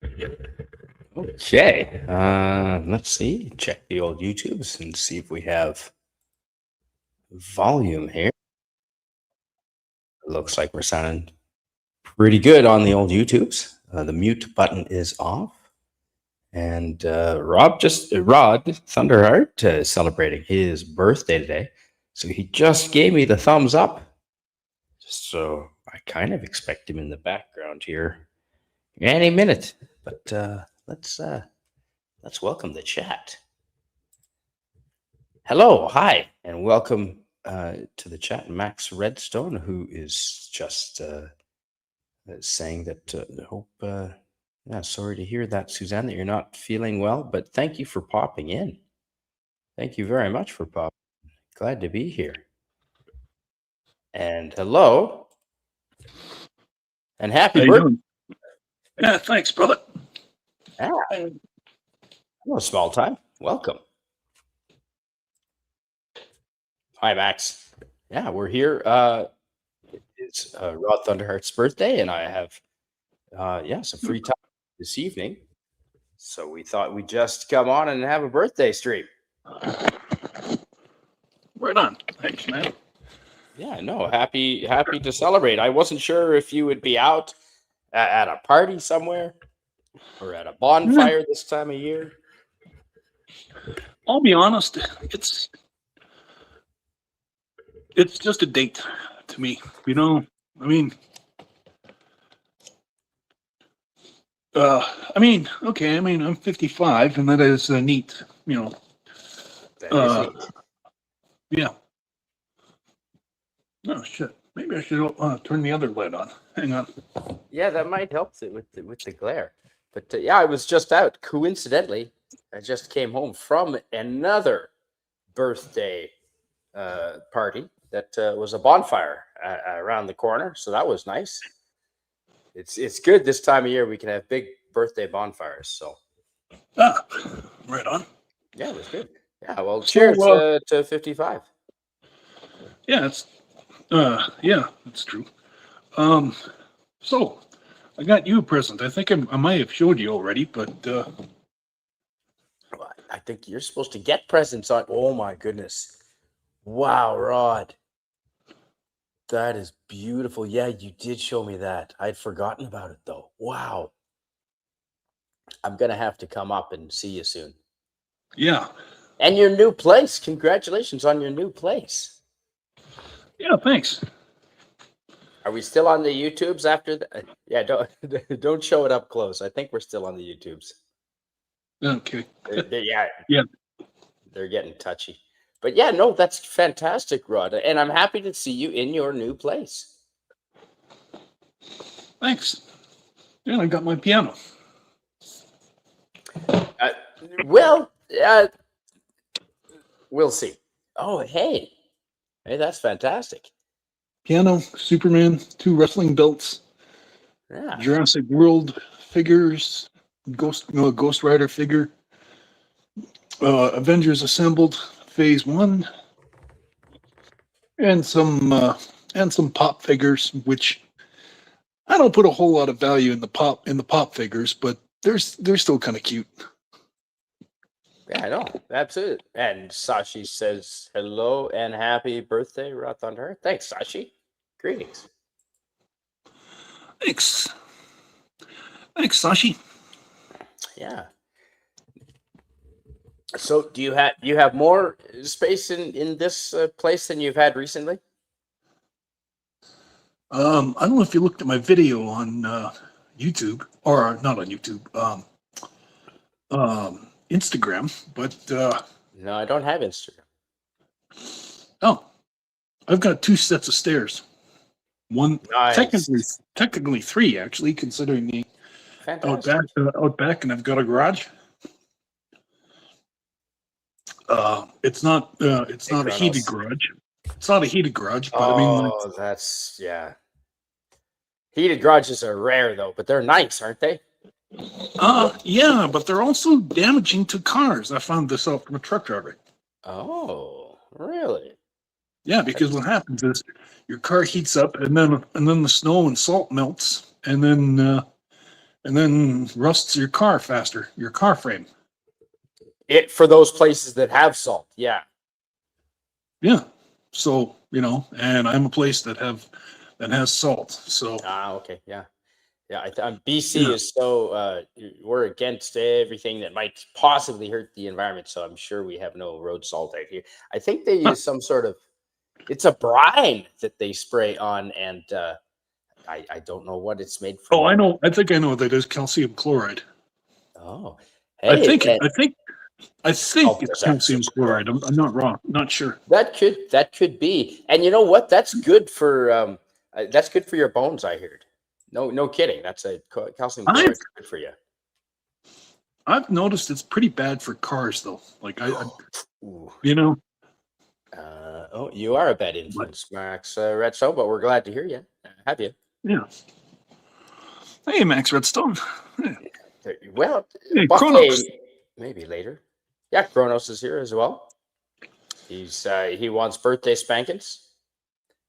Okay, let's see. Check the old YouTubes and see if we have volume here. Looks like we're sounding pretty good on the old YouTubes. The mute button is off, and Rodd Thunderheart is celebrating his birthday today, so he just gave me the thumbs up. So I kind of expect him in the background here any minute. But let's welcome the chat. Hello, hi, and welcome to the chat. Max Redstone, who is just saying that hope. Yeah, sorry to hear that, Suzanne, that you're not feeling well, but thank you for popping in. Thank you very much for popping. Glad to be here. And hello, and happy How you birthday. doing? Yeah, thanks, brother. Ah, hello, small time. Welcome. Hi, Max. Yeah, we're here. It's Rodd Thunderheart's birthday, and I have some free time this evening. So we thought we'd just come on and have a birthday stream. Right on. Thanks, man. Yeah, no, happy to celebrate. I wasn't sure if you would be out at a party somewhere or at a bonfire this time of year. I'll be honest, it's just a date to me. You know, I mean, okay. I mean, I'm 55, and that is neat. You know, That is neat. yeah. Oh shit. Maybe I should turn the other light on. Hang on. Yeah, that might help with the glare. But yeah, I was just out. Coincidentally, I just came home from another birthday party that was a bonfire around the corner. So that was nice. It's good this time of year. We can have big birthday bonfires. So Right on. yeah, it was good. Yeah, well, cheers to 55. Yeah, yeah, that's true. So I got you a present. I think I might have showed you already, but I think you're supposed to get presents on. Oh my goodness! Wow, Rod, that is beautiful. Yeah, you did show me that. I'd forgotten about it though. Wow, I'm gonna have to come up and see you soon. yeah. And your new place. Congratulations on your new place. Yeah, thanks. Are we still on the YouTubes after that? Yeah, don't show it up close. I think we're still on the YouTubes. Okay. Yeah. Yeah. They're getting touchy. But yeah, no, that's fantastic, Rod. And I'm happy to see you in your new place. Thanks. Yeah, I got my piano. Well, we'll see. Oh, hey, that's fantastic. Piano, Superman, 2 wrestling belts, Yeah. Jurassic World figures, Ghost Rider figure, Avengers Assembled Phase 1, and some pop figures, which I don't put a whole lot of value in the pop figures, but they're still kind of cute. Yeah, I know. Absolutely. And Sashi says hello and happy birthday, Rodd Thunderheart. Thanks, Sashi. Greetings. Thanks, Sashi. Yeah. So, do you have more space in this place than you've had recently? I don't know if you looked at my video on YouTube, or not on YouTube, Instagram, but No, I don't have Instagram. oh, I've got 2 sets of stairs. One, Nice. technically 3 actually, considering the Fantastic. out back, and I've got a garage. It's not a heated garage. It's not a heated garage, but I mean, that's yeah. Heated garages are rare though, but they're nice, aren't they? yeah, but they're also damaging to cars. I found this out from a truck driver. Oh, really? Yeah, because what happens is your car heats up, and then the snow and salt melts, and then and then rusts your car faster, your car frame. It for those places that have salt. Yeah. Yeah. So, and I'm a place that has salt. So, Okay. Yeah. Yeah. BC yeah. is so we're against everything that might possibly hurt the environment. So I'm sure we have no road salt out here. I think they Huh. use some sort of it's a brine that they spray on, and I don't know what it's made Oh, from. I know. I think I know what that is. Calcium chloride. Oh, I hey, think it. I think oh, it's there's a calcium superstar. chloride. I'm not wrong. Not sure. That could be, and you know what? That's good for your bones. I heard. No kidding. That's calcium I've chloride is good for you. I've noticed it's pretty bad for cars though. Like I Ooh. you know, Oh, you are a bad but influence, Max Retso, but we're glad to hear you. Have you? yeah. Hey, Max Redstone. Yeah. Well, Hey, Kronos. buffet maybe later. Yeah, Kronos is here as well. He wants birthday spankings.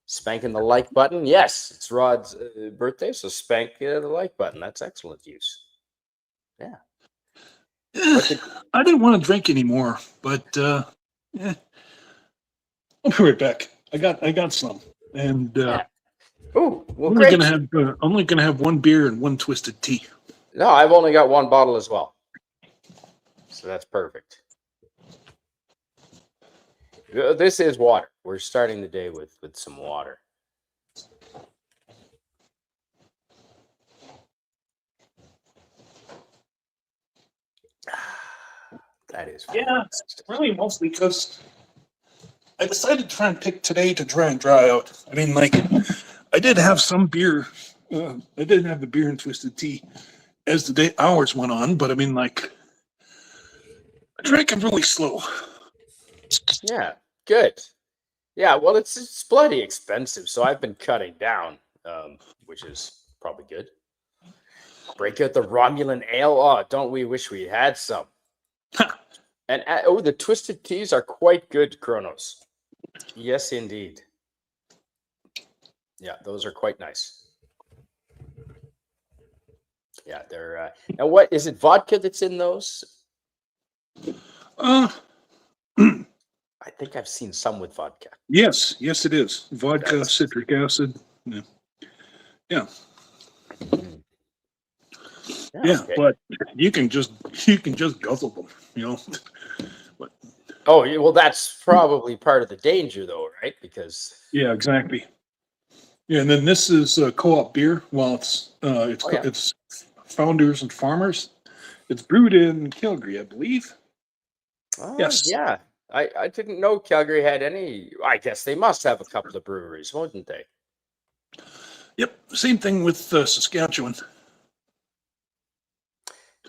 Spanking the like button. Yes, it's Rod's birthday, so spank the like button. That's excellent use. Yeah. Eh, What did? I didn't want to drink anymore, but yeah. I'll be right back. I got some, and Yeah. Oh, well, I'm only gonna great. have one beer and one twisted tea. No, I've only got one bottle as well, so that's perfect. This is water. We're starting the day with some water. That is Yeah, fantastic. really mostly because I decided to try and pick today to try and dry out. I mean, like, I did have some beer. I did have the beer and twisted tea as the day hours went on, but I mean, like, I drank them really slow. Yeah, good. Yeah, well, it's bloody expensive, so I've been cutting down, which is probably good. Break out the Romulan ale. Oh, don't we wish we had some? And the twisted teas are quite good, Kronos. Yes, indeed. Yeah, those are quite nice. Yeah, they're. Now, what is it? Vodka that's in those? Uh, I think I've seen some with vodka. yes, it is vodka, That's. citric acid. Yeah, yeah, Mm. Yeah. yeah. Okay. But you can just guzzle them, you know. But Oh, well, that's probably part of the danger, though, right? Because. yeah, exactly. Yeah, and then this is co-op beer. Well, Oh yeah. it's Founders and Farmers. It's brewed in Calgary, I believe. Oh Yes. yeah. I didn't know Calgary had any. I guess they must have a couple of breweries, wouldn't they? Yep. Same thing with Saskatchewan.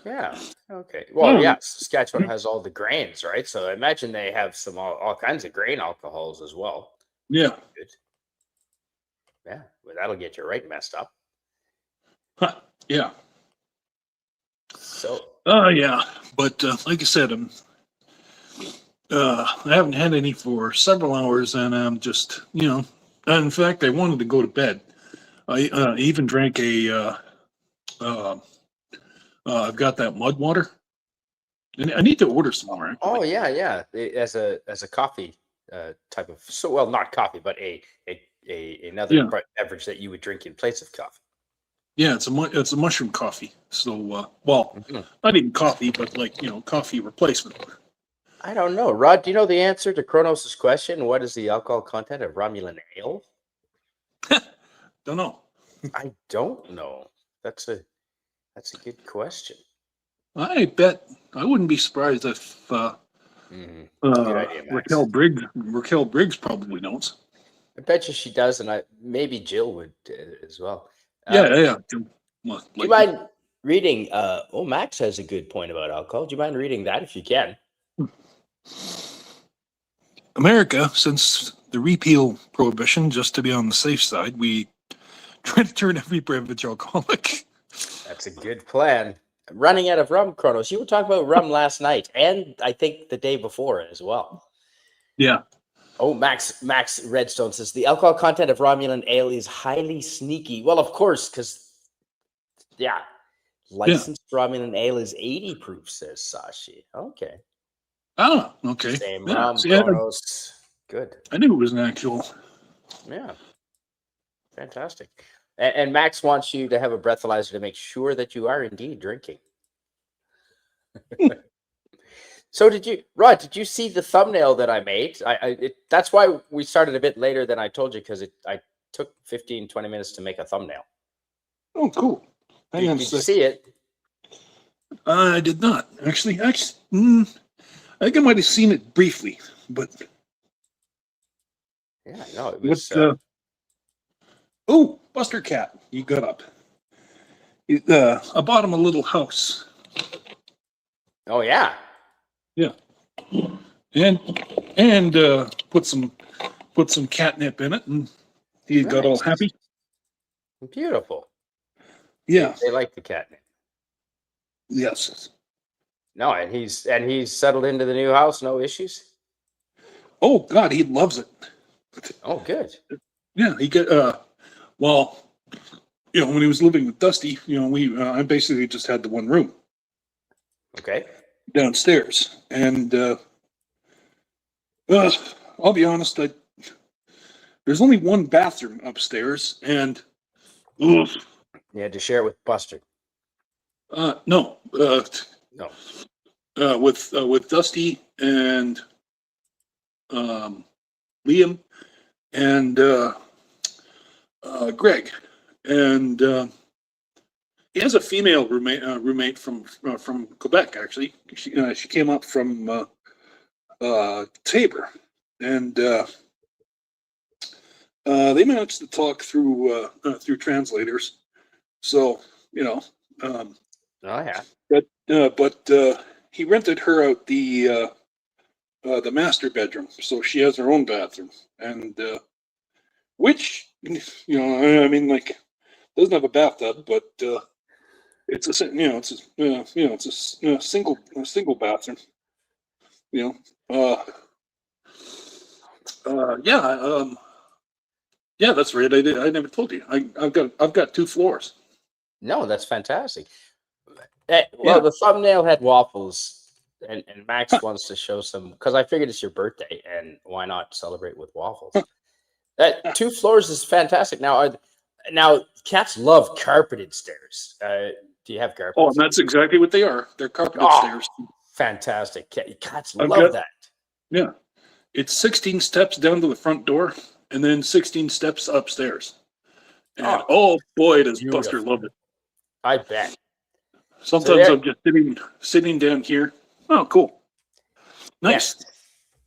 Yeah. Okay. Well, Oh, yeah. Saskatchewan has all the grains, right? So I imagine they have all kinds of grain alcohols as well. yeah. Good. Yeah. Well, that'll get you right messed up. Huh, yeah. So. Yeah. But like I said, I haven't had any for several hours, and I'm just, in fact, I wanted to go to bed. I even drank uh, I've got that mud water, and I need to order some more actually. Oh yeah, yeah. As a coffee type of well, not coffee, but another Yeah, beverage that you would drink in place of coffee. yeah, it's a mushroom coffee. So, well, Mhm. not even coffee, but like coffee replacement. I don't know, Rod. Do you know the answer to Kronos' question? What is the alcohol content of Romulan ale? Don't know. I don't know. That's a good question. I bet I wouldn't be surprised if Good idea, Raquel Max. Briggs probably knows. I bet you she does, and maybe Jill would as well. Yeah, Do yeah. Well, you like, mind reading? Max has a good point about alcohol. Do you mind reading that if you can? America, since the repeal prohibition, just to be on the safe side, we try to turn every beverage alcoholic. That's a good plan. I'm running out of rum, Kronos. You were talking about rum last night, and I think the day before as well. Yeah. Oh, Max Redstone says the alcohol content of Romulan ale is highly sneaky. Well, of course, because yeah, Yeah. Licensed rum in an ale is 80 proof, says Sashi. Okay. Ah, okay. Same Yeah. rum, See, Kronos. Good. I knew it was an actual. Yeah. Fantastic. And Max wants you to have a breathalyzer to make sure that you are indeed drinking. So Rod, did you see the thumbnail that I made? That's why we started a bit later than I told you, because I took 15, 20 minutes to make a thumbnail. Oh, cool. Hang on a Did you sec. see it? I did not. Actually, I think I might have seen it briefly, but Yeah, no, it what? was. Oh, Buster Cat, he got up. I bought him a little house. Oh yeah, Yeah, and put some catnip in it, and he got all nice, happy. beautiful. Yeah. They like the catnip. Yes. No, and he's settled into the new house, no issues. Oh God, he loves it. Oh, good. Yeah, he get well, when he was living with Dusty, we I basically just had the one room Okay. downstairs, and I'll be honest, there's only one bathroom upstairs, and ugh, You had to share it with Buster. no, No. with Dusty and Liam and Greg, and he has a female roommate from Quebec. Actually, she came up from Tabor, and they managed to talk through translators. So um, Oh yeah. but he rented her out the master bedroom, so she has her own bathroom, and which I mean, like, doesn't have a bathtub, but it's a single bathroom. You know, yeah, yeah, that's right. I never told you. I've got 2 floors. No, that's fantastic. Yeah. Well, the thumbnail had waffles, and Max wants to show some, because I figured it's your birthday, and why not celebrate with waffles? That 2 floors is fantastic. Now cats love carpeted stairs. Do you have Oh, carpets? and that's exactly what they are. They're carpeted Oh, stairs. fantastic! Cats I've love got that. Yeah. It's 16 steps down to the front door, and then 16 steps upstairs. And oh boy, does Buster Beautiful. love it. I bet. Sometimes I'm just sitting down here. Oh, cool. Nice. Yes,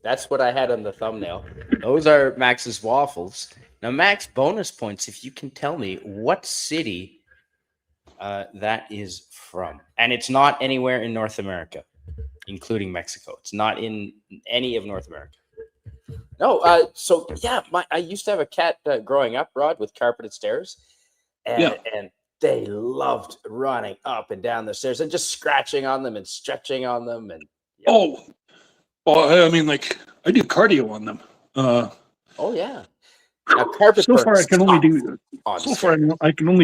that's what I had on the thumbnail. Those are Max's waffles. Now, Max, bonus points if you can tell me what city that is from. And it's not anywhere in North America, including Mexico. It's not in any of North America. No, so yeah, I used to have a cat growing up, Rod, with carpeted stairs. And they loved running up and down the stairs and just scratching on them and stretching on them. And yep. Oh, I mean, like, I do cardio on them. Oh yeah. Now, carpet So far, I can only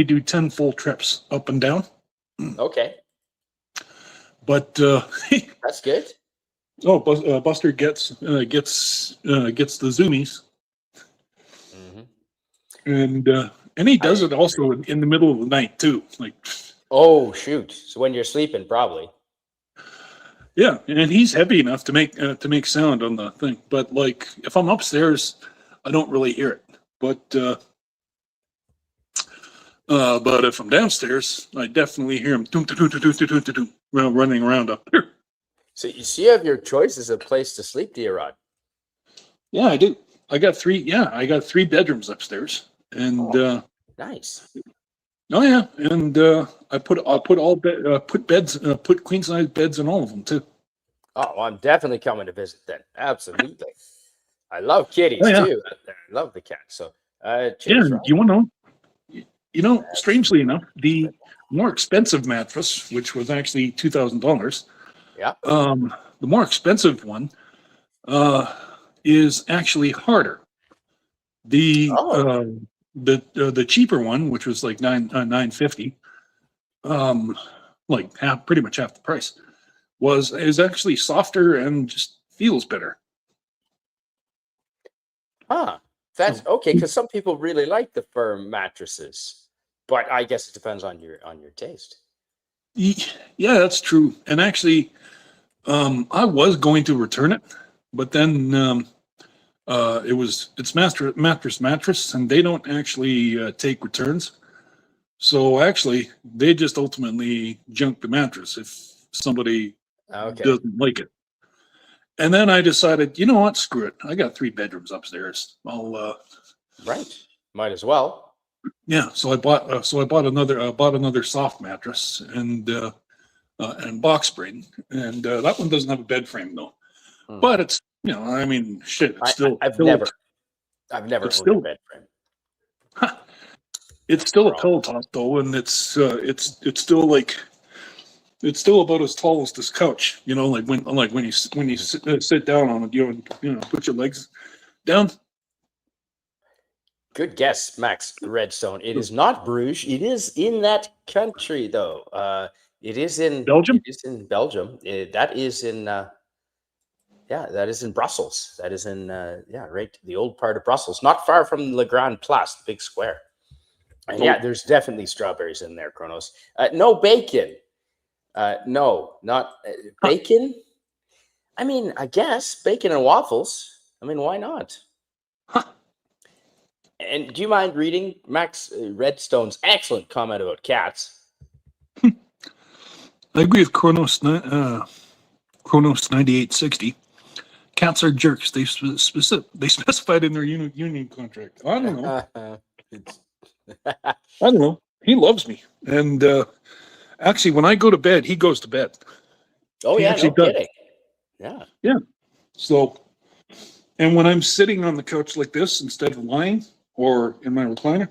do 10 full trips up and down. Okay, But that's good. Buster gets the zoomies, and he does it also in the middle of the night too. Like, oh shoot! So when you're sleeping, probably. yeah, and he's heavy enough to make sound on the thing. But like, if I'm upstairs, I don't really hear it. But if I'm downstairs, I definitely hear him running around up there. So you have your choices of place to sleep, do you, Rod? Yeah, I do. I got 3. Yeah, I got 3 bedrooms upstairs, and nice. oh yeah, and I put queen size beds in all of them too. Oh, well, I'm definitely coming to visit then. Absolutely. I love kitties too. I love the cat. So cheers, yeah, Rod. you want to know? Strangely enough, the more expensive mattress, which was actually $2,000, yeah, the more expensive one is actually harder. The cheaper one, which was like $950, like pretty much half the price, is actually softer and just feels better. Huh. So, That's okay, because some people really like the firm mattresses, but I guess it depends on your taste. yeah, that's true. And actually, I was going to return it, but then it's mattress, and they don't actually take returns. So actually, they just ultimately junk the mattress if somebody Okay. doesn't like it. And then I decided, you know what, screw it. I got 3 bedrooms upstairs. Right. Might as well. Yeah. So I bought another soft mattress and box spring, and that one doesn't have a bed frame though. Hmm. But it's I mean, shit. It's I, still I've still never I've never it's owned a still bed frame. it's That's the still a problem. pillow top though, and it's still like it's still about as tall as this couch. When you sit down on it, put your legs down. Good guess, Max Redstone. It is not Bruges. It is in that country, though. It Belgium. is in Belgium. That is in yeah, that is in Brussels. That is in yeah, right, the old part of Brussels, not far from Le Grand Place, the big square. And yeah, Oh, there's definitely strawberries in there, Kronos. No bacon. No, not huh. bacon. I mean, I guess bacon and waffles. I mean, why not? Huh. And do you mind reading Max Redstone's excellent comment about cats? I agree with Chronos 9860. Cats are jerks. They specified in their union contract. I don't know. It's I don't know. He loves me, and actually, when I go to bed, he goes to bed. oh He yeah, actually no does. kidding. Yeah. Yeah. So, and when I'm sitting on the couch like this instead of lying or in my recliner,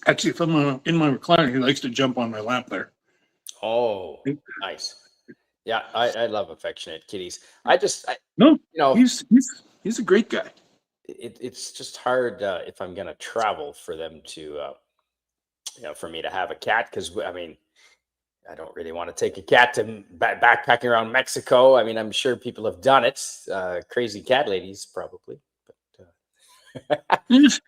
actually, if I'm in my recliner, he likes to jump on my lap there. Oh, nice. Yeah, I love affectionate kitties. No, You know, he's a great guy. it's just hard if I'm gonna travel for them to, for me to have a cat because I mean, I don't really want to take a cat to backpacking around Mexico. I mean, I'm sure people have done it. Crazy cat ladies, probably. But, Yes.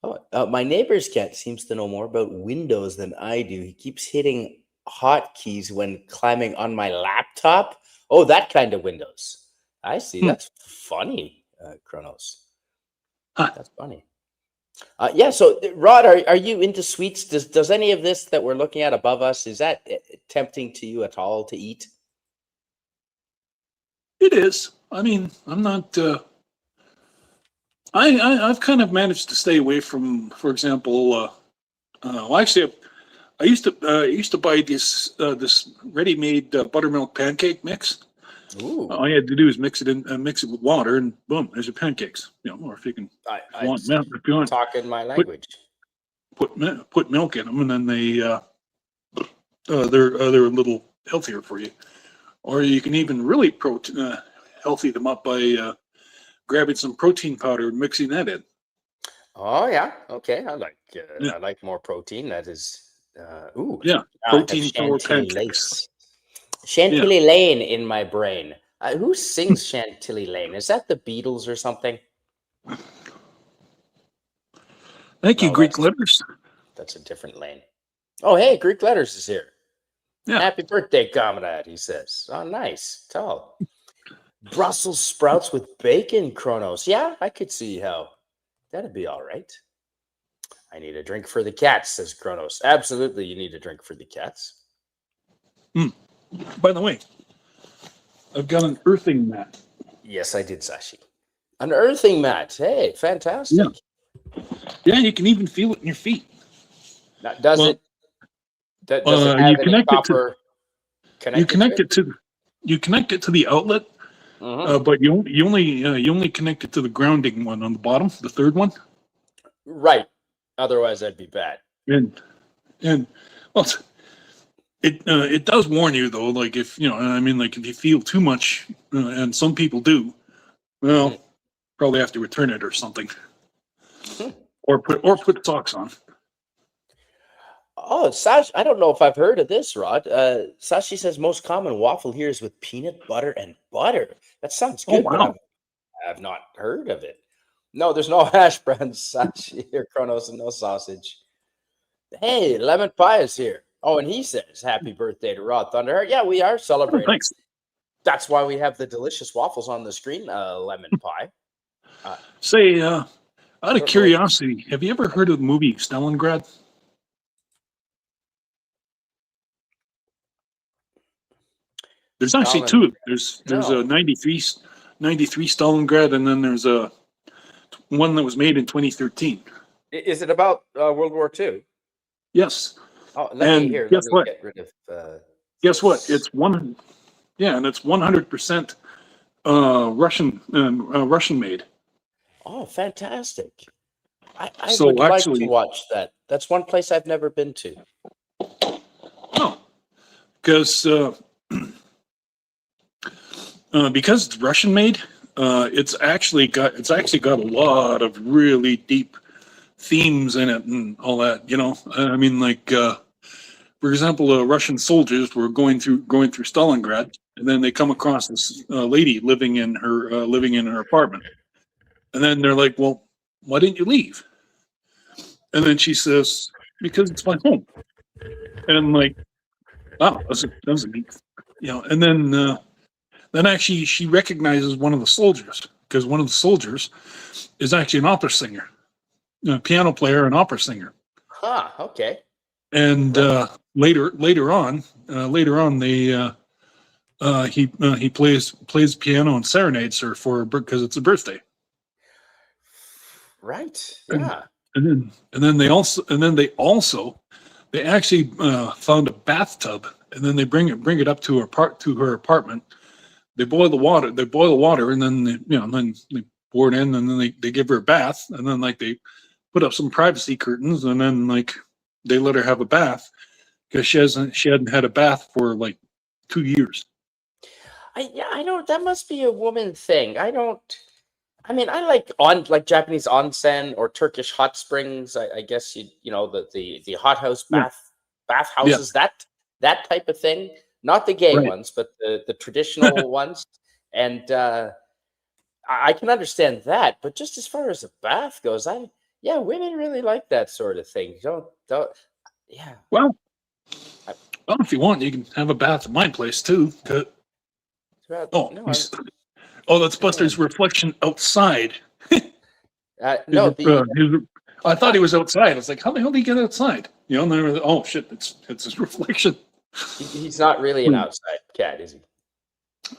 oh, my neighbor's cat seems to know more about Windows than I do. He keeps hitting hotkeys when climbing on my laptop. Oh, that kind of Windows. I see. Hmm. That's funny, Kronos. Huh. That's funny. Yeah. So, Rod, are you into sweets? Does any of this that we're looking at above us is that tempting to you at all to eat? It is. I mean, I'm not. I've kind of managed to stay away from, for example. Well, actually, I used to buy this ready-made buttermilk pancake mix. Ooh, All you had to do is mix it with water, and boom, there's your pancakes. Or if you want it's milk, if you want talking my put language. put milk in them, and then they're a little healthier for you. Or you can even really healthy them up by grabbing some protein powder and mixing that in. Oh yeah, okay. Yeah, I like more protein. That is, ooh, yeah, now I have protein power Chantilly pancakes. lace, Yeah, Chantilly Lane in my brain. Who sings Chantilly Lane? Is that the Beatles or something? thank you, No, Greek letters. that's a different lane. Oh hey, Greek Letters is here. Yeah, Happy birthday, comrade. He says. Oh nice, tall. Brussels sprouts with bacon, Kronos. Yeah, I could see how that'd be all right. I need a drink for the cats, says Kronos. Absolutely, you need a drink for the cats. mm. By the way, I've got an earthing mat. Yes, I did, Sashi. An earthing mat. Hey, Yeah, fantastic. yeah, you can even feel it in your feet. Now, does Well, it does it have you any connect it to copper you connected to connect it? it to you connect it to the outlet, Hmm. but you only connect it to the grounding one on the bottom, the third one, Right. Otherwise, that'd be bad. and well, it does warn you though, like if I mean, like if you feel too much, and some people do, Hmm. well, probably have to return it or something, Hmm. or put socks on. Oh, Sash, I don't know if I've heard of this, Rod. Sashi says most common waffle here is with peanut butter and butter. That sounds Oh good, but wow! I've not heard of it. No, there's no hash browns, Sashi or Kronos, and no sausage. Hey, lemon pie is here. Oh, and he says happy birthday to Rodd Thunderheart. Yeah, we are Oh, celebrating. thanks. That's why we have the delicious waffles on the screen. Lemon pie. Uh, Say, out I of don't know if curiosity, have you ever heard of the movie Stalingrad? There's actually Stalin. two. There's a No, 93 Stalingrad, and then there's a one that was made in 2013. is it about World War II? Yes. Oh, let me And here. Let guess me what? get rid of. Guess what? This. And it's 100% Russian made. Oh, fantastic! I would So like to actually, watch that. That's one place I've never been to. no, because it's Russian made, it's actually got a lot of really deep themes in it and all that. I mean, like for example, Russian soldiers were going through Stalingrad, and then they come across this lady living in her apartment, and then they're like, "Well, why didn't you leave?" And then she says, "Because it's my home." And like, wow, that was a neat, And then actually she recognizes one of the soldiers, because one of the soldiers is actually an opera singer, a piano player and opera singer. Huh. Okay. And Right. later on, he plays piano and serenades her because it's a birthday. Right. And Yeah. they actually found a bathtub, and then they bring it up to her apartment. They boil the water, and then they pour it in, and then they give her a bath, and then like they put up some privacy curtains, and then like they let her have a bath, because she hadn't had a bath for like 2 years. Yeah, I don't. That must be a woman thing. I don't. I mean, I like Japanese onsen or Turkish hot springs. I guess the hot house Yeah, bath yeah, houses, that type of thing. Not the gay right. ones, but the traditional ones. And I can understand that. But just as far as a bath goes, yeah, women really like that sort of thing. Don't yeah. Well, I, if you want, you can have a bath at my place too. Oh, no, that's Buster's reflection outside. His, no, uh, the his, I thought uh, he was outside. I was like, how the hell did he get outside? And then oh shit, it's his reflection. he's not really an outside cat, is he?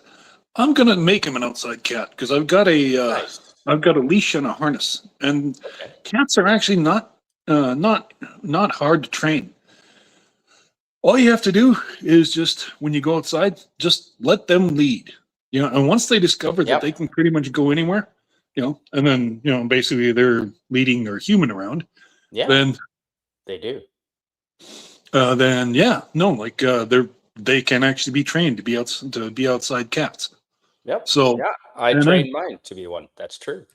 I'm gonna make him an outside cat, because Nice. I've got a leash and a harness, and Okay. cats are actually not hard to train. All you have to do is just, when you go outside, just let them lead. And once they discover that they Yep. can pretty much go anywhere, and then basically they're leading their human around, Yeah, then they do. yeah, no, like they can actually be trained to be outside cats. Yep. So, Yeah, I and I trained mine to be one. That's true.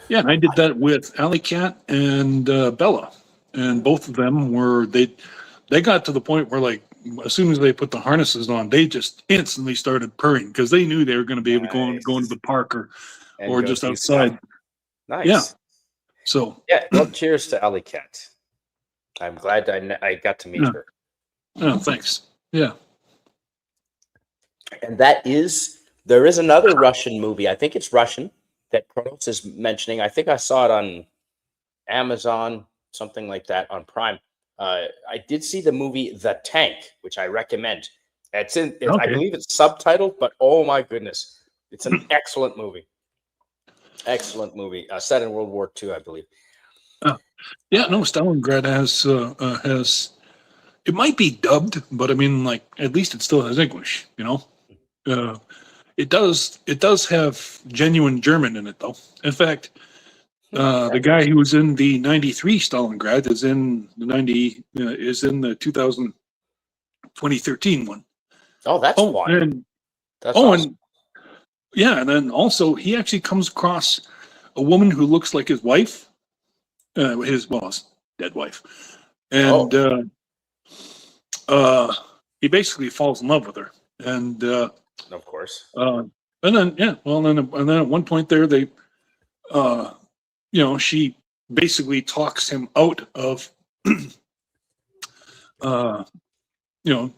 yeah, and I did that with Alley Cat and Bella, and Mm, both of them they got to the point where, like, as soon as they put the harnesses on, they just instantly started purring, because they knew they were going to be able to go into nice. the park And or go just see stuff. outside. Yeah. Nice. So Yeah. Well, cheers to Alley Cat. I'm glad I got to meet yeah. her. Oh, thanks. Yeah. And there is another Russian movie. I think it's Russian that Kronos is mentioning. I think I saw it on Amazon, something like that, on Prime. I did see the movie The Tank, which I recommend. I Okay. believe it's subtitled, but oh my goodness, it's an excellent movie. Excellent movie, set in World War II, I believe. Uh, yeah. Uh, No, Stalingrad has. It might be dubbed, but I mean, like, at least it still has English. Uh, it does have genuine German in it, though. In fact, the that's guy interesting. who was in the '93 Stalingrad is in the 2013 one. Oh, that's Oh, fun. and That's oh, awesome. and yeah, and then also he actually comes across a woman who looks like his wife, his dead wife, and he basically falls in love with her, and of course. then and then at one point there they, she basically talks him out of, uh, you know,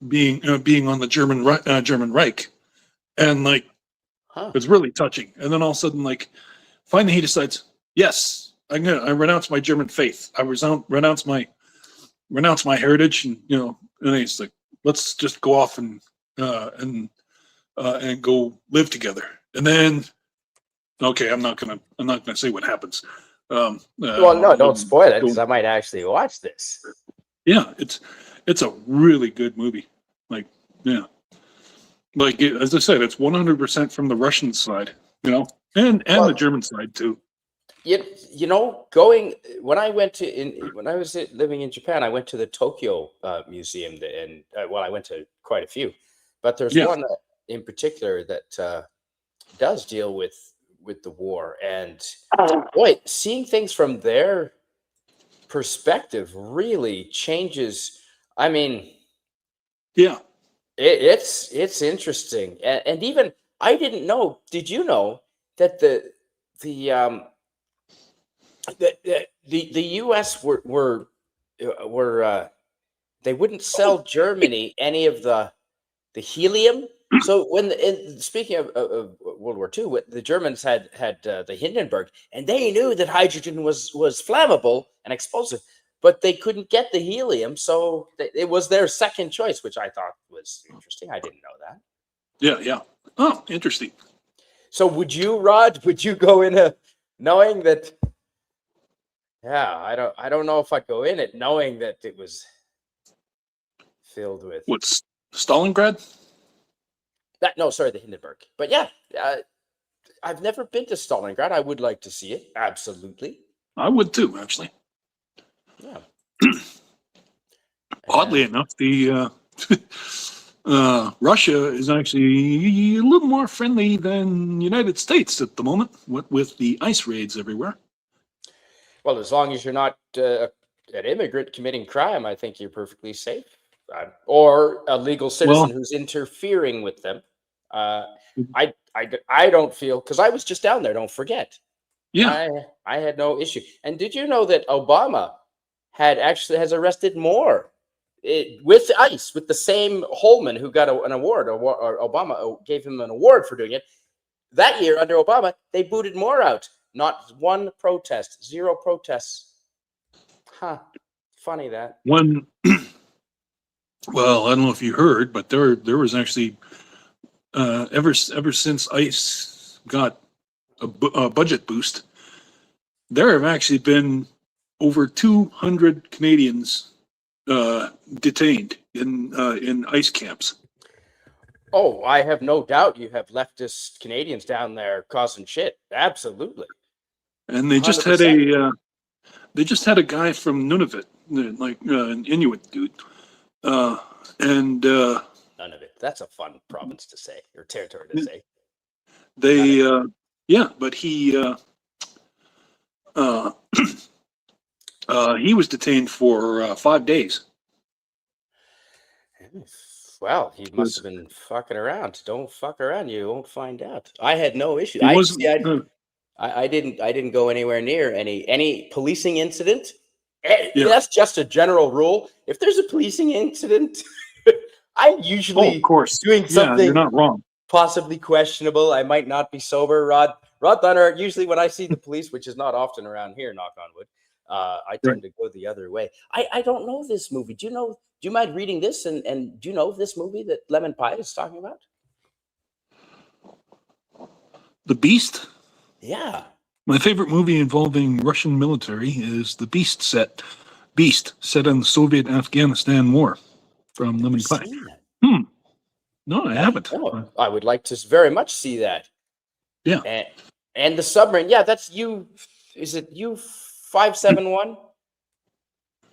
being on the German Reich, and like Huh. it's really touching. And then all of a sudden, like finally, he decides, yes, I renounce my German faith. I renounce my heritage, and and he's like, let's just go off and go live together. And then, okay, I'm not gonna say what happens. Well, no, don't spoil it, because Don't- I might actually watch this. Yeah, it's a really good movie. Like, yeah, like as I said, it's 100% from the Russian side, and the Well, German side too. going when I when I was living in Japan, I went to the Tokyo Museum, and I went to quite a few, but there's Yeah, one in particular that does deal with the war, and boy, seeing things from their perspective really changes. I mean, yeah. it's interesting, and even I didn't know. Did you know that the the U.S. were they wouldn't Oh, sell Germany any of the helium. So speaking of World War II, the Germans had the Hindenburg, and they knew that hydrogen was flammable and explosive, but they couldn't get the helium, so it was their second choice, which I thought was interesting. I didn't know that. yeah, yeah. Oh, interesting. So would you, Rod? Would you go in knowing that? Yeah, I don't know if I'd go in it knowing that it was filled with What's Stalingrad? that. No, sorry, the Hindenburg. But yeah, I've never been to Stalingrad. I would like to see it. Absolutely. I would too, actually. Yeah. Oddly enough, the Russia is actually a little more friendly than United States at the moment, with the ice raids everywhere. Well, as long as you're not an immigrant committing crime, I think you're perfectly safe. Or a legal citizen Well, who's interfering with them. Uh, I don't feel, because I was just down there. Don't forget. yeah. I had no issue. And did you know that Obama has arrested more with ICE, with the same Holman who got an award, or Obama gave him an award for doing it. That year under Obama, they booted more out. Not one protest, zero protests. Huh. Funny that. One. Well, I don't know if you heard, but there was actually, ever since ICE got a budget boost, there have actually been over 200 Canadians detained in ICE camps. Oh, I have no doubt you have leftist Canadians down there causing shit. Absolutely. And they just had 100%. a guy from Nunavut, like an Inuit dude, and None of it. That's a fun province to say, or territory to say. they yeah, but uh, he was detained for 5 days. Well, he must have been fucking around. Don't fuck around, you won't find out. I had no issue. He wasn't. I didn't go anywhere near any policing incident. Yeah. That's just a general rule. If there's a policing incident, I'm Oh, usually of course. doing Yeah, something you're not wrong. possibly questionable. I might not be sober. Rodd Thunderheart, usually when I see the police, which is not often around here, knock on wood, I Right. tend to go the other way. I don't know this movie. Do you mind reading this? And do you know this movie that Lemon Pie is talking about? The Beast. Yeah. My favorite movie involving Russian military is the Beast set on the Soviet Afghanistan War from Never Lemon Pie. seen that. No, I haven't. No, I would like to very much see that. Yeah. And the submarine. Yeah, that's U. Is it U-571?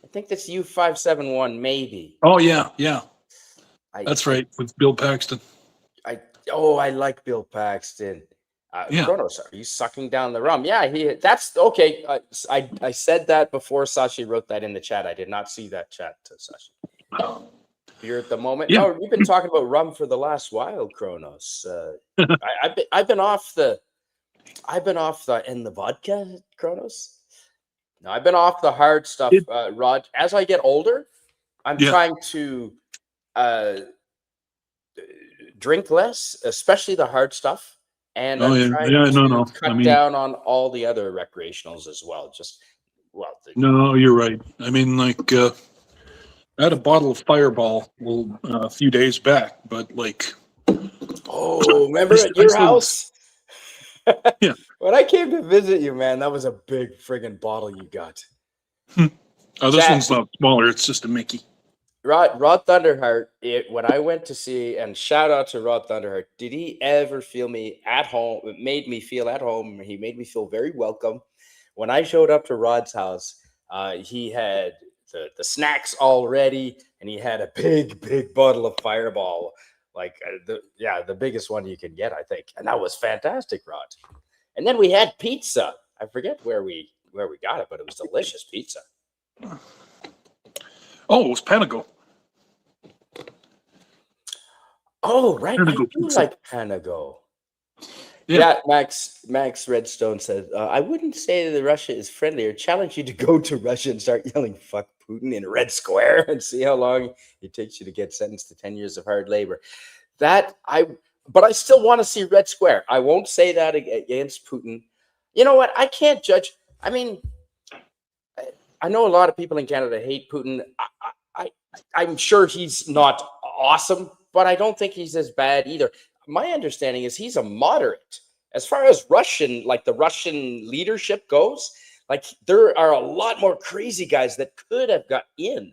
I think that's U-571, maybe. Oh yeah, yeah. That's right, with Bill Paxton. I like Bill Paxton. Yeah. Kronos, are you sucking down the rum? Yeah, that's okay. I said that before Sashi wrote that in the chat. I did not see that chat, Sashi. Beer at the moment. Yeah. No, we've been talking about rum for the last while, Kronos. I've been off the in the vodka, Kronos. No, I've been off the hard stuff, It, Rod. As I get older, I'm yeah. trying to uh, drink less, especially the hard stuff, and Oh I'm yeah. trying Yeah. No. to No. I cut mean, down on all the other recreationals as well. Just well, no. You're right. I mean, like, I had a bottle of Fireball a few days back, but like, oh, remember at I your still, house yeah. when I came to visit you, man? That was a big friggin' bottle you got. Oh, this Chat. one's not smaller. It's just a Mickey. Rodd Thunderheart, when I went to see, and shout out to Rodd Thunderheart, did he ever feel me at home? It made me feel at home. He made me feel very welcome. When I showed up to Rod's house, he had the snacks all ready, and he had a big bottle of Fireball, like the biggest one you can get, I think, and that was fantastic, Rod. And then we had pizza. I forget where we got it, but it was delicious pizza. Oh, it was Panago. Oh, right. I Panago do pizza. like Panago. Yeah. Yeah, Max Redstone says, I wouldn't say that Russia is friendly or challenge you to go to Russia and start yelling fuck Putin in Red Square and see how long it takes you to get sentenced to 10 years of hard labor. But I still want to see Red Square. I won't say that against Putin. You know what? I can't judge. I mean, I know a lot of people in Canada hate Putin. I'm sure he's not awesome, but I don't think he's as bad either. My understanding is he's a moderate. As far as the Russian leadership goes, like there are a lot more crazy guys that could have got in.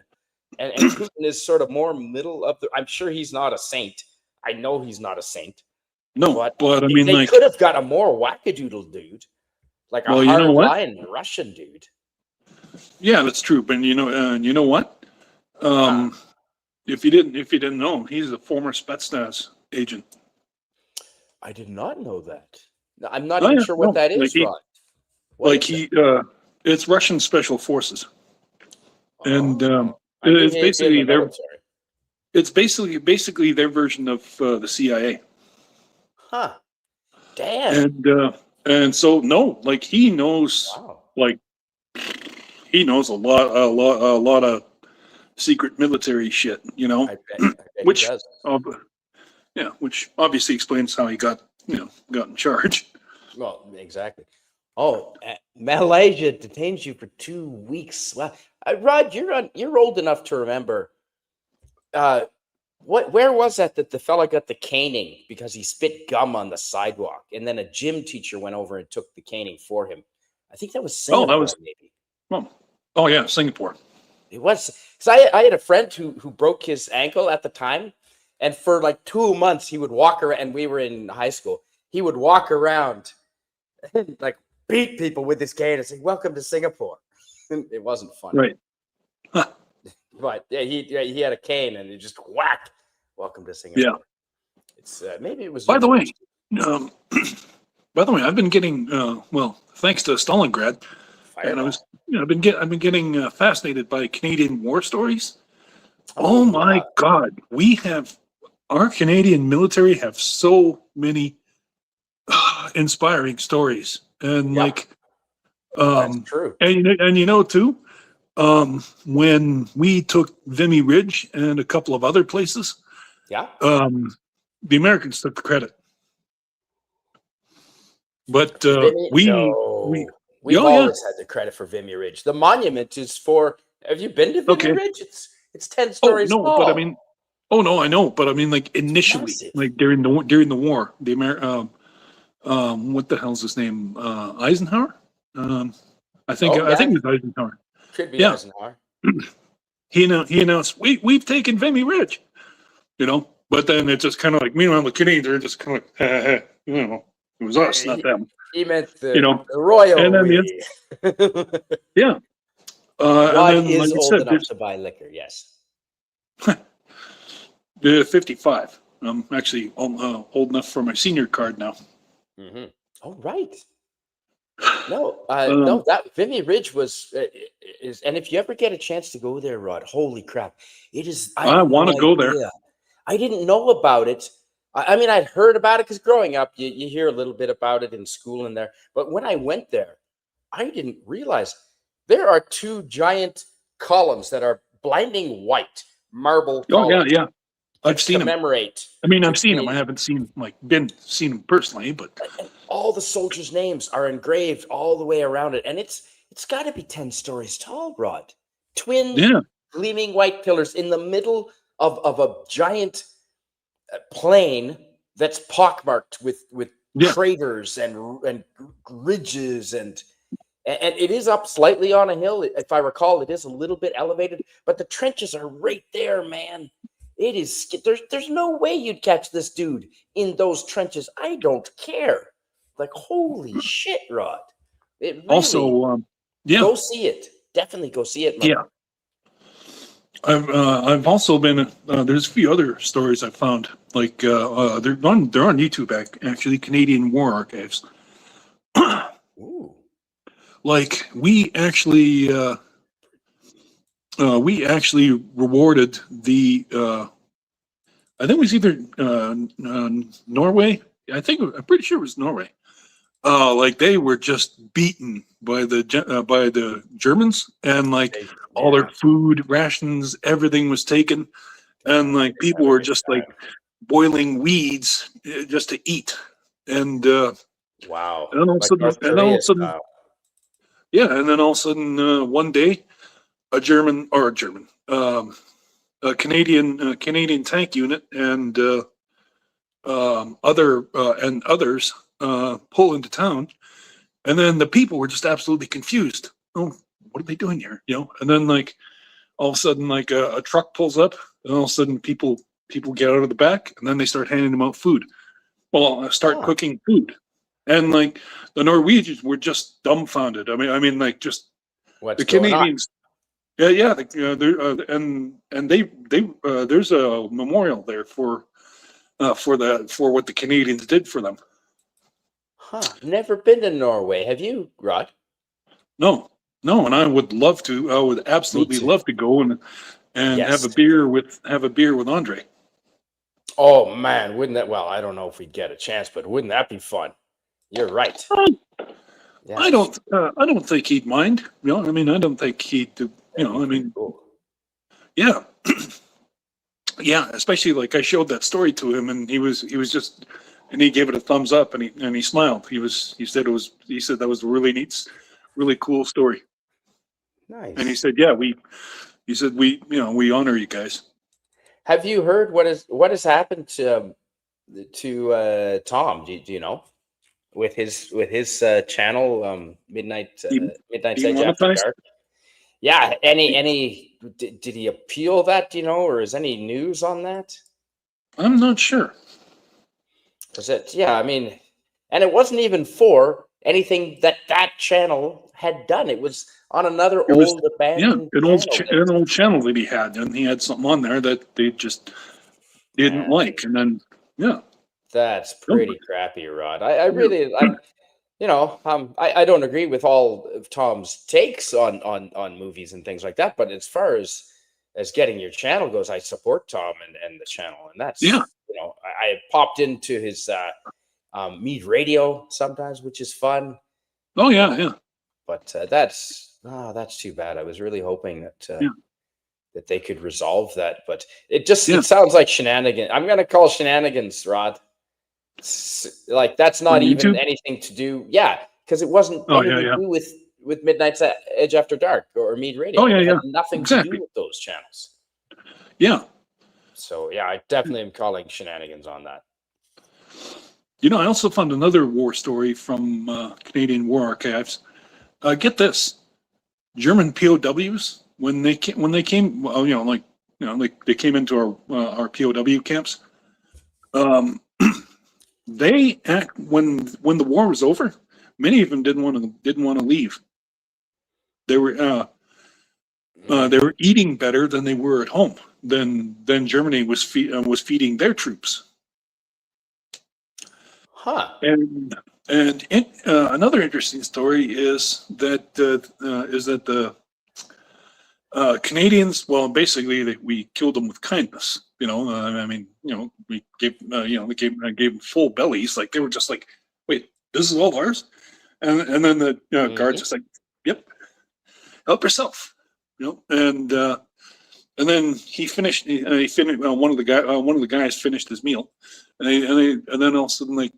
And Putin is sort of more middle of the. I'm sure he's not a saint. I know he's not a saint, No, but but I mean, they like, could have got a more wackadoodle dude, like a well, you know hard what? line Russian dude. Yeah, that's true. But you know what? Huh. If you didn't know, he's a former Spetsnaz agent. I did not know that. I'm not Oh even yeah, sure what no, that is, Rod. What like is it? it's Russian special forces, and Oh, I knew it's he'd been in basically the military. their version of the CIA. Huh. Damn. And so no, like Wow. like he knows a lot of secret military shit, I bet he which does. uh, yeah, which obviously explains how he got in charge. Well, exactly. Oh, Malaysia detains you for 2 weeks. Well, Rod, you're old enough to remember. Uh, where was that the fella got the caning because he spit gum on the sidewalk, and then a gym teacher went over and took the caning for him? I think that was Oh, that Singapore, was maybe. oh yeah, Singapore. It was because I had a friend who broke his ankle at the time, and for like 2 months he would walk around. And we were in high school. He would walk around and like beat people with his cane and say, "Welcome to Singapore." It wasn't funny, Right. Huh. but yeah, he had a cane and it just whack. Welcome to Yeah. Singapore. It's maybe it was By the way, university. um, I've been getting thanks to Stalingrad, and Fireball. I've been getting fascinated by Canadian war stories. Oh Oh yeah, my God, our Canadian military have so many inspiring stories, and yeah, like, that's true. and too, when we took Vimy Ridge and a couple of other places, Yeah. the Americans took the credit, but we No, we've oh yeah, always had the credit for Vimy Ridge. The monument is for. Have you been to Vimy okay. Ridge? It's 10 Oh stories no, but I tall. mean, oh no, I know, but I mean, like It's initially, massive. like during the war, what the hell's his name? Eisenhower. Oh I yeah, think it was Eisenhower. could be Yeah, Eisenhower. he announced we've taken Vimy Ridge, but then it's just kind of like meanwhile the Canadians are just kind of like it was us, not He, them, he meant you the, know. the royal And then we. yeah, and Rod then like is I old said, enough to buy liquor. Yes. there's 55. I'm actually old enough for my senior card now. Hmm. Oh, right. No, Um, no, that Vimy Ridge was is, and if you ever get a chance to go there, Rod, holy crap, it is. I I had want no to go there. idea. I didn't know about it. I mean, I'd heard about it because growing up, you hear a little bit about it in school and there. But when I went there, I didn't realize there are two giant columns that are blinding white marble Oh yeah, columns yeah. I've that seen him. commemorate I mean, the I've seen him. I Canadian. haven't seen him personally, but And all the soldiers' names are engraved all the way around it, and it's got to be 10 stories tall, Rod. Twin yeah, gleaming white pillars in the middle of a giant plain that's pockmarked with yeah. craters and ridges and it is up slightly on a hill. If I recall, it is a little bit elevated, but the trenches are right there, man. It is there's no way you'd catch this dude in those trenches. I don't care. Like holy shit, Rod. It really Also, yeah, go see it. Definitely go see it, yeah. Mother. I've also been. There's a few other stories I found. Like they're on YouTube actually. Canadian War Archives. Ooh. Like we actually rewarded the I think it was either Norway. I'm pretty sure it was Norway. Like they were just beaten by the Germans, and like all their Yeah. food rations, everything was taken, and God, like they people have a were good just like time. boiling weeds just to eat, and Wow. and then all of a Like sudden, North Korea style. yeah, and then all of a sudden, one day, a Canadian tank unit and others pull into town, and then the people were just absolutely confused. Oh, what are they doing here? And then like all of a sudden, like a truck pulls up, and all of a sudden people get out of the back, and then they start handing them out food. Well, start Huh. cooking food, and like the Norwegians were just dumbfounded. I mean, like just What's the going on? Canadians. Yeah, yeah, and they there's a memorial there for what the Canadians did for them. Huh. Never been to Norway. Have you, Rod? No, no, and I would love to. I would Me absolutely too. love to go and Yes. have a beer with Andre. Oh man, wouldn't that? Well, I don't know if we'd get a chance, but wouldn't that be fun? You're right. Uh, Yeah, I don't think he'd mind. I mean, I don't think he'd do. that'd be I pretty mean, cool. yeah, yeah. Especially like I showed that story to him, and he was just, and he gave it a thumbs up, and he smiled. He said that was a really neat, really cool story, and he Nice. said, yeah, he said we honor you guys. Have you heard what has happened to Tom? Do you know with his channel He Midnight's Edge After demonetized. Dark? Yeah. Any did he appeal that? Do you know, or is any news on that? I'm not sure. Because yeah, I mean, and it wasn't even for anything that channel had done. It was on another It was, old yeah, abandoned channel. an old channel that he had, and he had something on there that they just didn't Man, like, and then yeah, that's no, pretty crappy, Rod. I yeah, really I don't agree with all of Tom's takes on movies and things like that. But as far as getting your channel goes, I support Tom and the channel, and yeah, that's I popped into his Mead Radio sometimes, which is fun. oh You yeah, know, yeah, but that's too bad. I was really hoping yeah, that they could resolve that, but yeah. it sounds like shenanigans. I'm gonna call shenanigans, Rod. Like that's On not even YouTube. anything to do. Yeah, because it wasn't Oh yeah, anything to yeah, do with Midnight's Edge After Dark or Mead oh Radio. yeah, It had yeah, nothing to do exactly. with those channels. Yeah, So yeah, I definitely am calling shenanigans on that. I also found another war story from Canadian War Archives. Get this: German POWs when they came, well, like they came into our POW camps. Um, they act when the war was over. Many of them didn't want to leave. They were they Mm. were eating better than they were at home. Than Germany was feeding their troops. Huh. And And another interesting story is that the Canadians, well, basically, we killed them with kindness. I mean, we gave them full bellies. Like they were just like, wait, this is all ours? And then the guards Mhm. just like, yep, help yourself. And then he finished. He finished. One of the guys finished his meal, and then all of a sudden, like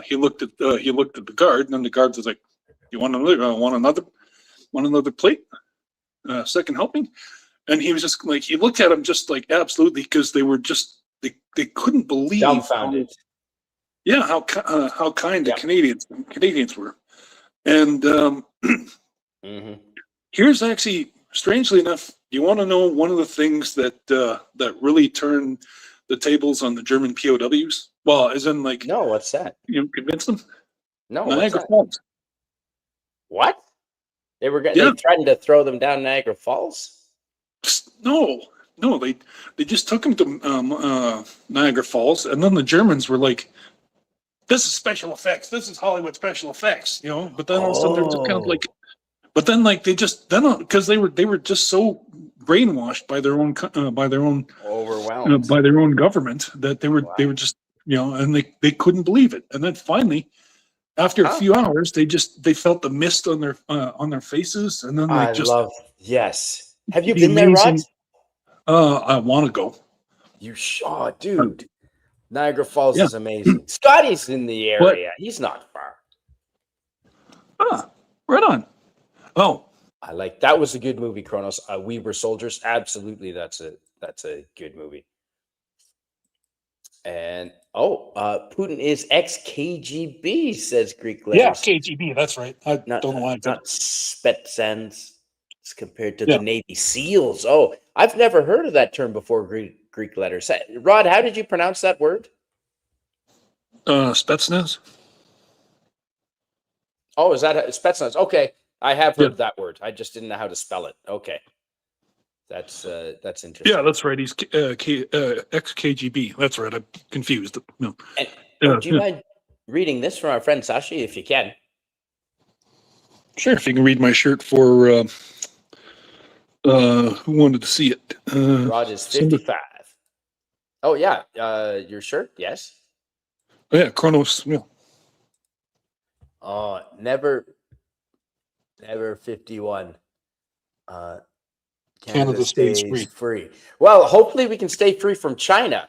he looked at the guard, and then the guard was like, "You want another plate? Second helping?" And he was just like, he looked at him just like absolutely, because they were just they couldn't believe Dumbfounded. how kind the Yeah. Canadians were. And Hmm. here's actually, strangely enough, you want to know one of the things that really turned the tables on the German POWs? Well, as in like, No, what's that? convince them? No, what's Niagara that? Falls. What? They Yeah. threatened to throw them down Niagara Falls? No, no, they just took him to Niagara Falls, and then the Germans were like, "This is special effects. This is Hollywood special effects," But then all of a sudden they're just kind of like, Oh, but then like they just then because they were just so brainwashed by their own overwhelmed. by their own government that they Wow. were just and they couldn't believe it. And then finally, after a Huh? few hours, they felt the mist on their faces, and then I like just love, yes. Have you the been there, Rod? amazing. I want to go. Oh, dude. Niagara Falls Yeah. is amazing. Scotty's in the But area. He's not far. right on. Oh, I like that was a good movie, Kronos. We Were Soldiers. Absolutely, that's a good movie. And Putin is ex KGB, says Greek yeah, letters. KGB. That's right. I Not don't know why I said. not Spetsnaz. It's compared to the Yeah, Navy SEALs. Oh, I've never heard of that term before. Greek letters. Rod, how did you pronounce that word? Spetsnaz. Oh, is that Spetsnaz? Okay, I have Yeah, heard that word. I just didn't know how to spell it. Okay, that's yeah, interesting. that's right. He's ex KGB. That's right. I'm confused. No. And Yeah, do you yeah. mind reading this from our friend Sashi, if you can? Sure. If you can read my shirt for who wanted to see it. Rod is Somebody, 55. Oh yeah, your shirt, yes. oh, yeah, Kronos. Yeah. Oh, never 51. Canada Canada stays stays free. free. Well, hopefully we can stay free from China,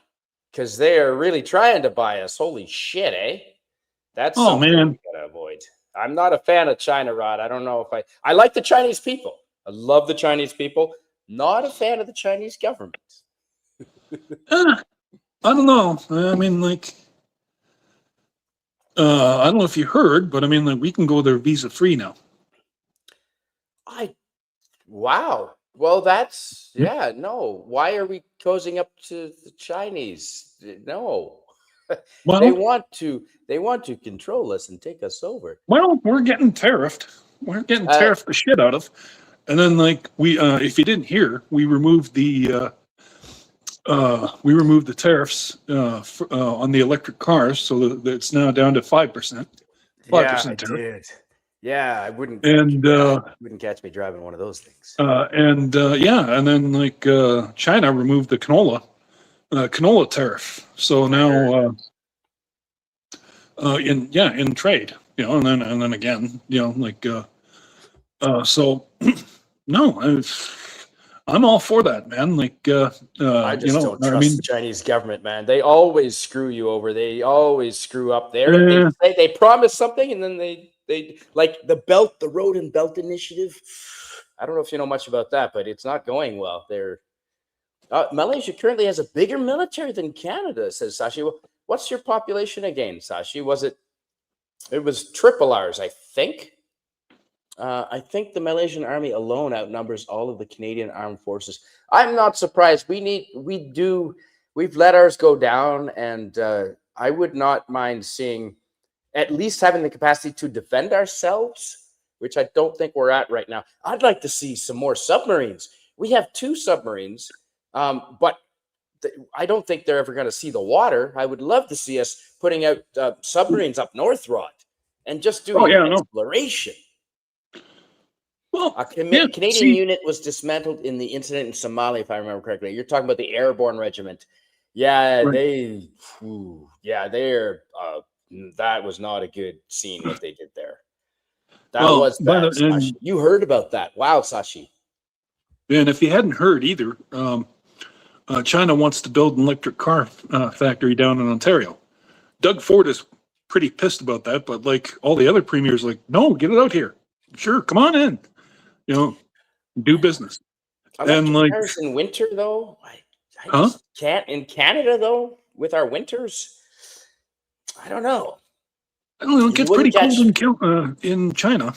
because they are really trying to buy us. Holy shit, eh? That's Oh something man. we gotta avoid. I'm not a fan of China, Rod. I don't know if I like the Chinese people. I love the Chinese people. Not a fan of the Chinese government. I don't know. I mean, like, I don't know if you heard, but I mean, like, we can go there visa free now. I Wow. Well, that's yeah. No. Why are we cozying up to the Chinese? No. they Well, want to. They want to control us and take us over. we're getting tariffed. We're getting Uh, tariffed the shit out of. And then, like, if you didn't hear, we removed the tariffs on the electric cars, so that it's now down to 5%, five yeah, I percent tariff. did. Yeah, I wouldn't. And Yeah, wouldn't catch me driving one of those things. yeah, and then like China removed the canola tariff. So now in trade, and then again, like so no, I'm all for that, man. Like I just don't I trust mean, the Chinese government, man. They always screw you over. They always screw up. uh, They promise something and then they like the Road and Belt Initiative. I don't know if you know much about that, but it's not going well. Malaysia currently has a bigger military than Canada, says Sashi. Well, what's your population again, Sashi? It was triple ours, I think. I think the Malaysian army alone outnumbers all of the Canadian armed forces. I'm not surprised. We've let ours go down, and I would not mind seeing at least having the capacity to defend ourselves, which I don't think we're at right now. I'd like to see some more submarines. We have 2 submarines, but I don't think they're ever going to see the water. I would love to see us putting out submarines up north, Rod. and just Oh doing yeah, no. exploration. Well, A yeah. Canadian See, unit was dismantled in the incident in Somalia, if I remember correctly. You're talking about the Airborne Regiment. Yeah, right. they're. That was not a good scene what they did there. That Well, was by the bad, Sashi. You heard about that? Wow, Sashi. and if you hadn't heard either, China wants to build an electric car factory down in Ontario. Doug Ford is pretty pissed about that, but like all the other premiers, like, no, get it out here. Sure, come on in. You know, do business. And Electric like, cars in winter, though, I huh? just can't. In Canada, though, with our winters, I don't know. I don't know. It You gets wouldn't pretty cold catch. in China,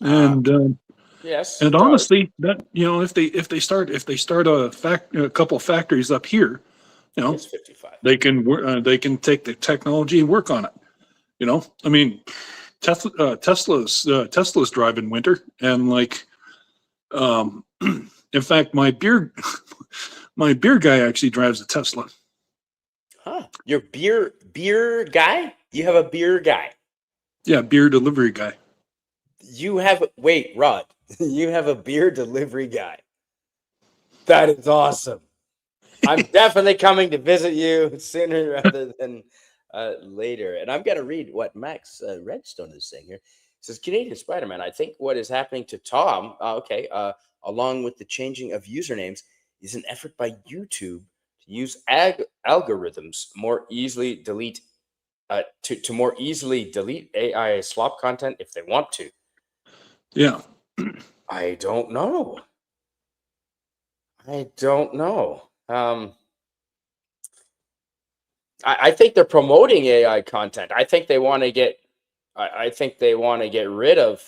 Uh, and yes, and it does. honestly, that if they start a couple of factories up here, you know, It's 55. they can take the technology and work on it. You know, I mean, Tesla's drive in winter, and like, in fact, my beer guy actually drives a Tesla. Huh? Your beer guy? You have a beer guy. Yeah, beer delivery guy. You have wait, Rod. You have a beer delivery guy. That is awesome. I'm definitely coming to visit you sooner rather than later. And I'm going to read what Max Redstone is saying here. It says Canadian Spider-Man. I think what is happening to Tom, along with the changing of usernames, is an effort by YouTube to use algorithms more easily delete to more easily delete AI slop content if they want to. Yeah. I don't know. I don't know. I think they're promoting AI content. I think they want to get. I think they want to get rid of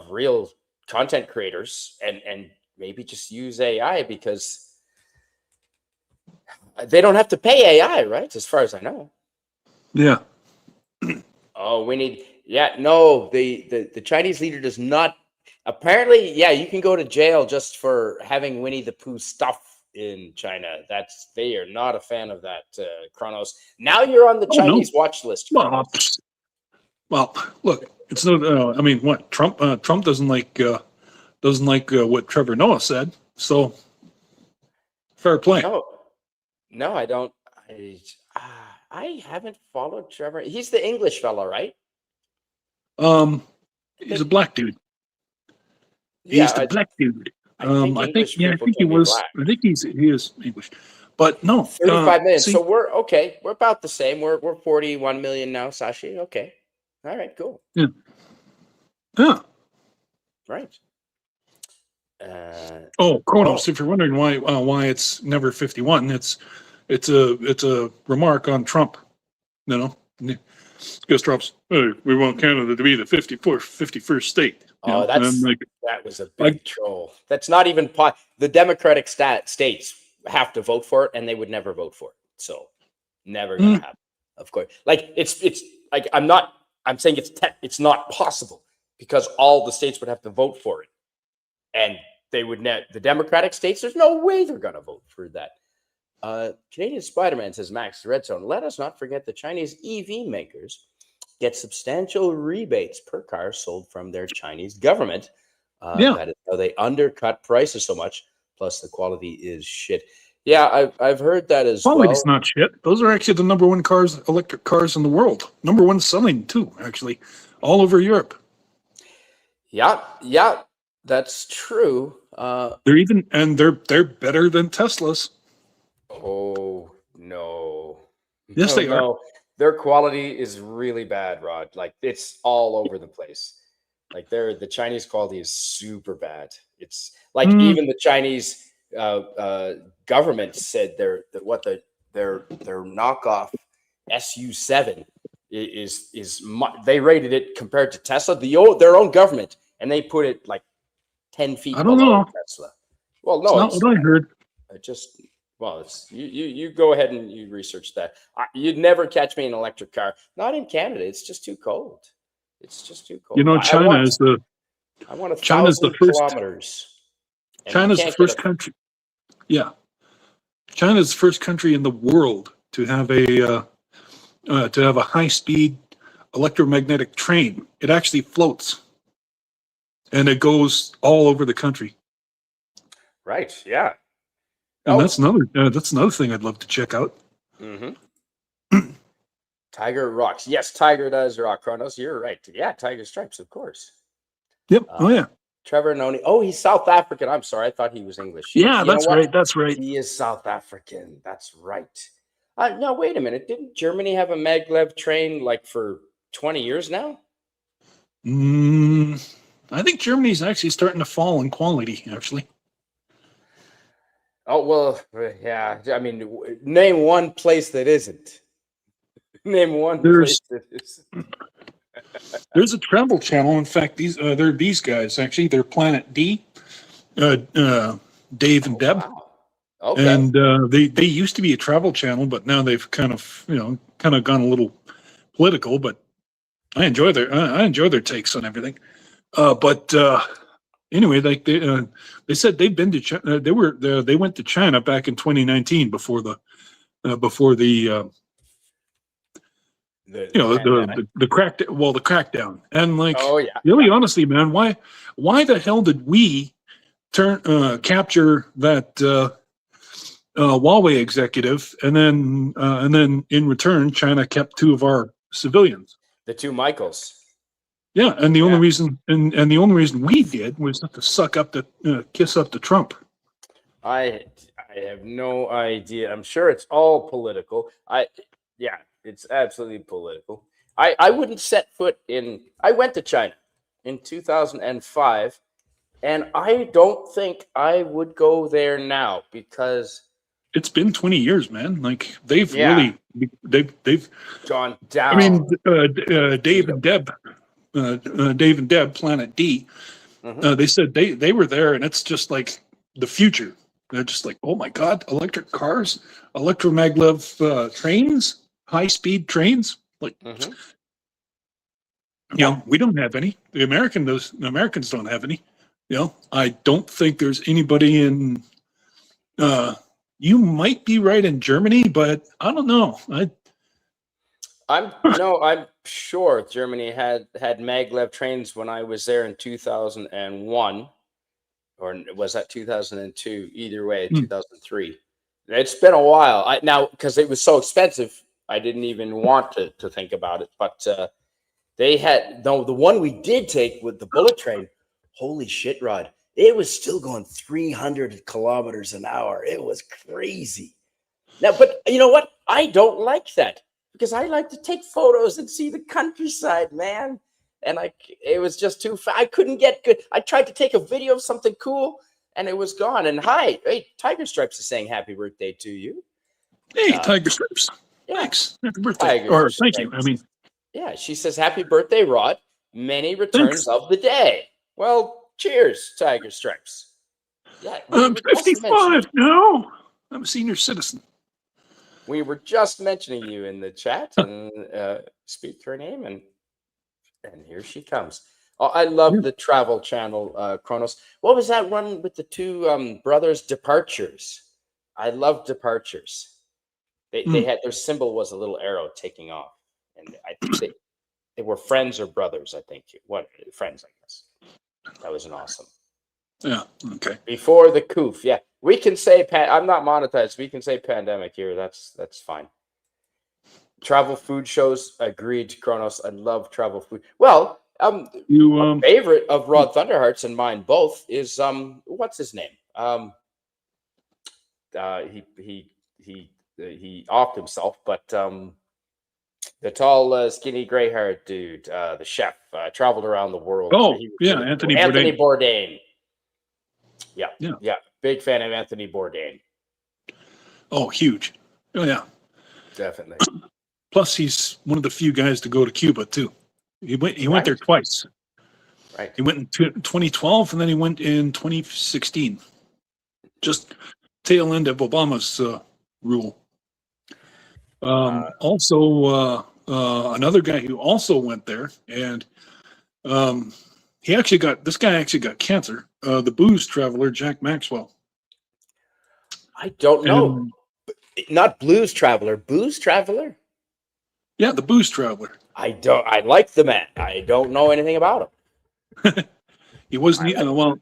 real content creators and maybe just use AI because they don't have to pay AI, right? As far as I know. Yeah. Oh, we need. Yeah, no. The Chinese leader does not. Apparently, yeah, you can go to jail just for having Winnie the Pooh stuff in China. They are not a fan of that, Kronos. Now you're on the Oh no. Chinese watch list, Well, Kronos. well, look, it's no. I mean, what Trump? Trump doesn't like what Trevor Noah said. So fair play. No, no, I don't. I haven't followed Trevor. He's the English fellow, right? Um, I he's a think. black dude. Yeah, He's the black dude. I think I think English yeah, I people think he can be was. black. I think he is English, but no. 35 million. See, So we're okay. We're about the same. We're 41 million now, Sashi. Okay. All right, cool. yeah, yeah. Right. Uh, Oh, oh, Kronos. If you're wondering why it's never 51, it's a remark on Trump. You know, because Trump's, hey, we want Canada to be the 51st state. You oh, know, and like, that was a like, big troll. That's not even the Democratic states have to vote for it, and they would never vote for it. So never gonna mm, happen. Of course, like it's like I'm saying it's not possible because all the states would have to vote for it, and they would the Democratic states. There's no way they're gonna vote for that. Canadian Spider-Man says Max Redstone. Let us not forget the Chinese EV makers get substantial rebates per car sold from their Chinese government. yeah, That is how they undercut prices so much. Plus, the quality is shit. Yeah, I've heard that as quality's well. not shit. Those are actually the number one electric cars in the world. Number one selling too, actually, all over Europe. Yeah, that's true. They're better than Teslas. Oh no, Yes, oh they are. no, their quality is really bad, Rod. Like it's all over the place. Like the Chinese quality is super bad. It's like Mm, even the Chinese government said their knockoff SU7 they rated it compared to Tesla, their own government, and they put it like 10 I feet don't below know. Tesla. Well, It's no, not what I heard. just it's you go ahead and you research that. You'd never catch me in an electric car. Not in Canada. It's just too cold. It's just too You cold. know, I want a China's the thousand first kilometers, and you China's the can't get first country. Yeah, China's the first country in the world to have a high speed electromagnetic train. It actually floats, and it goes all over the country. Right. Yeah. And Oh. that's another thing I'd love to check out. Mm-hmm. Tiger rocks. Yes, Tiger does rock. Kronos, you're right. Yeah, Tiger Stripes, of course. Yep. Oh yeah. Trevor Noni. Oh, he's South African. I'm sorry. I thought he was English. Yeah, You know that's what? right. That's right. He is South African. That's right. Now, wait a minute. Didn't Germany have a maglev train like for 20 years now? I think Germany's actually starting to fall in quality, actually. Oh, well, yeah. I mean, name one place that isn't. Name one place that isn't. There's a travel channel. In fact, they're these guys actually. They're Planet D, Dave and Deb, Wow. Okay. and they used to be a travel channel, but now they've kind of gone a little political. But I enjoy their takes on everything. But anyway, like they said they've been to they went to China back in 2019 before the the crackdown, and like, oh yeah, really honestly, man, why the hell did we capture that Huawei executive, and then in return China kept two of our civilians, the two Michaels. Yeah, and the only reason and the only reason we did was to suck up the kiss up to Trump. I have no idea. I'm sure it's all political. It's absolutely political. I wouldn't set foot in. I went to China in 2005, and I don't think I would go there now because it's been 20 years, man. Like they've gone down. I mean, Dave and Deb, Planet D. They said they were there, and it's just like the future. They're just like, oh my god, electric cars, electromaglev trains, high speed trains. Like, we don't have any. The Americans don't have any. I don't think there's anybody in. You might be right in Germany, but I don't know. I'm sure Germany had maglev trains when I was there in 2001, or was that 2002? Either way, 2003. It's been a while. Now because it was so expensive, I didn't even want to think about it. But they had the one we did take with the bullet train. Holy shit, Rod! It was still going 300 kilometers an hour. It was crazy. Now, but you know what? I don't like that, because I like to take photos and see the countryside, man. And it was just too fast. I couldn't get good. I tried to take a video of something cool, and it was gone. And hey, Tiger Stripes is saying happy birthday to you. Hey, Tiger Stripes. Yeah. Thanks. Happy birthday. Or thank you. I mean, yeah, she says happy birthday, Rod. Many returns of the day. Well, cheers, Tiger Stripes. Yeah, I'm 55 now. I'm a senior citizen. We were just mentioning you in the chat, and speak her name, and here she comes. Oh, I love the travel channel, Kronos. What was that one with the two brothers, Departures? I love Departures. They had, their symbol was a little arrow taking off, and I think they were friends or brothers. I think friends, I guess. That was an awesome. Yeah. Okay. Before the coof, yeah, we can say I'm not monetized. We can say pandemic here. That's fine. Travel food shows, agreed, Kronos. I love travel food. Well, my favorite of Rodd Thunderheart's and mine both is what's his name? He offed himself, but the tall, skinny, gray-haired dude, the chef, traveled around the world. Oh, yeah, Anthony Bourdain. Yeah. Big fan of Anthony Bourdain. Oh, huge. Oh, yeah. Definitely. Plus, he's one of the few guys to go to Cuba, too. He went there twice. Right. He went in 2012, and then he went in 2016. Just tail end of Obama's rule. Also, another guy who also went there, and this guy actually got cancer. The booze traveler, Jack Maxwell. I don't know. Not blues traveler, booze traveler. Yeah, the Booze Traveler. I like the man. I don't know anything about him. He wasn't I like well.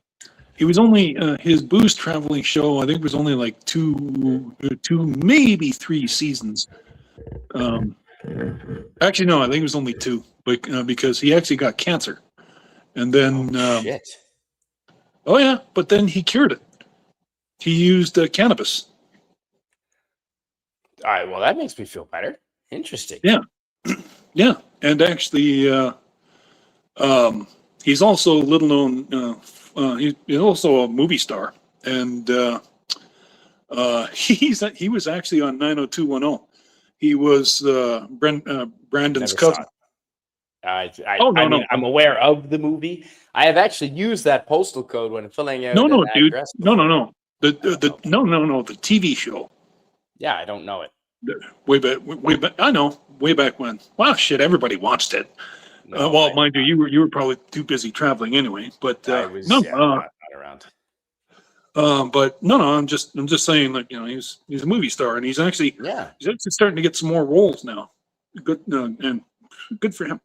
He was only his Booze Traveling show. I think was only like two, maybe 3 seasons. Actually, no, I think it was only two, but because he actually got cancer, and Oh then shit. oh yeah, but then he cured it. He used cannabis. All right, well that makes me feel better. Interesting. Yeah, yeah, and actually, he's also a little known. He's also a movie star, and he was actually on 90210. He was Brandon's Never saw cousin. it. I, Oh I no mean, no I'm aware of the movie. I have actually used that postal code when filling out no an no dude address no no before. no the Okay. no no no the TV show. Yeah, I don't know it. Way back. I know way back when. Wow, shit! Everybody watched it. No, Well, mind you, you were probably too busy traveling anyway. But I was no, yeah, not around. but no. I'm just saying, like he's a movie star, and Yeah. he's actually starting to get some more roles now. Good and good for him.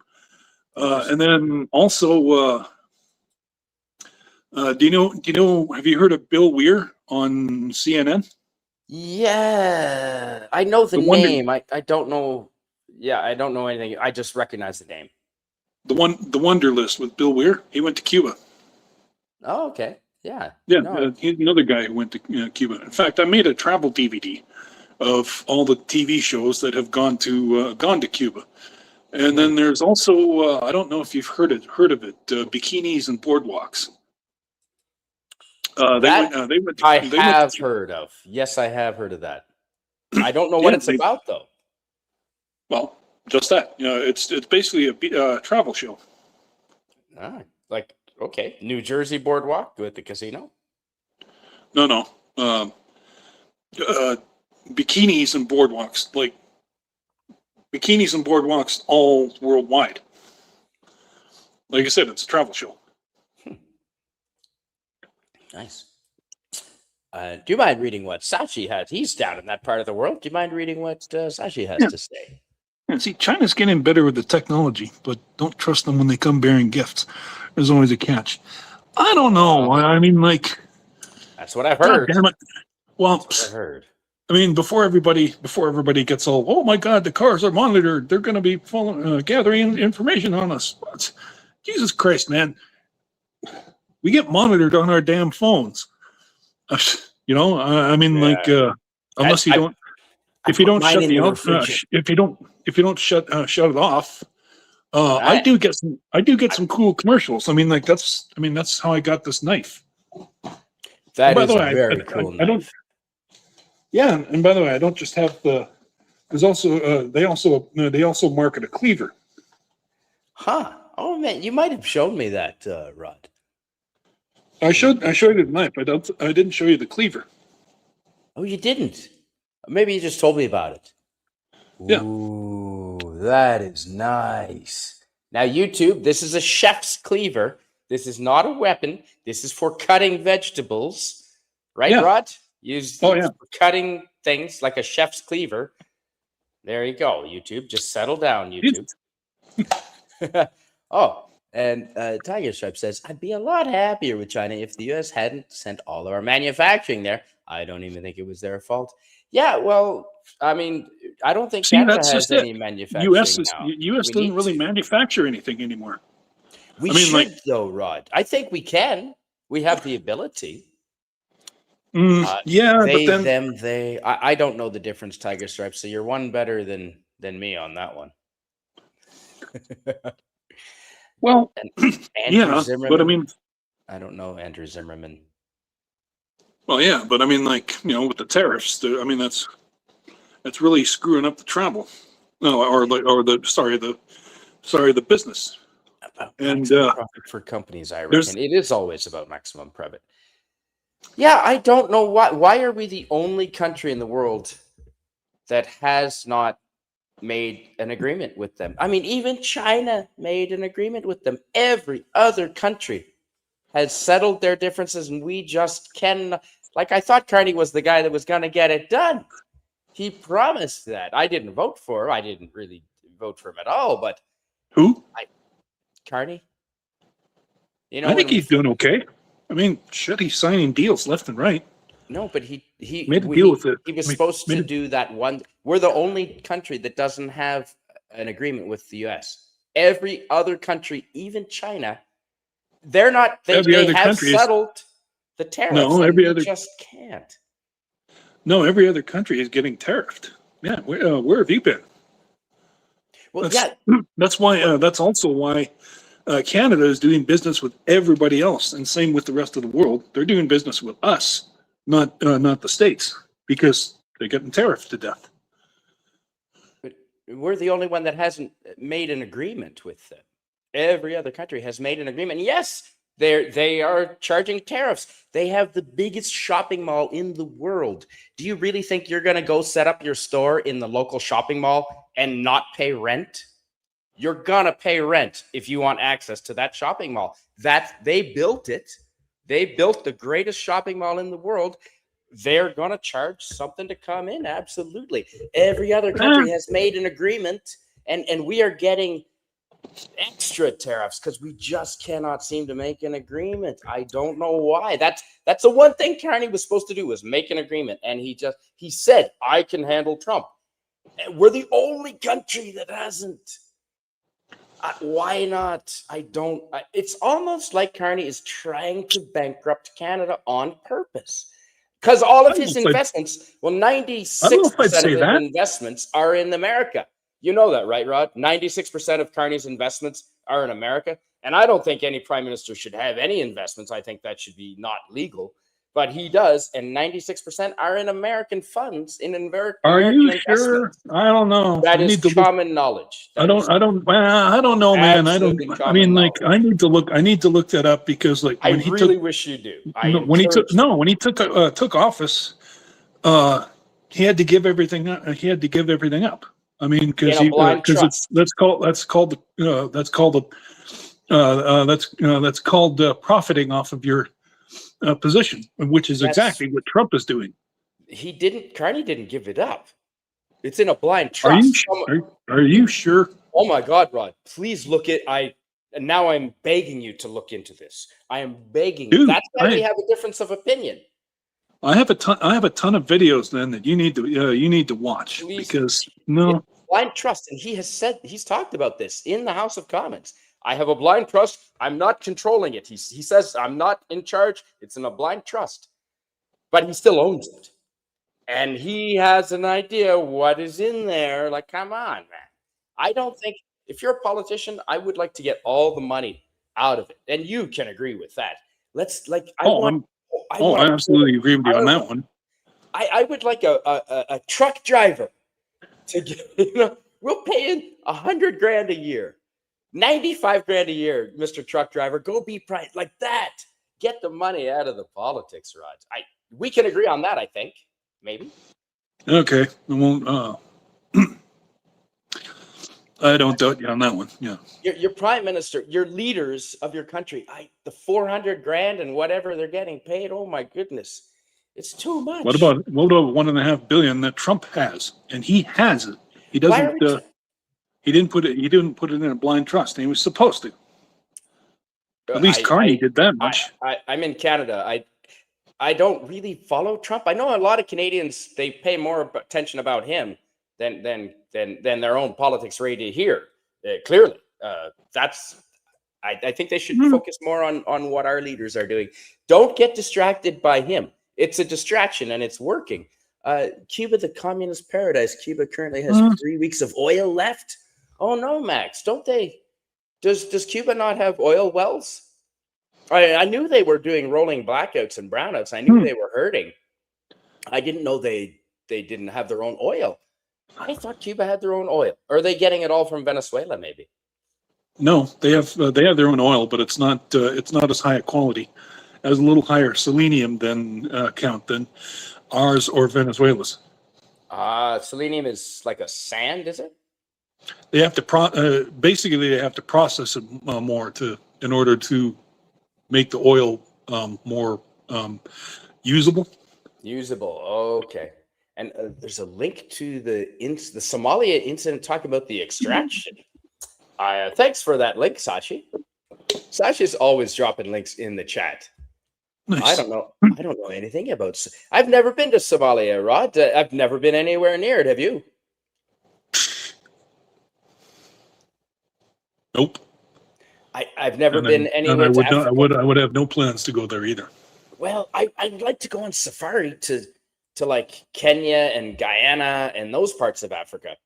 And Interesting. then also, have you heard of Bill Weir on CNN? Yeah, I know the The wonder name. I don't know. Yeah, I don't know anything. I just recognize the name. the Wonder List with Bill Weir. He went to Cuba. Oh, okay. Yeah. Yeah, No. he's another guy who went to Cuba. In fact, I made a travel DVD of all the TV shows that have gone to Cuba. And Hmm. then there's also I don't know if you've heard of it, bikinis and boardwalks. That I They went to have Cuba. heard of. Yes, I have heard of that. I don't know what Yeah, it's about though. well, just that. It's basically a travel show. Ah, like okay, New Jersey Boardwalk with the casino. No, no, um, uh, bikinis and boardwalks, like bikinis and boardwalks all worldwide. Like I said, it's a travel show. Nice. Do you mind reading what Sachi has? He's down in that part of the world. Do you mind reading what Sachi has Yeah. to say? And see, China's getting better with the technology, but don't trust them when they come bearing gifts. There's always a catch. I don't know. I mean, like, That's what I've God heard. damn it. Well, That's what I've heard. I mean, before everybody gets all, oh my God, the cars are monitored. They're going to be gathering information on us. What? Jesus Christ, man. We get monitored on our damn phones. I mean, like, Yeah. unless you I, don't, I if you put don't mine shut in the the out, refrigerator. if you don't shut it off. I I, do get some cool commercials. I mean, like that's how I got this knife. And that by the is a way, very cool I don't. knife. Yeah, and by the way, I don't just have the. There's also they also market a cleaver. Huh. Oh man, you might have shown me that, Rod. I showed you the knife. I didn't show you the cleaver. Oh, you didn't. Maybe you just told me about it. Yeah, Ooh, that is nice. Now, YouTube, this is a chef's cleaver. This is not a weapon. This is for cutting vegetables. Right, yeah. Rod? Use Oh it's yeah. for cutting things like a chef's cleaver. There you go, YouTube. Just settle down, YouTube. Oh, and Tiger Stripe says, I'd be a lot happier with China if the US hadn't sent all of our manufacturing there. I don't even think it was their fault. Yeah, well, I mean, I don't think See, Canada that's has just it. any U.S. manufacturing is now. U.S. We doesn't need really to. manufacture anything anymore. We I mean, like, should, though, Rod. I think we can. We have the ability. yeah, but They, then them, they. I don't know the difference, Tiger Stripe. So you're one better than me on that one. well, And Andrew yeah, but I Zimmerman. mean, I don't know Andrew Zimmerman. well, yeah, but I mean, like, with the tariffs, I mean, that's really screwing up the travel. No, or the business. About And maximum profit for companies, I there's reckon. It is always about maximum profit. Yeah, I don't know why. Why are we the only country in the world that has not made an agreement with them? I mean, even China made an agreement with them. Every other country has settled their differences, and we just can. Like, I thought Carney was the guy that was going to get it done. He promised that. I didn't vote for him. I didn't really vote for him at all. But Who? Carney, you know I think when we he's doing okay. I mean, shit, he's signing deals left and right. no, but he Made a deal with it. he was I mean, supposed to made a, do that one. We're the only country that doesn't have an agreement with the U.S. Every other country, even China, they're not. every They other have country is settled the tariffs, no. and Every we other just can't. no. Every other country is getting tariffed. Yeah, where have you been? Well, That's yeah, that's why. That's also why Canada is doing business with everybody else, and same with the rest of the world. They're doing business with us, not the states, because they're getting tariffed to death. but we're the only one that hasn't made an agreement with them. Every other country has made an agreement. Yes, they are charging tariffs. They have the biggest shopping mall in the world. Do you really think you're going to go set up your store in the local shopping mall and not pay rent? You're going to pay rent if you want access to that shopping mall. That they built it. They built the greatest shopping mall in the world. They're going to charge something to come in. Absolutely. Every other Ah, country has made an agreement, and we are getting extra tariffs because we just cannot seem to make an agreement. I don't know why. That's the one thing Carney was supposed to do, was make an agreement, and he said, I can handle Trump. And we're the only country that hasn't. Why not? I don't. It's almost like Carney is trying to bankrupt Canada on purpose. Because all I of don't know his if I'd, investments, well, I don't know if I'd 96% of say his that. investments are in America. You know that, right, Rod? 96% of Carney's investments are in America. And I don't think any prime minister should have any investments. I think that should be not legal. But he does. And 96% are in American funds, in Are American you sure? investments. I don't know. That I is need to look. common knowledge. That is Well, I don't know, man. absolutely I mean, common like, knowledge. I need to look that up because, like, I really wish you do. I when he took, encourage no, when he took office, uh, he had to give everything up. He had to give everything up. I mean, in a blind because it's trust. that's called profiting off of your position, which is That's exactly what Trump is doing. Carney didn't give it up. It's in a blind Are you trust. are you sure? Oh my God, Rod, please look at and now I'm begging you to look into this. I am begging you. Dude, That's why we have a difference of opinion. I have a ton of videos then that you need to watch Please, because it's no, blind trust. And he's talked about this in the House of Commons. I have a blind trust. I'm not controlling it. He says I'm not in charge. It's in a blind trust, but he still owns it. And he has an idea what is in there. Like, come on, man. I don't think if you're a politician, I would like to get all the money out of it. And you can agree with that. Let's like I oh, want I'm I oh, I want absolutely agree with you on that one. I would like a truck driver to get, we'll pay in 100 grand a year, 95 grand a year, Mr. Truck Driver. Go be private like that. Get the money out of the politics, Rod. We can agree on that, I think. Maybe. Okay, I won't. I don't doubt you on that one. Yeah. Your prime minister, your leaders of your country, the 400 grand and whatever they're getting paid. Oh my goodness, it's too What much. about $1.5 billion that Trump has, and he has it. He Why are doesn't. we? He didn't put it. He didn't put it in a blind trust, and he was supposed to. At least Carney did that much. I'm in Canada. I don't really follow Trump. I know a lot of Canadians, they pay more attention about him than their own politics right here. Clearly, I think they should focus more on what our leaders are doing. Don't get distracted by him. It's a distraction and it's working. Cuba, the communist paradise. Cuba currently has 3 weeks of oil left. Oh no, Max, don't they? Does Cuba not have oil wells? I knew they were doing rolling blackouts and brownouts. I knew they were hurting. I didn't know they didn't have their own oil. I thought Cuba had their own oil. Or are they getting it all from Venezuela, maybe? No, they have their own oil, but it's not as high a quality, as a little higher selenium count than ours or Venezuela's. Selenium is like a sand, is it? They have to basically they have to process it more in order to make the oil more usable. Usable. Okay. And there's a link to the Somalia incident talking about the extraction. Thanks for that link, Sachi. Sachi's always dropping links in the chat. Nice. I don't know anything about. I've never been to Somalia, Rod. I've never been anywhere near it. Have you? Nope. I've never been anywhere. I would have no plans to go there either. Well, I'd like to go on safari to like Kenya and Guyana and those parts of Africa.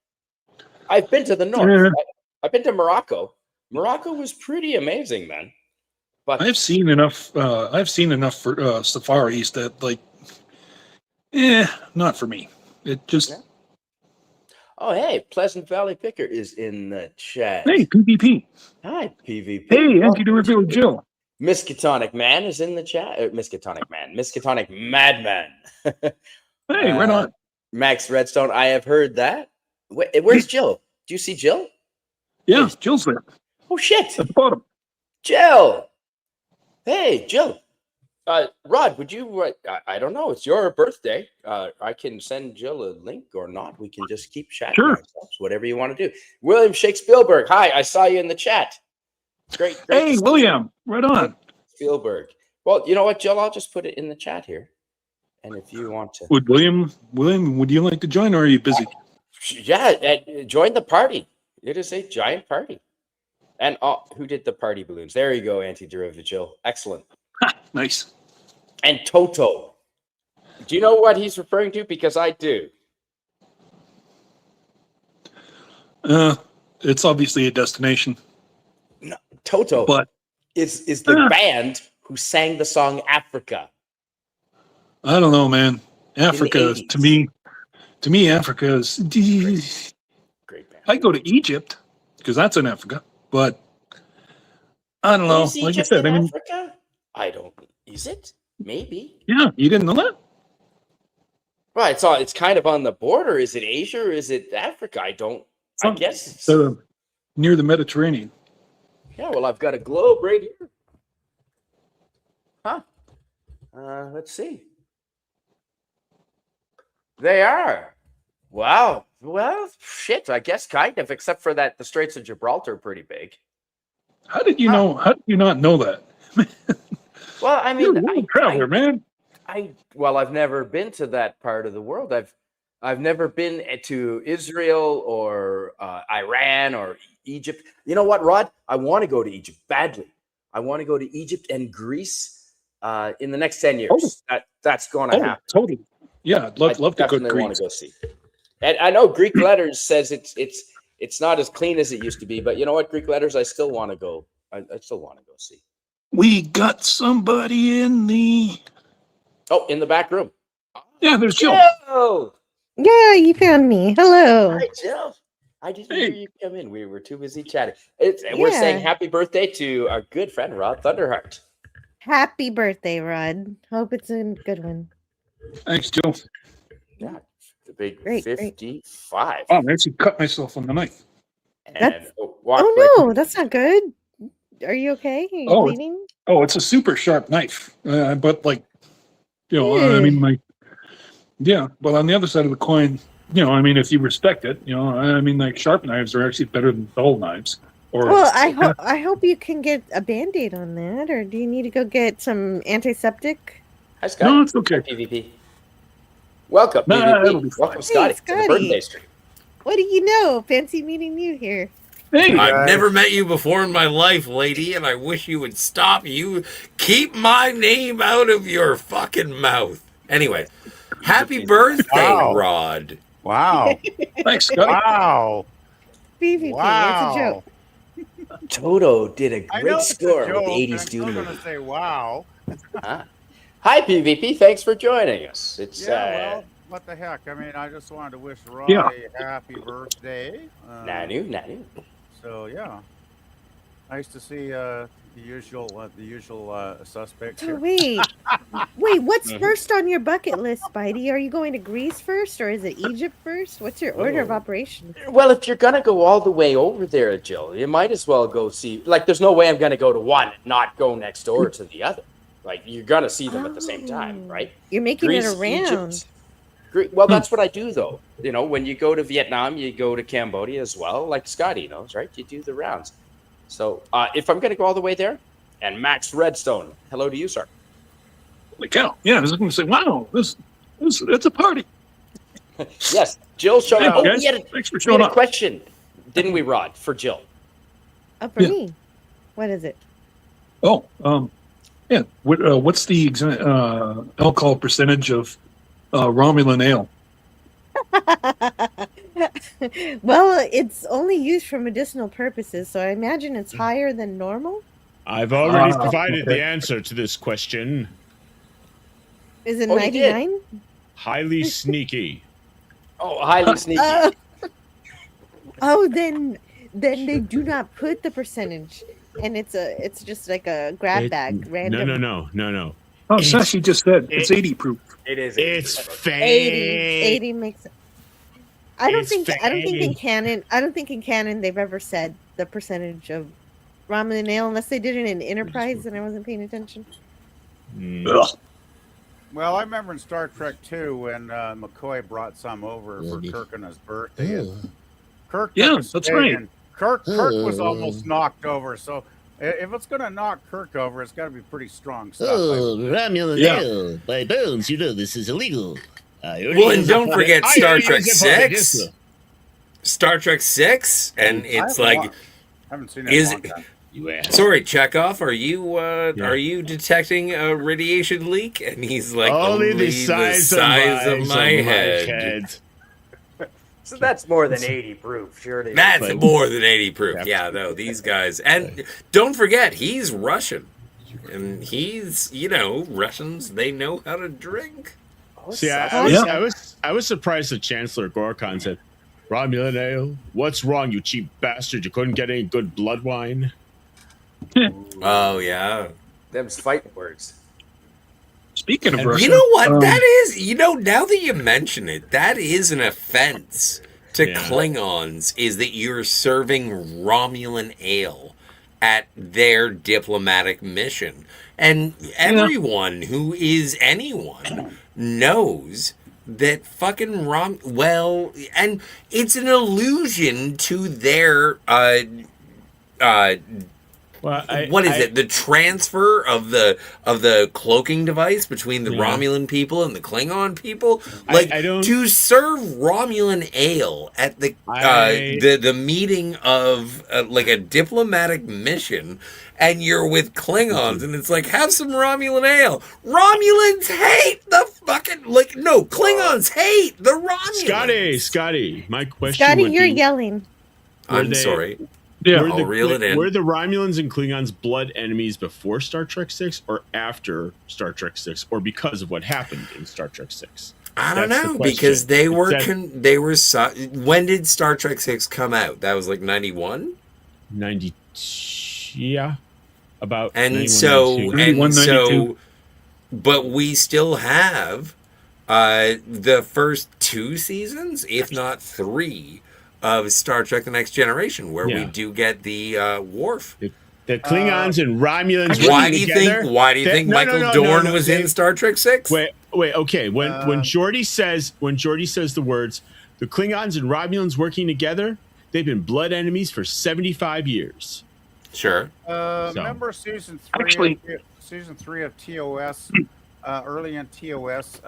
I've been to the north. Yeah. I've been to Morocco. Morocco was pretty amazing, man. But I've seen enough. I've seen enough for safaris that not for me. It just. Yeah. Oh, hey, Pleasant Valley Picker is in the chat. Hey, PvP. Hi, PvP. Hey, anti-reveal Jill. Miskatonic Man is in the chat. Miskatonic Madman. Hey, right on. Max Redstone, I have heard that. Where's Jill? Do you see Jill? Yeah, Jill's there. Oh, shit. At the bottom. Jill. Hey, Jill. Rod, would you? I don't know. It's your birthday. I can send Jill a link or not. We can just keep chatting ourselves. Whatever you want to do. William Shakespeare. Hi, I saw you in the chat. Great. Hey, William. Right on. Spielberg. Well, you know what, Jill? I'll just put it in the chat here. And if you want to, would William, would you like to join, or are you busy? Yeah, join the party. It is a giant party. And who did the party balloons? There you go, anti-derivative Jill. Excellent. Nice. And Toto. Do you know what he's referring to? Because I do. It's obviously a destination. No, Toto, but is the band who sang the song Africa. I don't know, man. Africa to me, Africa is great band. I go to Egypt because that's in Africa, but I don't know. Like you said, Africa? I don't. Is it? Maybe. Yeah, you didn't know that? Right. So it's kind of on the border. Is it Asia or is it Africa? I guess it's near the Mediterranean. Yeah. Well, I've got a globe right here. Huh. Let's see. They are. Wow. Well, shit. I guess kind of, except for that the Straits of Gibraltar are pretty big. How did you know? How did you not know that? Well, I mean, you're a traveler, man. I've never been to that part of the world. I've never been to Israel or Iran or Egypt. You know what, Rod? I want to go to Egypt badly. I want to go to Egypt and Greece in the next 10 years. That's going to happen. Totally. Yeah, I'd love to go to Greece. Want to go see. And I know Greek Letters says it's not as clean as it used to be, but you know what, Greek Letters, I still want to go. I still want to go see. We got somebody in the back room. Yeah, there's Jill. Yeah, you found me. Hello. Hi, Jill. I didn't hear you come in. We were too busy chatting. We're saying happy birthday to our good friend Rodd Thunderheart. Happy birthday, Rod. Hope it's a good one. Thanks, Jill. Yeah, the big Great, 55. Oh, I actually cut myself on the knife. No, that's not good. Are you okay? Are you bleeding? It's a super sharp knife. But I mean, like, yeah. But on the other side of the coin, I mean, if you respect it, I mean, like, sharp knives are actually better than dull knives. Well, I hope you can get a Band-Aid on that, or do you need to go get some antiseptic? Hi, Scott. No, it's okay. PvP. Welcome, PvP. Welcome, Scotty, to the birthday stream. What do you know? Fancy meeting you here. Hey, I've never met you before in my life, lady, and I wish you would stop. You keep my name out of your fucking mouth. Anyway, happy birthday, Rod. Wow. Thanks, Scotty. Wow. PvP, that's a joke. Toto did a great score with the 80s Dune movie. I'm movie. going to say wow. Hi, PvP. Thanks for joining us. Well, what the heck? I mean, I just wanted to wish Rod a happy birthday. Nanu. So, yeah. Nice to see the usual suspects So here. wait, what's first on your bucket list, Spidey? Are you going to Greece first, or is it Egypt first? What's your order of operations? Well, if you're going to go all the way over there, Jill, you might as well go see. Like, there's no way I'm going to go to one and not go next door to the other. Like, you're going to see them at the same time, right? You're making Greece, it around. Egypt, Well, that's what I do, though. You know, when you go to Vietnam, you go to Cambodia as well. Like Scotty knows, right? You do the rounds. So if I'm going to go all the way there, and Max Redstone, hello to you, sir. Holy cow. Yeah, I was going to say, wow, it's a party. Yes, Jill showed Hey, up. Oh, guys, we had thanks for a showing up. question, didn't we, Rod, for Jill? For me. What is it? Oh, yeah. What's the alcohol percentage of Romulan ale? Well, it's only used for medicinal purposes, so I imagine it's higher than normal. I've already provided the answer to this question. Is it Oh, you did? 99? Highly sneaky. Oh, highly sneaky. Then they do not put the percentage, and it's just like a grab bag, random. No. Oh, Sashi just said it's 80 proof. It is. It's fake. 80 makes it. I don't It's think in fake. canon they've ever said the percentage of Romulan ale unless they did it in Enterprise and I wasn't paying attention. Ugh. Well, I remember in Star Trek 2 when McCoy brought some over for Kirk on his birthday. And Kirk Yeah, took a that's swig, right. and Kirk was almost knocked over. So if it's going to knock Kirk over, it's got to be pretty strong stuff. Romulan Yeah. ale. By bones, you know this is illegal. Well, and don't forget I Star use Trek it for 6. medicinal. Star Trek 6, and it's like, haven't seen it is in a long time. You ass. sorry, Chekhov, are you detecting a radiation leak? And he's like, Only the size of my head. So that's more than 80 proof, surely. That's But- more than 80 proof. Yeah, no, these guys. And don't forget, he's Russian. And he's, Russians, they know how to drink. See, Yeah. I was surprised that Chancellor Gorkon said, Romulan ale, what's wrong, you cheap bastard? You couldn't get any good blood wine? Oh, yeah. Them's fighting words. Speaking of And Russia, You know what? That is, now that you mention it, that is an offense to Yeah. Klingons, is that you're serving Romulan ale at their diplomatic mission. And everyone who is anyone knows that fucking and it's an allusion to their Well, what is it? The transfer of the cloaking device between the Yeah. Romulan people and the Klingon people. I Like don't- to serve Romulan ale at the meeting of like a diplomatic mission, and you're with Klingons, and it's like, have some Romulan ale. Romulans hate the fucking Klingons hate the Romulans. Scotty, my question Scotty, would you're be, yelling. I'm they- sorry. yeah, were I'll reel it in. Were the Romulans and Klingons blood enemies before Star Trek 6 or after Star Trek 6 or because of what happened in Star Trek 6? I don't That's the know, question. because they were That- when did Star Trek 6 come out? That was like 91. 90, yeah, about And 91, so 92. 91, 92. but we still have the first 2 seasons, if not 3, of Star Trek: The Next Generation, where we Yeah. do get the Worf. The Klingons and Romulans Why working do you together? think? Why do you think Michael Dorn was in Star Trek 6? Wait, okay. When Geordi says the words, the Klingons and Romulans working together, they've been blood enemies for 75 years. Sure. Remember season 3? Actually- Season 3 of TOS, early in TOS.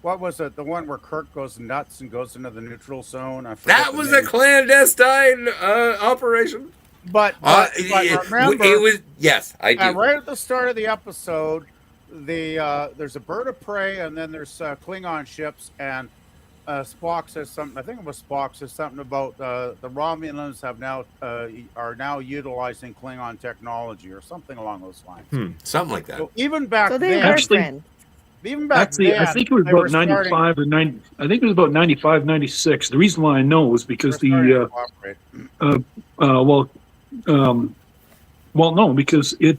What was it? The one where Kirk goes nuts and goes into the neutral zone. I forget That the was name. a clandestine operation. But remember, It was, yes, I do. right at the start of the episode, there's a bird of prey, and then there's Klingon ships, and Spock says something. I think it was Spock says something about the Romulans are now utilizing Klingon technology or something along those lines. Something like that. So even back So they then, were Actually- friends. even back actually, then, I think it was they were about 95 or 90. I think it was about 95, 96. The reason why I know was because starting to the cooperate. no, because it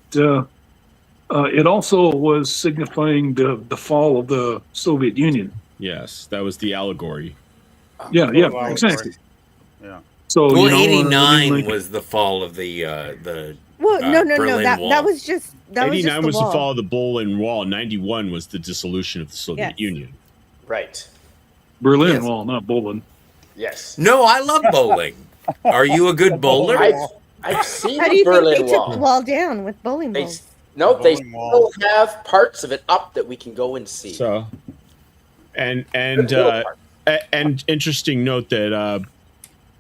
also was signifying the fall of the Soviet Union. Yes, that was the allegory. Yeah, Well, exactly. Yeah. So Well, you know, 89 like- was the fall of the Well, no. Berlin Wall. That was just 89 the was the wall. fall of the Berlin Wall. 91 was the dissolution of the Soviet Yes. Union. Right. Berlin, Yes. well, not Bolin. Yes. No, I love bowling. Are you a good bowler? I've seen How do the you think Berlin they took the Wall. wall down with bowling They balls? no, The they bowling still wall. have parts of it up that we can go and see. So, and Little parts. and interesting note that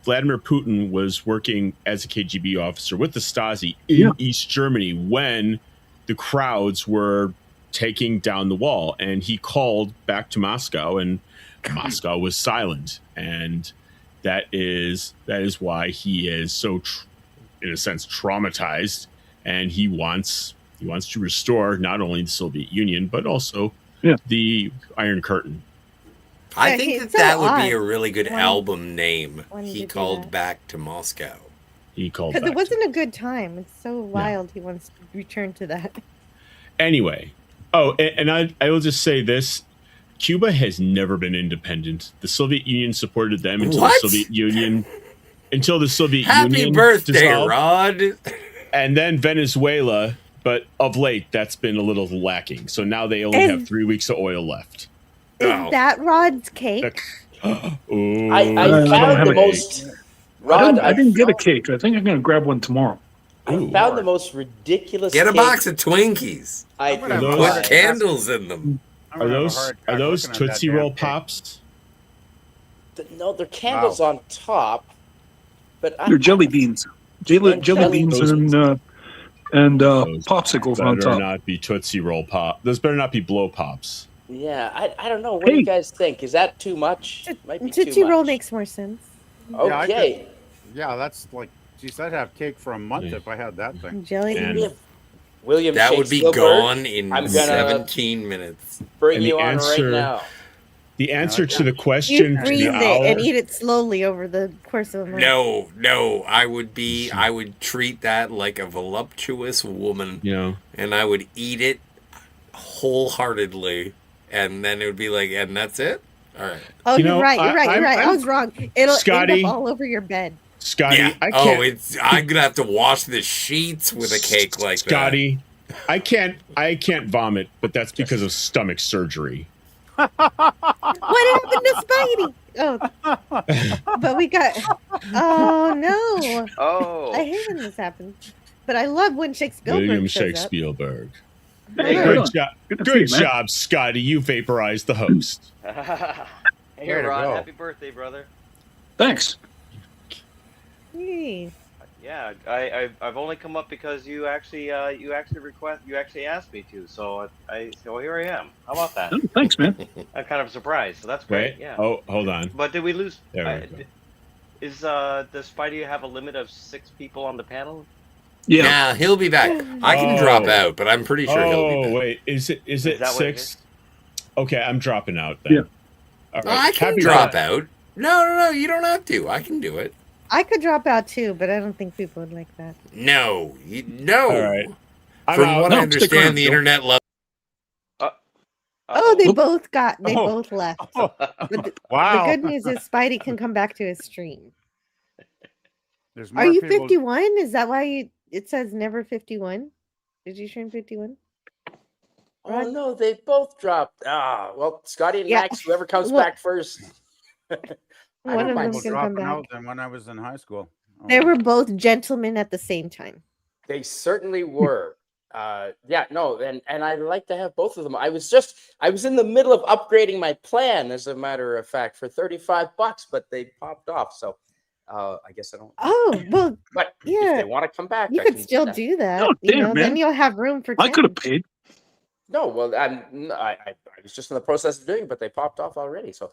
Vladimir Putin was working as a KGB officer with the Stasi in East Germany when the crowds were taking down the wall, and he called back to Moscow, and Moscow was silent, and that is why he is so, in a sense, traumatized, and he wants to restore not only the Soviet Union but also the Iron Curtain. I Yeah, think it's that so would be a odd really good when- album name. when He you do called that. back to Moscow. He called Because back. it wasn't a good time. It's so wild. He wants to return to that. Anyway. Oh, and I will just say this. Cuba has never been independent. The Soviet Union supported them until What? the Soviet Union Happy Union birthday, dissolved, Rod. and then Venezuela, but of late that's been a little lacking. So now they only have 3 weeks of oil left. Is Oh. that Rod's cake? Ooh, I don't found have the a most. Rod, I didn't get a cake. I think I'm going to grab one tomorrow. I found the most ridiculous. Get a cake box of Twinkies. I I'm gonna could have a Those- heart find. Put attack. candles in them. I'm Are gonna have a those heart are attack those looking at that Tootsie damn Roll cake. Pops? No, they're candles on top, but They're jelly beans. Jelly And jelly- beans Those- and Those popsicles on better top. not be Tootsie Roll Pop. Those better not be Blow Pops. Yeah, I don't know. What do you guys think? Is that too much? Might be Tootsie too much. Roll makes more sense. Yeah, I could- Okay. Yeah, that's like, geez, I'd have cake for a month if I had that thing. Jelly And- beans. William That would be Shakespeare gone in I'm gonna- 17 minutes. bring And you the on answer- right now. The answer to the You question to freeze the it owl. and eat it slowly over the course of a month. No, I would treat that like a voluptuous woman, You know, and I would eat it wholeheartedly, and then it would be like, and that's it? All right. Oh, You you're know, right. You're right. You're I'm- right. I was wrong. It'll Scotty- end up all over your bed. Scotty, Yeah. I can't. I'm gonna have to wash the sheets with a cake like Scotty, I can't vomit, but that's because of stomach surgery. What happened to Spidey? Oh, but we got. Oh no! Oh, I hate when this happens, but I love when Shakespeare William shows up. Shakespeare. Hey, Good right Good on. job, Good to see good you, man. job, Scotty. You vaporized the host. hey Way to Rod, go. happy birthday, brother. Thanks. Yay. Yeah, I've only come up because you actually asked me to, so so here I am. How about that? Oh, thanks, man. I'm kind of surprised, so that's great. Wait. Yeah. Oh, hold on. But did we lose? There we go. Does Spidey have a limit of 6 people on the panel? Yeah. Nah, he'll be back. I can Oh. drop out, but I'm pretty sure he'll be Oh, back. wait. Is it that what it 6? Okay, I'm dropping out then. Yeah. All Oh, I can Happy drop birthday. out. No, you don't have to. I can do it. I could drop out too, but I don't think people would like that. No, no. All right. I'm From out. what No, I stick understand, around, the Bill. internet loves. Oh, they Whoop. both left. But the Wow. good news is Spidey can come back to his stream. There's Are more you people- 51? Is that why it says never 51? Did you stream 51? Oh Rod? no, they both dropped. Ah, well, Scotty and Yeah. Max, whoever comes Well- back first. I One don't of mind them People can come dropping back. out than when I was in high school. Oh. They were both gentlemen at the same time. They certainly were. Yeah, no, and I'd like to have both of them. I was in the middle of upgrading my plan, as a matter of fact, for $35, but they popped off. So I guess I don't. Oh, well, But if yeah. they want to come back, you I could can still that. do that. Oh, you damn, know, then man. you'll have room for 10. I could have paid. No, well, I was just in the process of doing it, but they popped off already. So,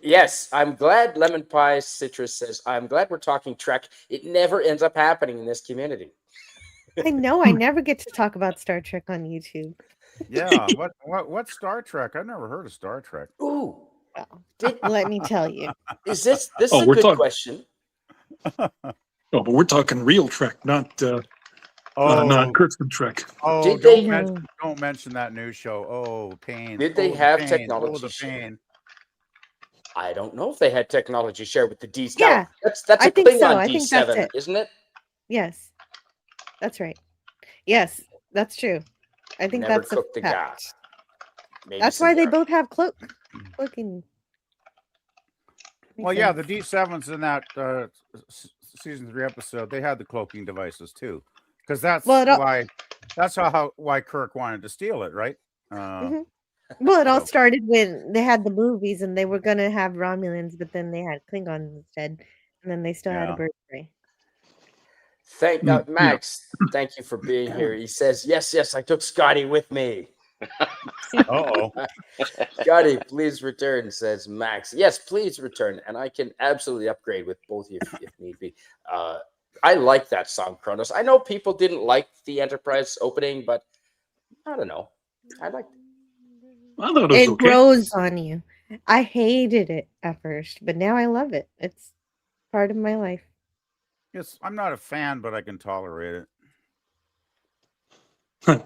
yes, I'm glad Lemon Pie Citrus says, I'm glad we're talking Trek. It never ends up happening in this community. I know. I never get to talk about Star Trek on YouTube. Yeah. What Star Trek? I've never heard of Star Trek. Ooh, Well, did, let me tell you. is this Oh, is a we're good talking- question. Oh, but we're talking real Trek, not Kurtzman Trek. Oh, Did they- don't mention that news show. Oh, pain. Did they Oh, the have pain. technology Oh, the share? pain. I don't know if they had technology shared with the D7. Yeah, that's I a think Klingon so. I think that's D7, it. isn't it? Yes. That's right. Yes, that's true. I think Never that's a cooked the fact. gas. Maybe That's why they Sahara. both have cloak. Looking. Well, yeah, the D7s in that season 3 episode, they had the cloaking devices too, because that's why Kirk wanted to steal it, right? Well, it all started when they had the movies and they were gonna have Romulans, but then they had Klingons instead, and then they still had a birthday. Thank Max. Thank you for being here. He says, yes, I took Scotty with me. Uh-oh. Scotty, please return, says Max. Yes, please return. And I can absolutely upgrade with both of you if need be. I like that song, Kronos. I know people didn't like the Enterprise opening, but I don't know. I liked it. I thought it was okay. Grows on you. I hated it at first, but now I love it. It's part of my life. Yes, I'm not a fan, but I can tolerate it.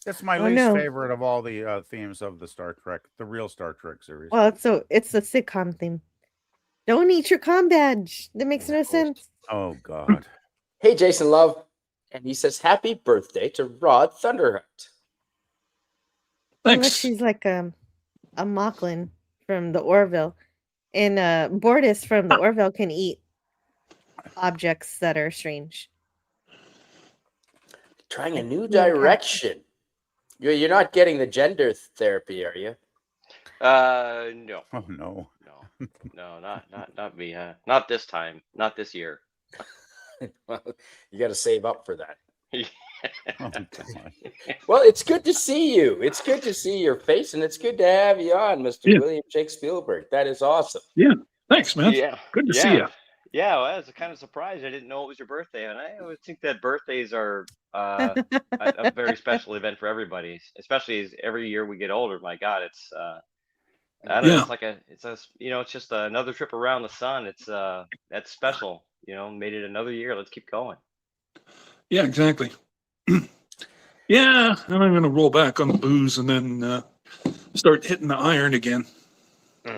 It's my least favorite of all the themes of the Star Trek, the real Star Trek series. Well, it's a sitcom theme. Don't eat your comm badge. That makes no sense. Oh God. Hey, Jason Love, and he says, "Happy birthday to Rodd Thunderheart." Thanks. Unless she's like a Mocklin from the Orville, and Bortus from the Orville can eat objects that are strange. Trying a new direction. You're not getting the gender therapy, are you? No. Oh no. No, not me. Not this time. Not this year. Well, you got to save up for that. Oh, well, it's good to see you. It's good to see your face, and it's good to have you on, Mr. William Jake Spielberg. That is awesome. Yeah, thanks, man. Yeah, good to see you. Yeah, well, I was kind of surprised. I didn't know it was your birthday, and I always think that birthdays are a very special event for everybody, especially as every year we get older. My God, it's I don't know. It's like it's just another trip around the sun. It's that's special. Made it another year. Let's keep going. Yeah, exactly. Yeah, and I'm going to roll back on the booze and then start hitting the iron again.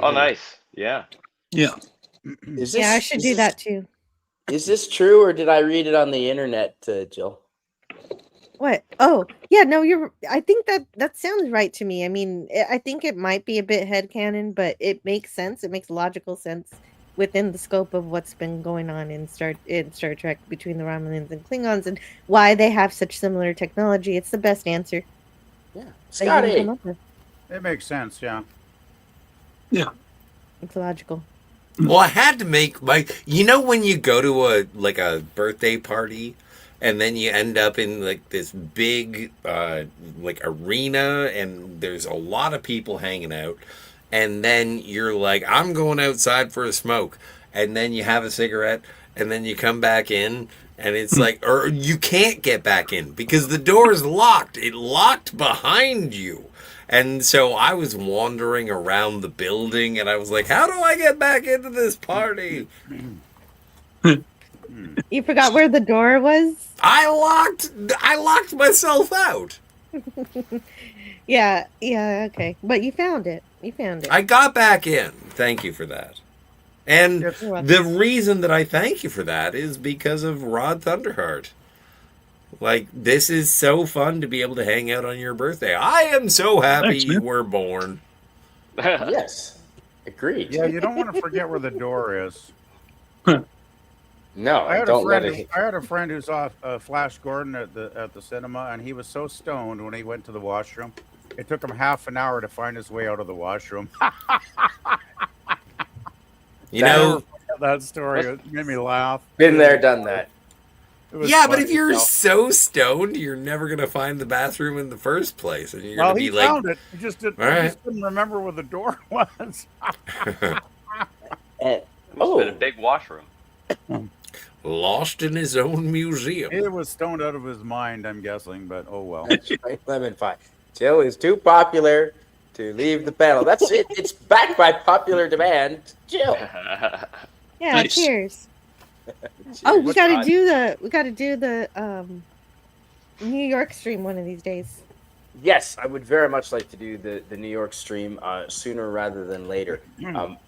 Oh, nice. Yeah. Yeah. I should do that too. Is this true, or did I read it on the internet, Jill? What? Oh, yeah, no, I think that sounds right to me. I mean, I think it might be a bit headcanon, but it makes sense. It makes logical sense within the scope of what's been going on in Star Trek between the Romulans and Klingons and why they have such similar technology. It's the best answer. Yeah. Scotty. It makes sense, yeah. Yeah. It's logical. Well, I had to make when you go to a birthday party and then you end up in like this big arena and there's a lot of people hanging out, and then you're like, I'm going outside for a smoke, and then you have a cigarette and then you come back in and it's like, or you can't get back in because the door is locked. It locked behind you. And so I was wandering around the building and I was like, how do I get back into this party? You forgot where the door was? I locked myself out. Yeah, okay. But you found it. I got back in. Thank you for that. And the reason that I thank you for that is because of Rodd Thunderheart. Like, this is so fun to be able to hang out on your birthday. I am so happy you were born. Yes. Agreed. Yeah, you don't want to forget where the door is. No, I had a friend who saw Flash Gordon at the cinema, and he was so stoned when he went to the washroom. It took him half an hour to find his way out of the washroom. That story it made me laugh. Been there, done that. Yeah, but if you're so stoned, you're never going to find the bathroom in the first place. And you're going to be like, found it. He just didn't remember where the door was. Must have been a big washroom. Lost in his own museum. He was stoned out of his mind, I'm guessing, but oh well. That's right, Lemon Pie. Jill is too popular to leave the panel. That's it. It's backed by popular demand. Jill. Yeah, nice. Cheers. Oh, we gotta do the New York stream one of these days. Yes, I would very much like to do the New York stream sooner rather than later.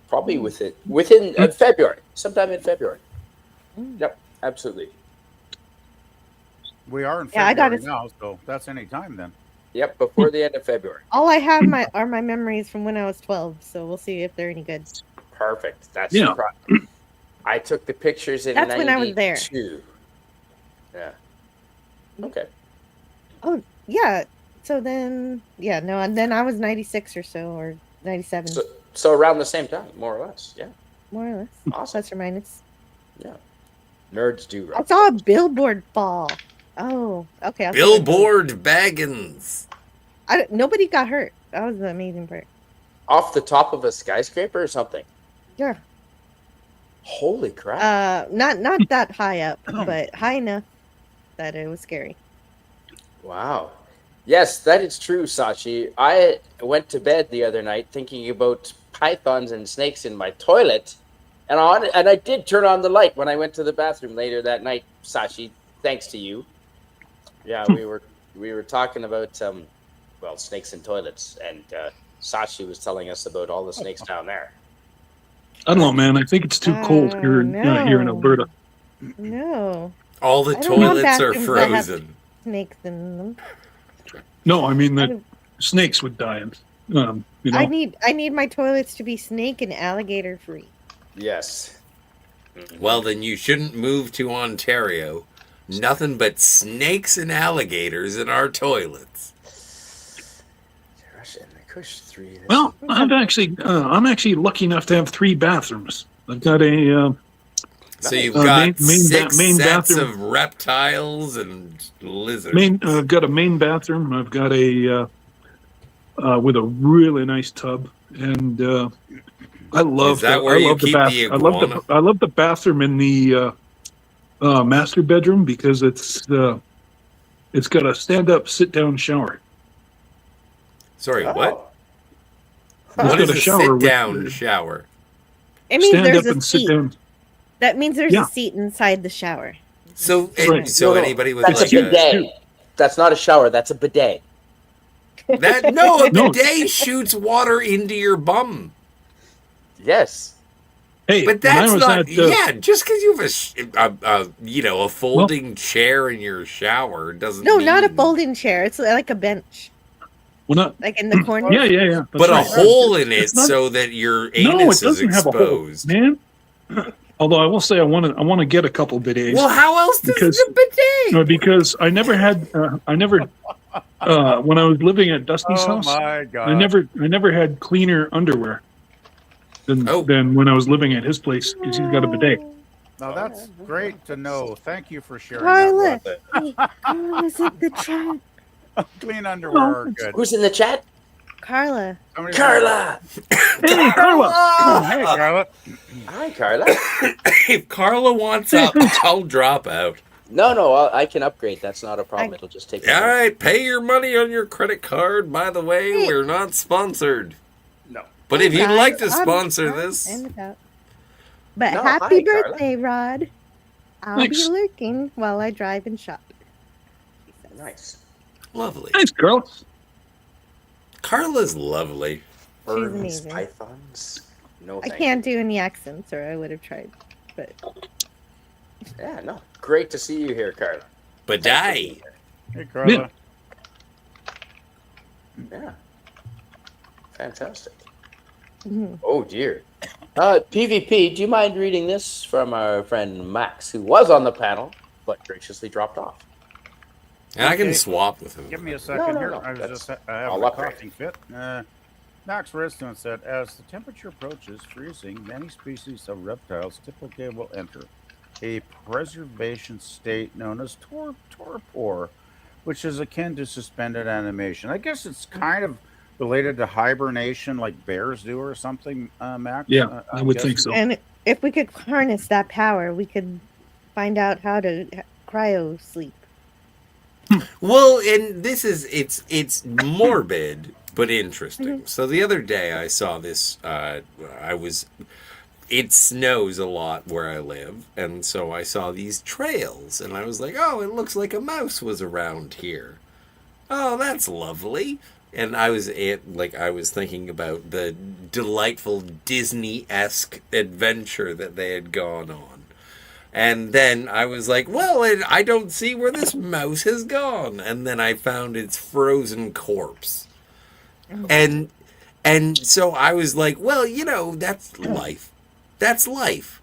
Probably within February, sometime in February. Yep, absolutely. We are in February now, so that's any time then. Yep, before the end of February. All I have are my memories from when I was 12, so we'll see if they're any good. Perfect. That's Yeah. the problem. I took the pictures in That's when I was 92. there. Yeah. Okay. Oh, yeah. So then, yeah, no, and then I was 96 or so, or 97, So around the same time, more or less. Yeah. more or less, Awesome. plus or minus. Yeah. Nerds do I rock. saw a billboard fall. Oh, okay. I'll see what it Billboard Baggins. nobody got hurt. That was the amazing part. Off the top of a skyscraper or something. Yeah. Holy crap. Not that high up, but high enough that it was scary. Wow. Yes, that is true, Sachi. I went to bed the other night thinking about pythons and snakes in my toilet, and I did turn on the light when I went to the bathroom later that night, Sachi, thanks to you. Yeah, we were talking about snakes in toilets, and Sachi was telling us about all the snakes down there. I don't know, man. I think it's too cold here in Alberta. No. All the I don't want toilets are bathrooms that have frozen. snakes in them. No, I mean that snakes would die. You know. I need my toilets to be snake and alligator free. Yes. Well, then you shouldn't move to Ontario. Nothing but snakes and alligators in our toilets. Well, I'm actually lucky enough to have 3 bathrooms. I've got a So you've got six main sets bathroom. of reptiles and lizards. I've got a main bathroom. I've got a with a really nice tub, and I love. Is that where you keep the iguana? I love the bathroom in the master bedroom because it's got a stand-up, sit-down shower. Sorry, what? It's What got is a a shower with- sit-down shower? It means Stand there's up a and sit seat. down. That means there's Yeah. a seat inside the shower. So, Right. so No, anybody with that's like a bidet. That's not a shower. That's a bidet. a No. bidet shoots water into your bum. Yes. Hey, But when I that's was not. at, Just because you have a folding chair in your shower doesn't. No, not a mean- folding chair. It's like a bench, well, not. like in the corner. Yeah. That's But right. a hole in it It's not- so that your No, it anus is doesn't have a hole, exposed. man. Although I will say I want to get a couple bidets. Well, how else does Because- the bidet? No, because I never had. When I was living at Dusty's Oh house, my god! I never had cleaner underwear than when I was living at his place because he's got a bidet. Now that's great to know. Thank you for sharing Carla, that. hey, Carla's in the chat. Rod. Clean underwear are good. Who's in the chat? Carla. Somebody's- Carla. Hey, Carla. Hey, Carla. Hi, Carla. If Carla wants up, I'll drop out. No, I can upgrade. That's not a problem. It'll just take. All right, pay your money on your credit card. By the way, Hey. we're not sponsored. No. But if you'd Guys, like to I'm sponsor fine this, and without. But No, happy hi, Carla. birthday, Rod. I'll Thanks. be lurking while I drive and shop. Nice. lovely. Thanks, Carla. Carla's lovely. Birds, amazing. pythons. No, I thank can't do any accents, or I would have tried. But you. Yeah, no. Great to see you here, Carla. But Thanks for being Hey, Carla. here. Yeah. Fantastic. mhm. Oh dear. PvP, do you mind reading this from our friend Max, who was on the panel but graciously dropped off? And I can Okay. swap with him. Give me a second no, here. no, I was that's- just I'll having a upgrade. coughing fit. Max Redstone said, as the temperature approaches freezing, many species of reptiles typically will enter a preservation state known as torpor, which is akin to suspended animation. I guess it's kind of related to hibernation like bears do or something, Max? Yeah, I I'm would think guessing. so. And if we could harness that power, we could find out how to cryo sleep. Well, and this is it's morbid but interesting. So the other day I saw this. It snows a lot where I live, and so I saw these trails, and I was like, "Oh, it looks like a mouse was around here. Oh, that's lovely." And I was thinking about the delightful Disney-esque adventure that they had gone on. And then I was like, well, I don't see where this mouse has gone. And then I found its frozen corpse. And so I was like, well, that's life. That's life.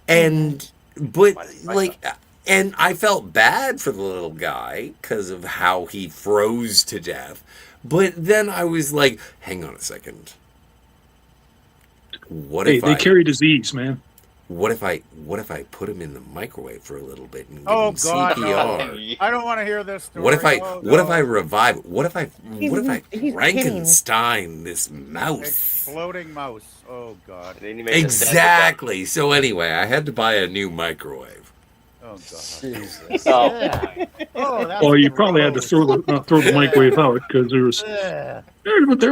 And but like and I felt bad for the little guy because of how he froze to death. But then I was like, hang on a second. What if they carry disease, man. What if I put him in the microwave for a little bit and give Oh him God, CPR? no. I don't want to hear this story. What if I no. revive? What if I He's Frankenstein this mouse? Exploding mouse. Oh God. Then you make the Exactly. So anyway, I had to buy a new microwave. Oh God. Jesus. Oh, Oh, Well, you probably had to throw the microwave out because there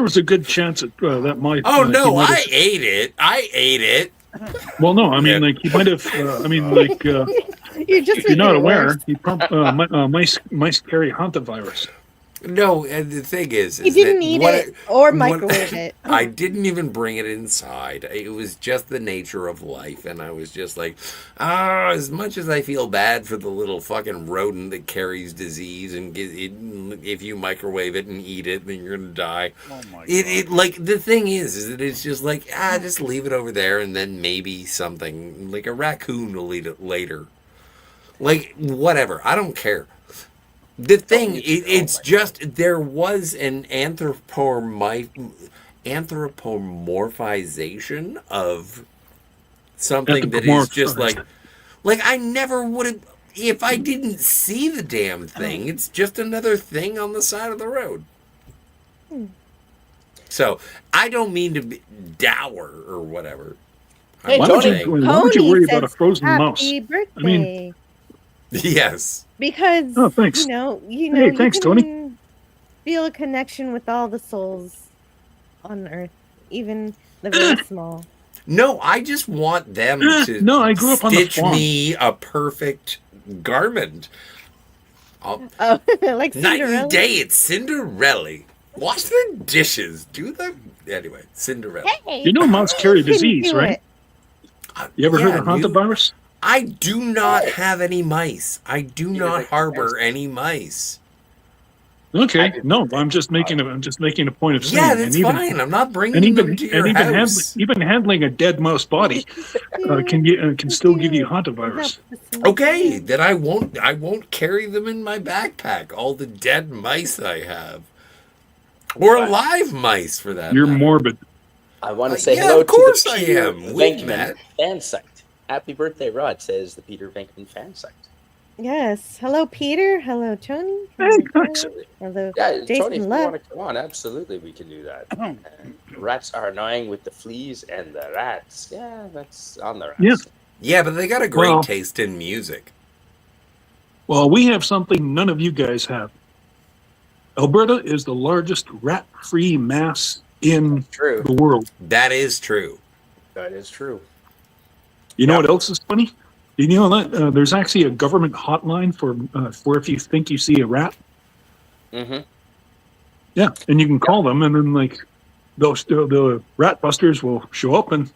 was a good chance that might. Oh no, I ate it. I ate it. Well, no, I mean, Yeah. like you might have. You're just If you're not making it aware, worse. you mice carry hantavirus. No, and the thing is He didn't eat it or microwave it. I didn't even bring it inside. It was just the nature of life, and I was just like, as much as I feel bad for the little fucking rodent that carries disease, and if you microwave it and eat it, then you're gonna die. Oh my God. It like the thing is that it's just like just leave it over there, and then maybe something like a raccoon will eat it later. Like whatever, I don't care. The thing, it's just there was an anthropomorphization of something that is just like I never would have if I didn't see the damn thing. It's just another thing on the side of the road. So I don't mean to be dour or whatever. Hey, Why would you worry about a frozen mouse? Happy birthday. I mean, Yes. Because Oh, thanks. you know, Hey, thanks, you Tony. can feel a connection with all the souls on Earth, even the very small. No, I just want them to No, I grew up on the stitch farm. me a perfect garment. Oh, like Night Cinderella. and day, it's Cinderella. Wash the dishes. Do the anyway. Cinderella. Hey, You know mouse carry you can disease, do right? it. You ever heard of Yeah, hantavirus? I do not have any mice. I do not harbor any mice. Okay, no, I'm just making a point of saying. Yeah, and that's even, fine. I'm not bringing And them to your house. even handling a dead mouse body can still give you hantavirus. Okay, then I won't carry them in my backpack. All the dead mice I have, or alive mice for that. You're matter. morbid. I want to say yeah, hello of course to the I Peter am. Wait, Matt. Venkman fan site. Happy birthday, Rod, says the Peter Venkman fan site. Yes. Hello, Peter. Hello, Tony. Hey, Hello, thanks. Jared. Hello, Yeah, Jason Tony, if you Love. want to come on, absolutely, we can do that. Rats are annoying with the fleas and the rats. Yeah, that's on the rats. Yeah. Yeah, but they got a great Well- taste in music. Well, we have something none of you guys have. Alberta is the largest rat-free mass in True. the world. That is true. That is true. You know what else is funny? You know that there's actually a government hotline for if you think you see a rat. Mm-hmm. Yeah, and you can call them, and then like the rat busters will show up, and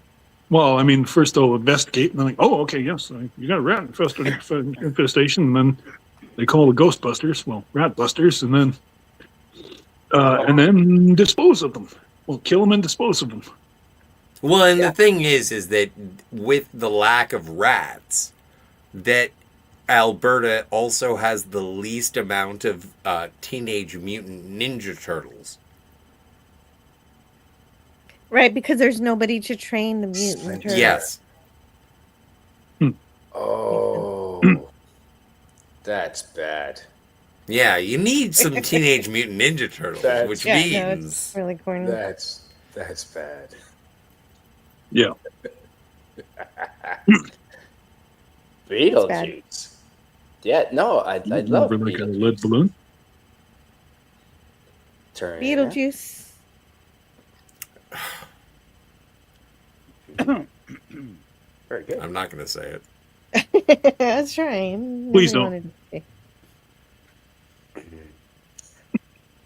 well, I mean, first they'll investigate, and they're like, oh, okay, yes, you got a rat infestation, and then they call the Ghostbusters, well, rat busters, and then dispose of them. Well, kill them and dispose of them. Well, and the thing is that with the lack of rats, that Alberta also has the least amount of Teenage Mutant Ninja Turtles. Right, because there's nobody to train the mutant turtles. Yes. Oh, that's bad. Yeah, you need some Teenage Mutant Ninja Turtles, That's- which Yeah, no, means it's really corny. That's bad. Yeah. Beetlejuice. Yeah, no, I love Over like a Beetlejuice. lead balloon. Turn. Beetlejuice. Very good. I'm not going to say it. That's trying. Please don't.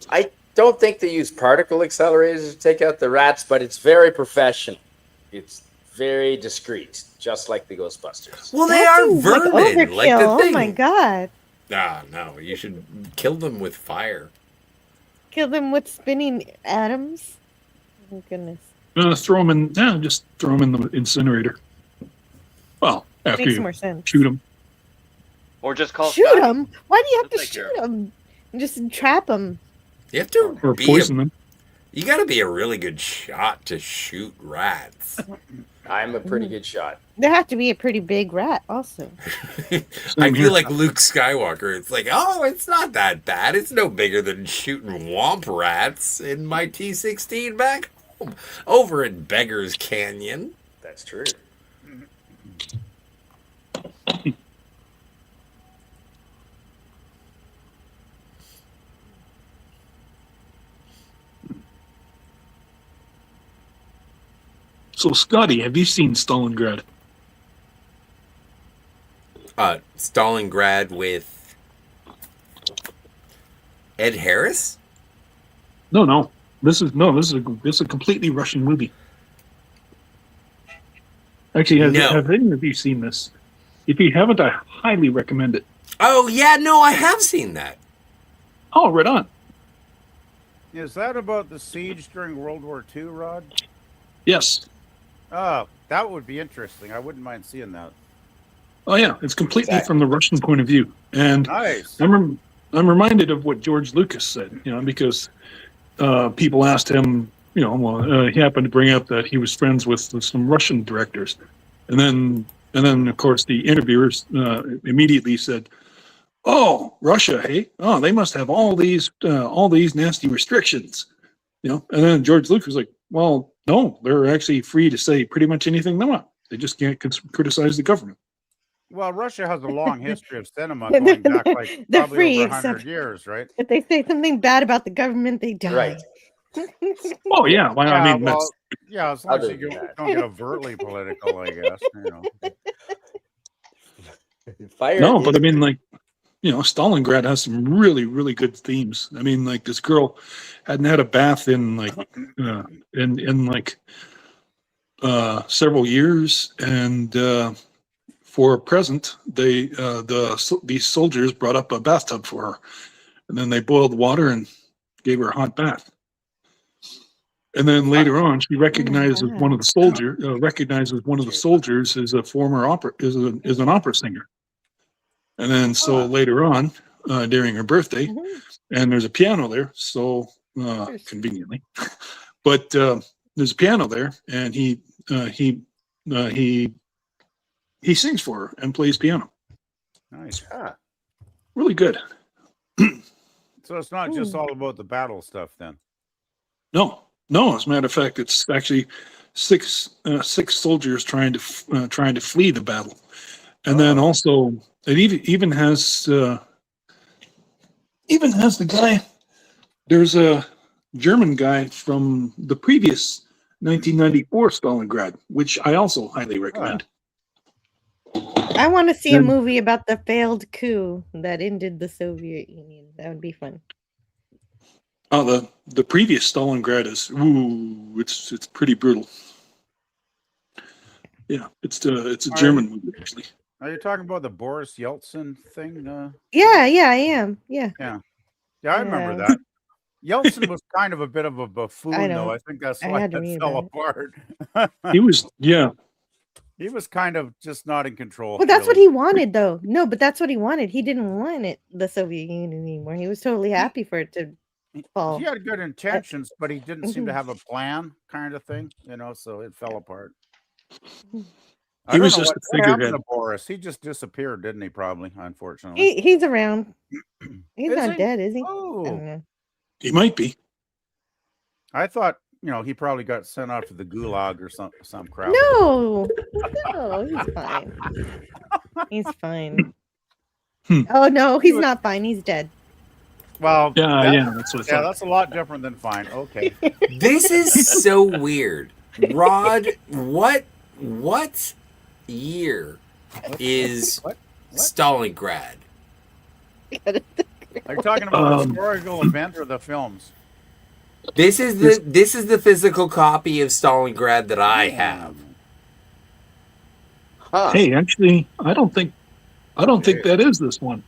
I don't think they use particle accelerators to take out the rats, but it's very professional. It's very discreet, just like the Ghostbusters. Well, they That are seems like vermin. Like overkill. the Oh thing. my god. Ah, no, you should kill them with fire. Kill them with spinning atoms? Oh goodness. Throw them in. Yeah, just throw them in the incinerator. Well, after Makes you more sense. shoot them. Or just call Shoot Scotty. them? Why do you have He'll to take care shoot of them? Just trap them. You have to Or be poison them. You got to be a really good shot to shoot rats. I'm a pretty good shot. There have to be a pretty big rat also. I here. feel like Luke Skywalker. It's like, oh, it's not that bad. It's no bigger than shooting womp rats in my T-16 back home over in Beggar's Canyon. That's true. So, Scotty, have you seen Stalingrad? Stalingrad with Ed Harris? No. This is a completely Russian movie. Actually, have any of you seen this? If you haven't, I highly recommend it. Oh, yeah, no, I have seen that. Oh, right on. Is that about the siege during World War II, Rod? Yes. Oh, that would be interesting. I wouldn't mind seeing that. Oh, yeah. It's completely from the Russian point of view. And Nice. I'm reminded of what George Lucas said, because people asked him, he happened to bring up that he was friends with some Russian directors. And then of course, the interviewers immediately said, "Oh, Russia, hey? Oh, they must have all these nasty restrictions." And then George Lucas was like, "Well, no, they're actually free to say pretty much anything they want. They just can't criticize the government." Well, Russia has a long history of cinema going back like They're probably free, over 100 except- years, right? If they say something bad about the government, they die. Right. Oh, yeah. Well, I mean, well, yeah, as long as Other you than that. don't get overtly political, I guess. Fire. no, but I mean, Stalingrad has some really, really good themes. I mean, like this girl hadn't had a bath in several years, and for a present, these soldiers brought up a bathtub for her, and then they boiled water and gave her a hot bath. And then later on, she recognizes one of the soldiers as a former is an opera singer. And then so later on, during her birthday, and there's a piano there, so conveniently, but there's a piano there, and he sings for her and plays piano. Nice. Really good. So it's not just all about the battle stuff then. No. As a matter of fact, it's actually six soldiers trying to flee the battle, and then also it even has the guy. There's a German guy from the previous 1994 Stalingrad, which I also highly recommend. I want to see a movie about the failed coup that ended the Soviet Union. That would be fun. Oh, the previous Stalingrad is it's pretty brutal. Yeah, it's a German movie actually. Are you talking about the Boris Yeltsin thing? Yeah, I am. Yeah, I remember that. Yeltsin was kind of a bit of a buffoon, though. I think that's why it fell apart. He was kind of just not in control. Well, that's what he wanted, though. No, but that's what he wanted. He didn't want the Soviet Union anymore. He was totally happy for it to fall. He had good intentions, but he didn't seem to have a plan, kind of thing. So it fell apart. He was just a figurehead. Boris, he just disappeared, didn't he? Probably, unfortunately. He's around. He's not he? dead, is he? Oh, I don't know. He might be. I thought, he probably got sent off to the gulag or some crap. No, he's fine. He's fine. Oh no, he's not fine. He's dead. Well, that's what I thought. That's a lot different than fine. Okay. This is so weird. Rod, what year is Stalingrad? Are you talking about the historical event or the films? This is the physical copy of Stalingrad that I have. Huh. Hey, actually, I don't think that is this one.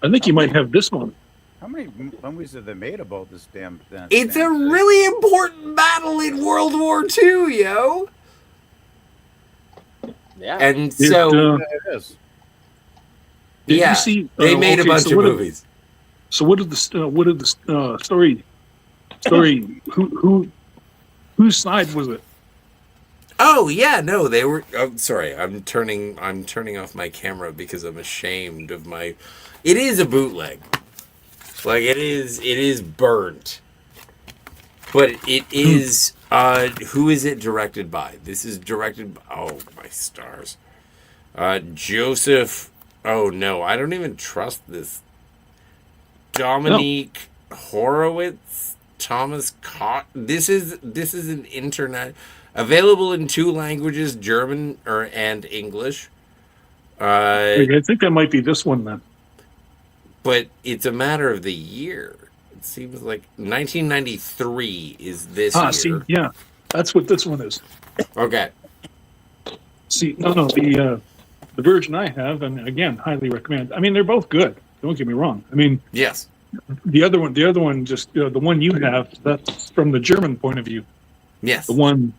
I think you might have this one. How many movies have they made about this damn thing? It's a really important battle in World War II, yo. Yeah. And so, It is. Did yeah, you see? they made a okay, bunch so of what did- movies. So what did the story? Whose side was it? Oh yeah, no, they were. Oh, sorry, I'm turning off my camera because I'm ashamed of my. It is a bootleg, like it is burnt, but it is. Who is it directed by? This is directed by. Oh my stars, Joseph. Oh no, I don't even trust this. Dominique Horowitz, Thomas Cott. This is an internet available in 2 languages, German and English. I think that might be this one then. But it's a matter of the year. It seems like 1993 is this year. See, yeah, that's what this one is. Okay. See, no, the version I have, and again, highly recommend. I mean, they're both good. Don't get me wrong. I mean, yes. The other one, just the one you have, that's from the German point of view. Yes. The one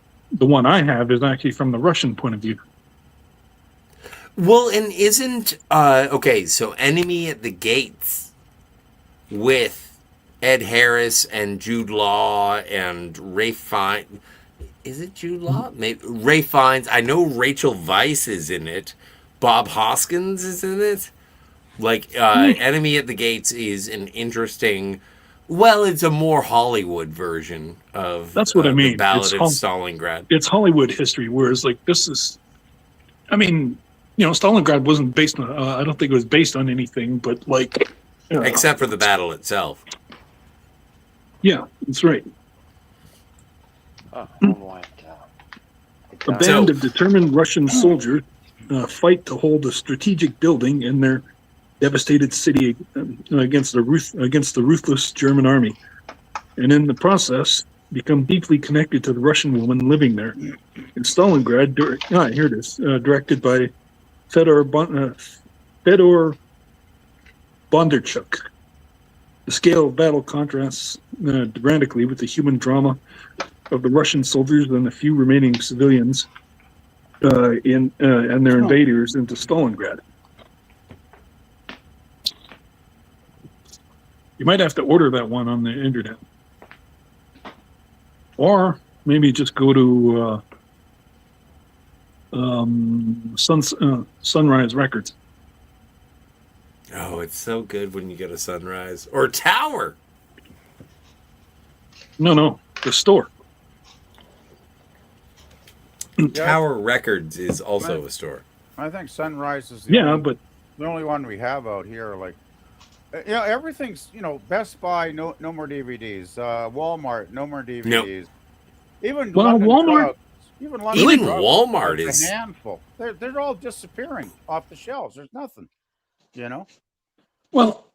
I have is actually from the Russian point of view. Well, and isn't okay? So, Enemy at the Gates with Ed Harris and Jude Law and Ray Fiennes. Is it Jude Law? Maybe Ray Fiennes. I know Rachel Weisz is in it. Bob Hoskins is in it. Like, Enemy at the Gates is an interesting. Well, it's a more Hollywood version of. That's what I mean. The Ballad of Stalingrad. It's Hollywood history, whereas like this is. I mean, Stalingrad wasn't based on. I don't think it was based on anything, but like. Except for the battle itself. Yeah, that's right. Oh, what? A band of determined Russian soldiers fight to hold a strategic building in their devastated city against the ruthless German army, and in the process become deeply connected to the Russian woman living there. In Stalingrad, here it is, directed by Fedor Bondarchuk. The scale of battle contrasts dramatically with the human drama of the Russian soldiers and the few remaining civilians and their invaders into Stalingrad. You might have to order that one on the internet, or maybe just go to Sunrise Records. Oh, it's so good when you get a Sunrise or Tower. No, the store. Tower Records is also a store. I think Sunrise is the only one we have out here. Like, everything's, Best Buy, no more DVDs. Walmart, no more DVDs. Nope. Even Walmart. Even Walmart is a handful. They're all disappearing off the shelves. There's nothing. Well,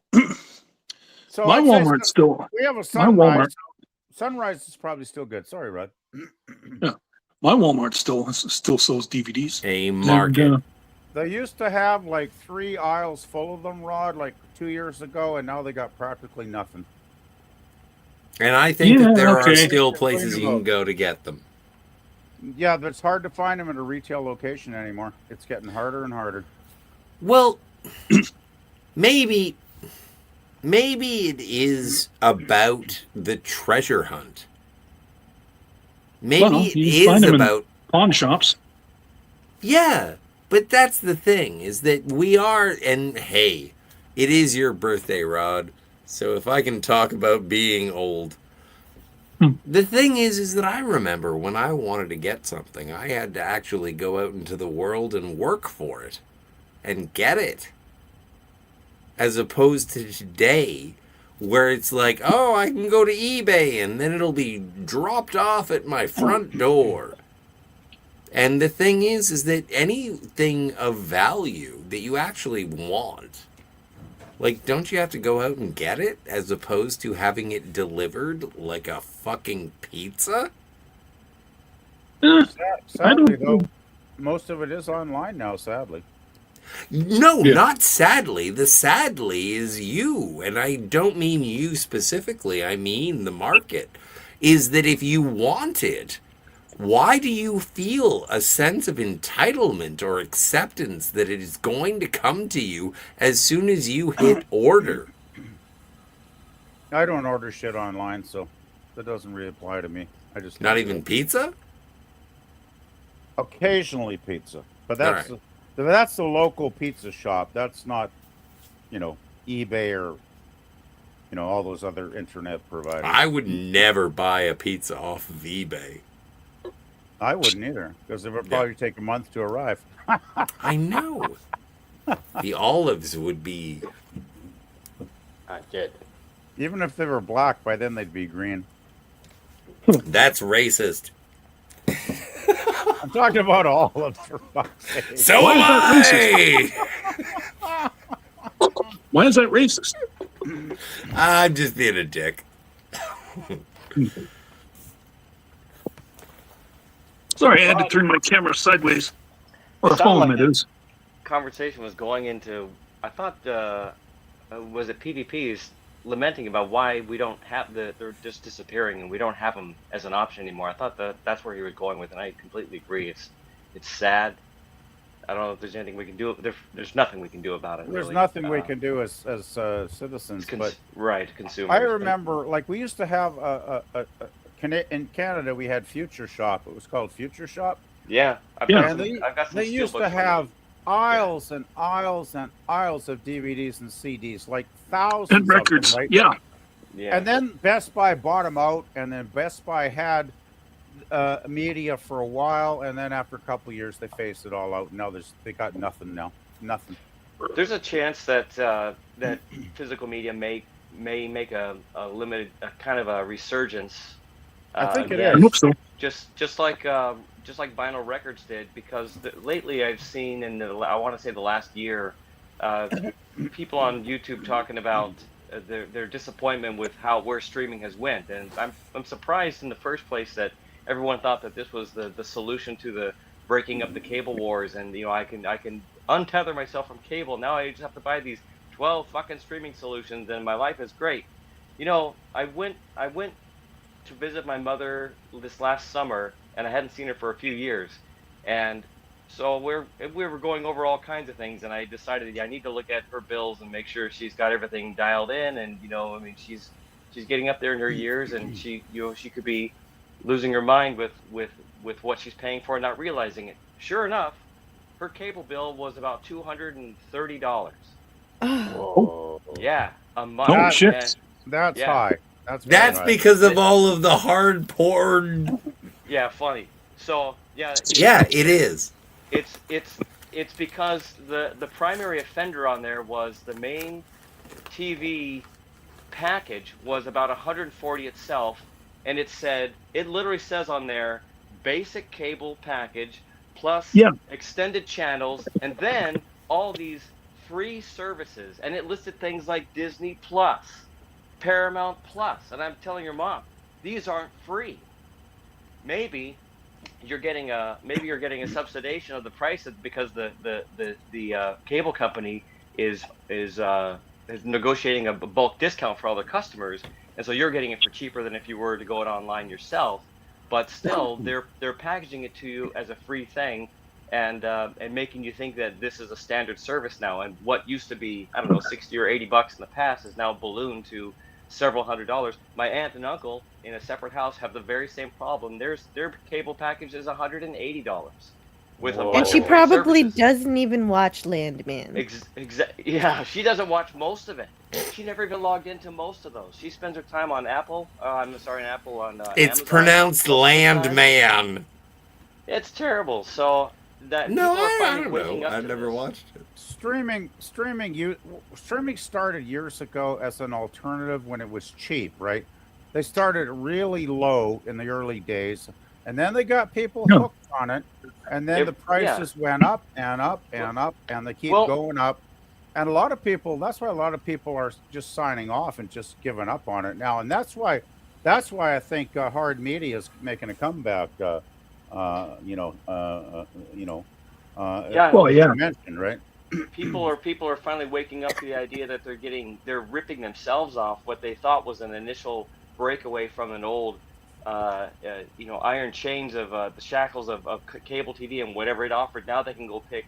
so my Walmart's still. We have a Sunrise. My Walmart. Sunrise is probably still good. Sorry, Rudd. Yeah, my Walmart still sells DVDs. A market. And, they used to have like 3 aisles full of them, Rod, like 2 years ago, and now they got practically nothing. And I think that there are still places you can go to get them. Yeah, but it's hard to find them at a retail location anymore. It's getting harder and harder. Well, maybe it is about the treasure hunt. Maybe it is about pawn shops. Yeah, but that's the thing, is that we are, and hey, it is your birthday, Rod. So if I can talk about being old. The thing is that I remember when I wanted to get something, I had to actually go out into the world and work for it and get it. As opposed to today, where it's like, oh, I can go to eBay and then it'll be dropped off at my front door. And the thing is that anything of value that you actually want, like, don't you have to go out and get it as opposed to having it delivered like a fucking pizza? Sadly, though, most of it is online now. Sadly. No, not sadly. The sadly is you, and I don't mean you specifically. I mean the market. Is that if you want it, why do you feel a sense of entitlement or acceptance that it is going to come to you as soon as you hit order? I don't order shit online, so that doesn't really apply to me. I just Not even pizza? Occasionally pizza, but that's the local pizza shop. That's not, eBay or all those other internet providers. I would never buy a pizza off of eBay. I wouldn't either, because it would probably take a month to arrive. I know. The olives would be good. Even if they were black, by then they'd be green. That's racist. I'm talking about olives, for fuck's sake. So am I! Why is that racist? I'm just being a dick. Sorry, I had to turn my camera sideways. Or phone, it is. Conversation was going into, I thought, was it PvP's lamenting about why we don't have they're just disappearing and we don't have them as an option anymore. I thought that's where he was going with, and I completely agree. It's sad. I don't know if there's anything we can do. There's nothing we can do about it. There's really. nothing we can do as citizens. But consumers. I remember, like, we used to have in Canada, we had Future Shop. It was called Future Shop. Yeah, I've got some they used to have aisles and aisles and aisles of DVDs and CDs, like thousands and records. Of them, right? Yeah. And then Best Buy bought them out, and then Best Buy had media for a while, and then after a couple of years, they phased it all out. Now they got nothing now. Nothing. There's a chance that that physical media may make a limited kind of a resurgence. I think it is. I hope so. Just like vinyl records did, because lately I've seen I want to say the last year, people on YouTube talking about their disappointment with where streaming has went, and I'm surprised in the first place that everyone thought that this was the solution to the breaking up the cable wars, and I can untether myself from cable. Now I just have to buy these 12 fucking streaming solutions, and my life is great. I went to visit my mother this last summer, and I hadn't seen her for a few years, and so we were going over all kinds of things, and I decided I need to look at her bills and make sure she's got everything dialed in, and she's getting up there in her years, and she could be losing her mind with what she's paying for and not realizing it. Sure enough, her cable bill was about $230. Oh. Yeah, a month. Oh shit! That's high. That's because of all of the hard porn. Yeah, funny. So it is. It's because the primary offender on there was the main TV package was about $140 itself, and it literally says on there basic cable package plus extended channels, and then all these free services, and it listed things like Disney Plus, Paramount Plus, and I'm telling your mom, these aren't free. Maybe you're getting a subsidization of the price because the cable company is negotiating a bulk discount for all their customers, and so you're getting it for cheaper than if you were to go it online yourself. But still, they're packaging it to you as a free thing, and making you think that this is a standard service now. And what used to be, I don't know, $60 or $80 in the past is now ballooned to several $100s. My aunt and uncle in a separate house have the very same problem. Their cable package is $180 with and she probably doesn't even watch Landman. Yeah, she doesn't watch most of it. She never even logged into most of those. She spends her time on Apple. It's Amazon. Pronounced Landman. It's terrible. So that I don't know. I've never watched it. Streaming started years ago as an alternative when it was cheap, right? They started really low in the early days, and then they got people hooked on it, and then the prices went up and up and up, and they keep going up. And that's why a lot of people are just signing off and just giving up on it now. And that's why I think hard media is making a comeback. you know, Yeah, Well, yeah. mentioned, right? people are finally waking up to the idea that they're ripping themselves off what they thought was an initial breakaway from an old iron chains of the shackles of cable TV and whatever it offered. Now they can go pick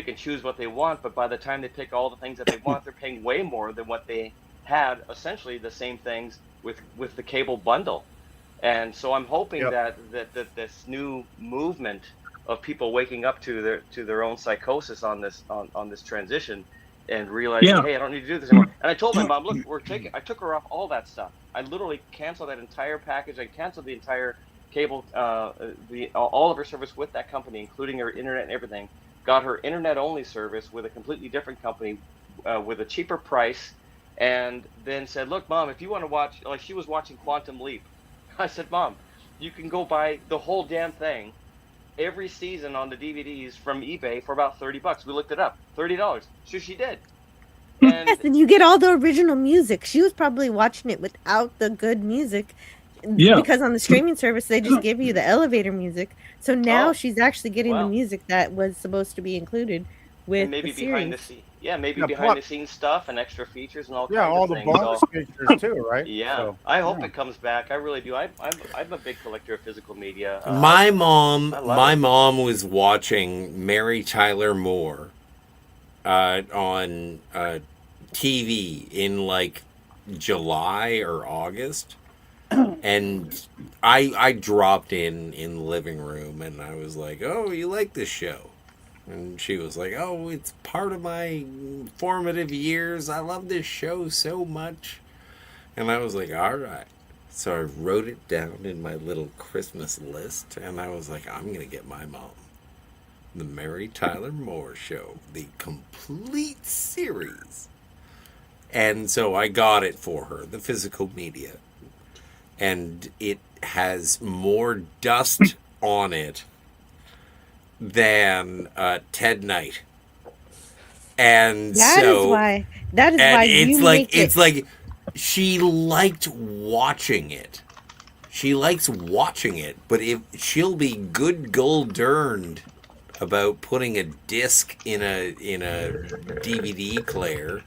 and choose what they want, but by the time they pick all the things that they want, they're paying way more than what they had, essentially the same things with the cable bundle. And so I'm hoping Yep. that this new movement of people waking up to their own psychosis on this transition and realizing, Yeah. hey, I don't need to do this anymore. And I told my mom, look, I took her off all that stuff. I literally canceled that entire package. I canceled the entire cable, all of her service with that company, including her internet and everything. Got her internet only service with a completely different company, with a cheaper price, and then said, look, Mom, if you want to watch, like she was watching Quantum Leap. I said, Mom, you can go buy the whole damn thing every season on the DVDs from eBay for about $30. We looked it up, $30. So she did. And Yes, and you get all the original music. She was probably watching it without the good music. Yeah. Because on the streaming service, they just give you the elevator music. So now Oh, she's actually getting the wow. music that was supposed to be included with and maybe the behind the series. scene, yeah, maybe Yeah, behind the scenes stuff and extra features and all Yeah, kinds all of the things. bonus So features too, right? yeah, So, I hope yeah. it comes back. I really do. I'm a big collector of physical media. My I love it. mom was watching Mary Tyler Moore on TV in like July or August, and I dropped in the living room and I was like, "Oh, you like this show?" And she was like, "Oh, it's part of my formative years. I love this show so much." And I was like, "All right." So I wrote it down in my little Christmas list, and I was like, I'm going to get my mom the Mary Tyler Moore Show, the complete series. And so I got it for her, the physical media. And it has more dust on it than Ted Knight. And That is why it's like she liked watching it. She likes watching it, but if she'll be good gold-derned about putting a disc in a DVD player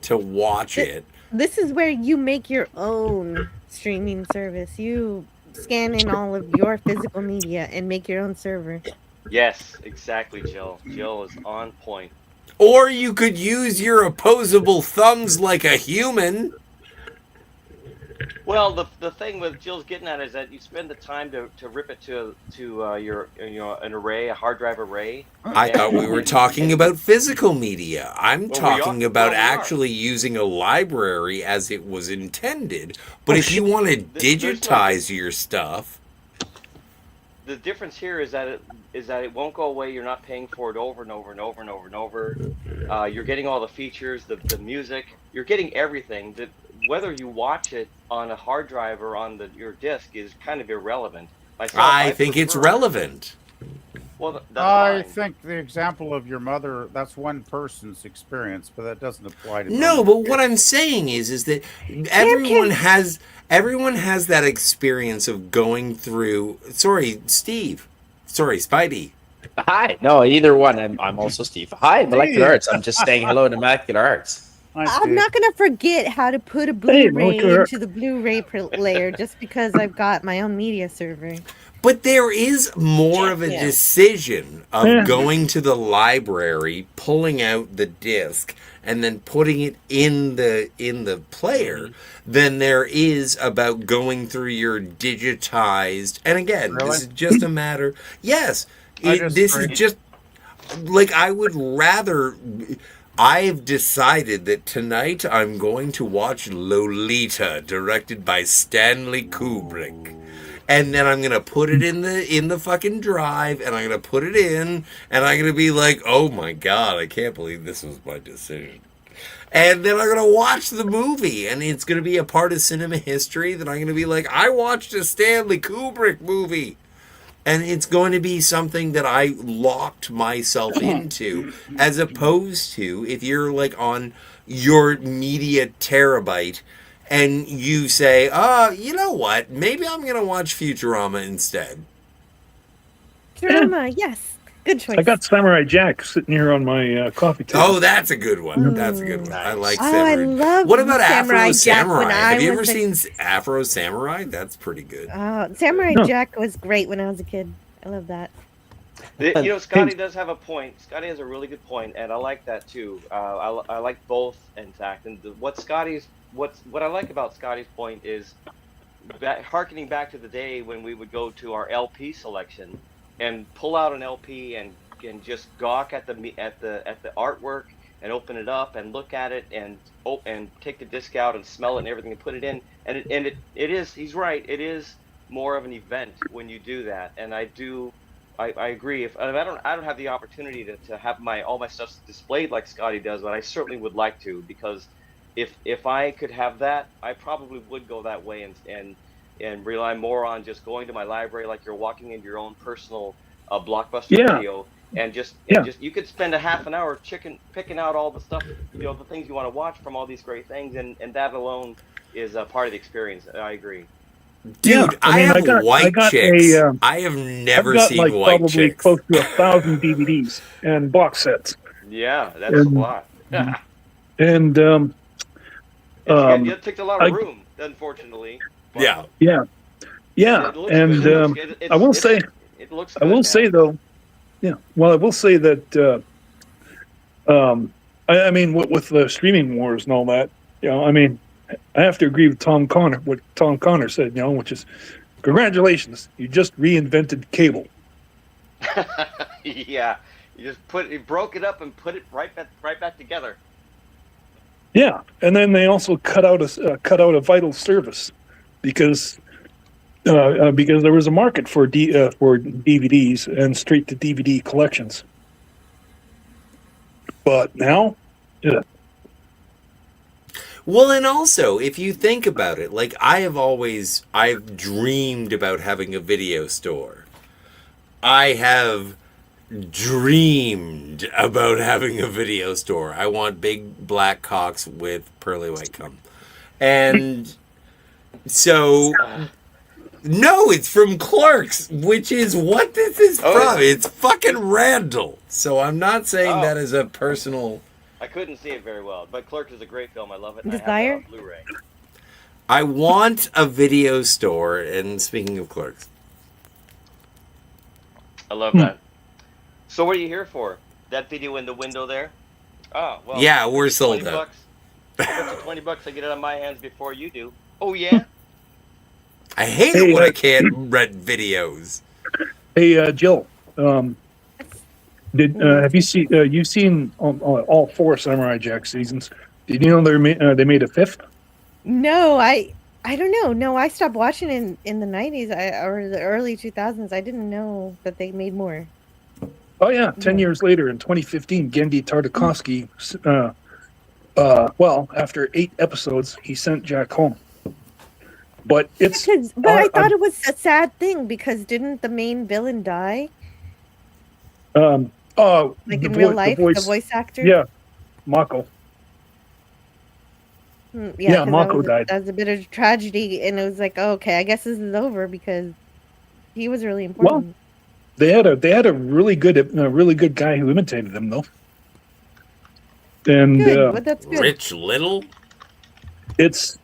to watch it. This is where you make your own streaming service. You scan in all of your physical media and make your own server. Yes, exactly, Jill. Jill is on point. Or you could use your opposable thumbs like a human. Well, the thing with Jill's getting at is that you spend the time to rip it to your an array, a hard drive array. I thought we were talking about physical media. I'm talking about we actually using a library as it was intended. But if you want to digitize your stuff, the difference here is that it won't go away. You're not paying for it over and over and over and over and over. You're getting all the features, the music. You're getting everything. That whether you watch it on a hard drive or on your disc is kind of irrelevant. I think it's relevant. Well, I think the example of your mother, that's one person's experience, but that doesn't apply to No, but what I'm saying is that everyone has that experience of going through. Sorry, Steve. Sorry, Spidey. Hi. No, either one. I'm also Steve. Hi, Molecular Arts. I'm just saying hello to Molecular Arts. I'm not going to forget how to put a Blu-ray into the Blu-ray layer just because I've got my own media server. But there is more of a decision of going to the library, pulling out the disc, and then putting it in the player than there is about going through your digitized. And again, this is just a matter. Yes, this is just like I would rather. I've decided that tonight I'm going to watch Lolita, directed by Stanley Kubrick. And then I'm gonna put it in the fucking drive, and I'm gonna put it in, and I'm gonna be like, oh my god, I can't believe this was my decision. And then I'm gonna watch the movie, and it's gonna be a part of cinema history that I'm gonna be like, I watched a Stanley Kubrick movie. And it's going to be something that I locked myself into, as opposed to if you're like on your media terabyte and you say, you know what, maybe I'm going to watch Futurama instead. Drama, yes. Good choice. I got Samurai Jack sitting here on my coffee table. Oh, that's a good one. That's a good one. I like I Samurai. love What about Samurai Afro Jack when Samurai? I Have you was ever a- seen Afro Samurai? That's pretty good. Samurai No. Jack was great when I was a kid. I love that. Scotty does have a point. Scotty has a really good point, and I like that too. I like both, in fact. And what I like about Scotty's point is harkening back to the day when we would go to our LP selection and pull out an LP and just gawk at the artwork and open it up and look at it and take the disc out and smell it and everything and put it in. And it is, he's right, it is more of an event when you do that. And I agree. If I don't have the opportunity to have all my stuff displayed like Scotty does, but I certainly would like to, because if I could have that, I probably would go that way and rely more on just going to my library like you're walking into your own personal Blockbuster video, and just you could spend a half an hour picking out all the stuff, the things you want to watch from all these great things, and that alone is a part of the experience. I agree. Dude, I have White Chicks. I have never seen like White probably Chicks. close to 1,000 DVDs and box sets. Yeah, that's a lot. And it took a lot of room, unfortunately. Yeah. And I will say, it looks I will say though, I will say that, I mean, with the streaming wars and all that, I mean, I have to agree with what Tom Connor said, which is, congratulations, you just reinvented cable. Yeah, you broke it up and put it right back together. Yeah, and then they also cut out a vital service because there was a market for DVDs and straight to DVD collections. But now, Well, and also, if you think about it, like I've dreamed about having a video store. I have dreamed about having a video store. I want big black cocks with pearly white cum. And so, no, it's from Clerks, which is what this is from. It's fucking Randall. So I'm not saying that as a personal... I couldn't see it very well, but Clerks is a great film. I love it. Desire? I have it on Blu-ray. I want a video store, and speaking of Clerks... I love that. So what are you here for? That video in the window there? Oh, well. Yeah, we're sold out. $20, I get it on my hands before you do. Oh, yeah? I hate it when I can't rent videos. Hey, Jill, have you seen you've seen all 4 Samurai Jack seasons? Did you know they made a 5th? No, I don't know. No, I stopped watching in the 90s or the early 2000s. I didn't know that they made more. Oh yeah, 10 years later in 2015, Gendy Tartakovsky, after 8 episodes, he sent Jack home. But I thought it was a sad thing because didn't the main villain die? Like in real life, the voice actor? Yeah, Mako. Yeah, Mako died. That was a bit of a tragedy, and it was like, oh, okay, I guess this is over because he was really important. Well, they had a really good guy who imitated him though. And good, but that's good. Rich Little? It's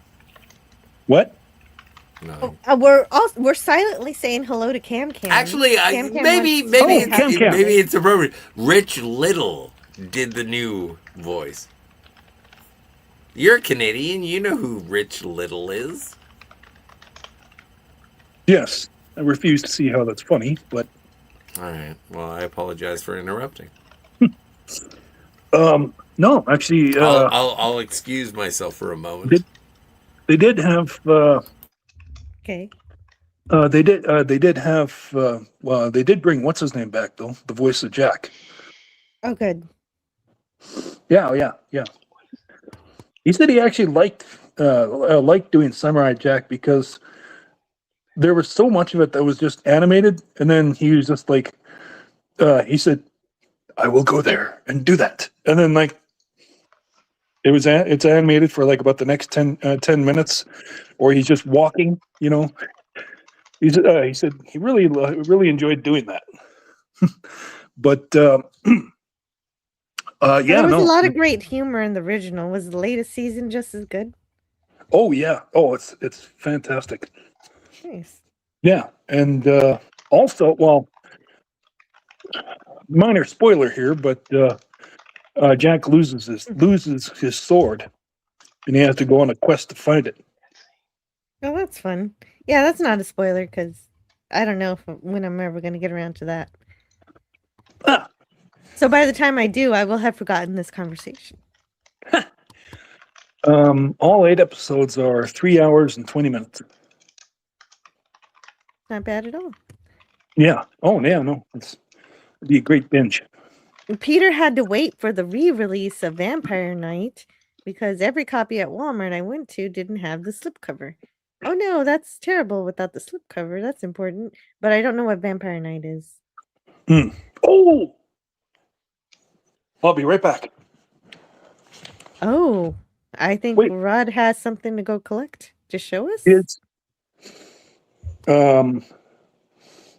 what? No. We're silently saying hello to Cam Cam. Actually, maybe it's appropriate. Rich Little did the new voice. You're Canadian. You know who Rich Little is. Yes, I refuse to see how that's funny, but. All right. Well, I apologize for interrupting. No, actually, I'll excuse myself for a moment. They did have. Okay. They did have. They did bring what's his name back though, the voice of Jack. Oh, good. Yeah. He said he actually liked doing Samurai Jack because there was so much of it that was just animated, and then he was just like, he said, "I will go there and do that," and then like it's animated for like about the next 10 minutes, or he's just walking. He said he really enjoyed doing that. But Well, yeah, there was a no. lot of great humor in the original. Was the latest season just as good? Oh yeah. Oh, it's fantastic. Nice. Yeah, and also, well, minor spoiler here, but Jack loses his sword, and he has to go on a quest to find it. Oh, that's fun. Yeah, that's not a spoiler because I don't know when I'm ever going to get around to that. Ah, So by the time I do, I will have forgotten this conversation. all 8 episodes are 3 hours and 20 minutes. Not bad at all. Yeah. Oh yeah, no, it'd be a great binge. Peter had to wait for the re-release of Vampire Night because every copy at Walmart I went to didn't have the slipcover. Oh no, that's terrible without the slipcover. That's important. But I don't know what Vampire Night is. Oh, I'll be right back. Oh, I think Wait. Rod has something to go collect. Just show us. It's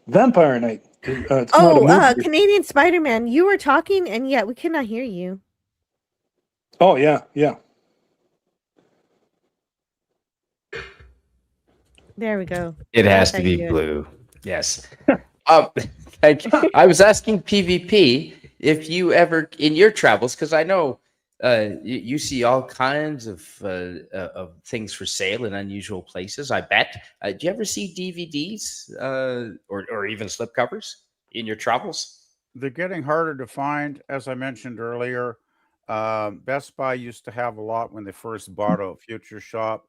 Vampire Night. It's not a movie. Canadian Spider-Man. You were talking and yet we cannot hear you. Oh yeah, yeah. There we go. It has That's to how be you do it. blue. Yes. Thank you. I was asking PvP if you ever, in your travels, because I know you see all kinds of things for sale in unusual places. I bet. Do you ever see DVDs or even slipcovers in your travels? They're getting harder to find, as I mentioned earlier. Best Buy used to have a lot when they first bought out Future Shop.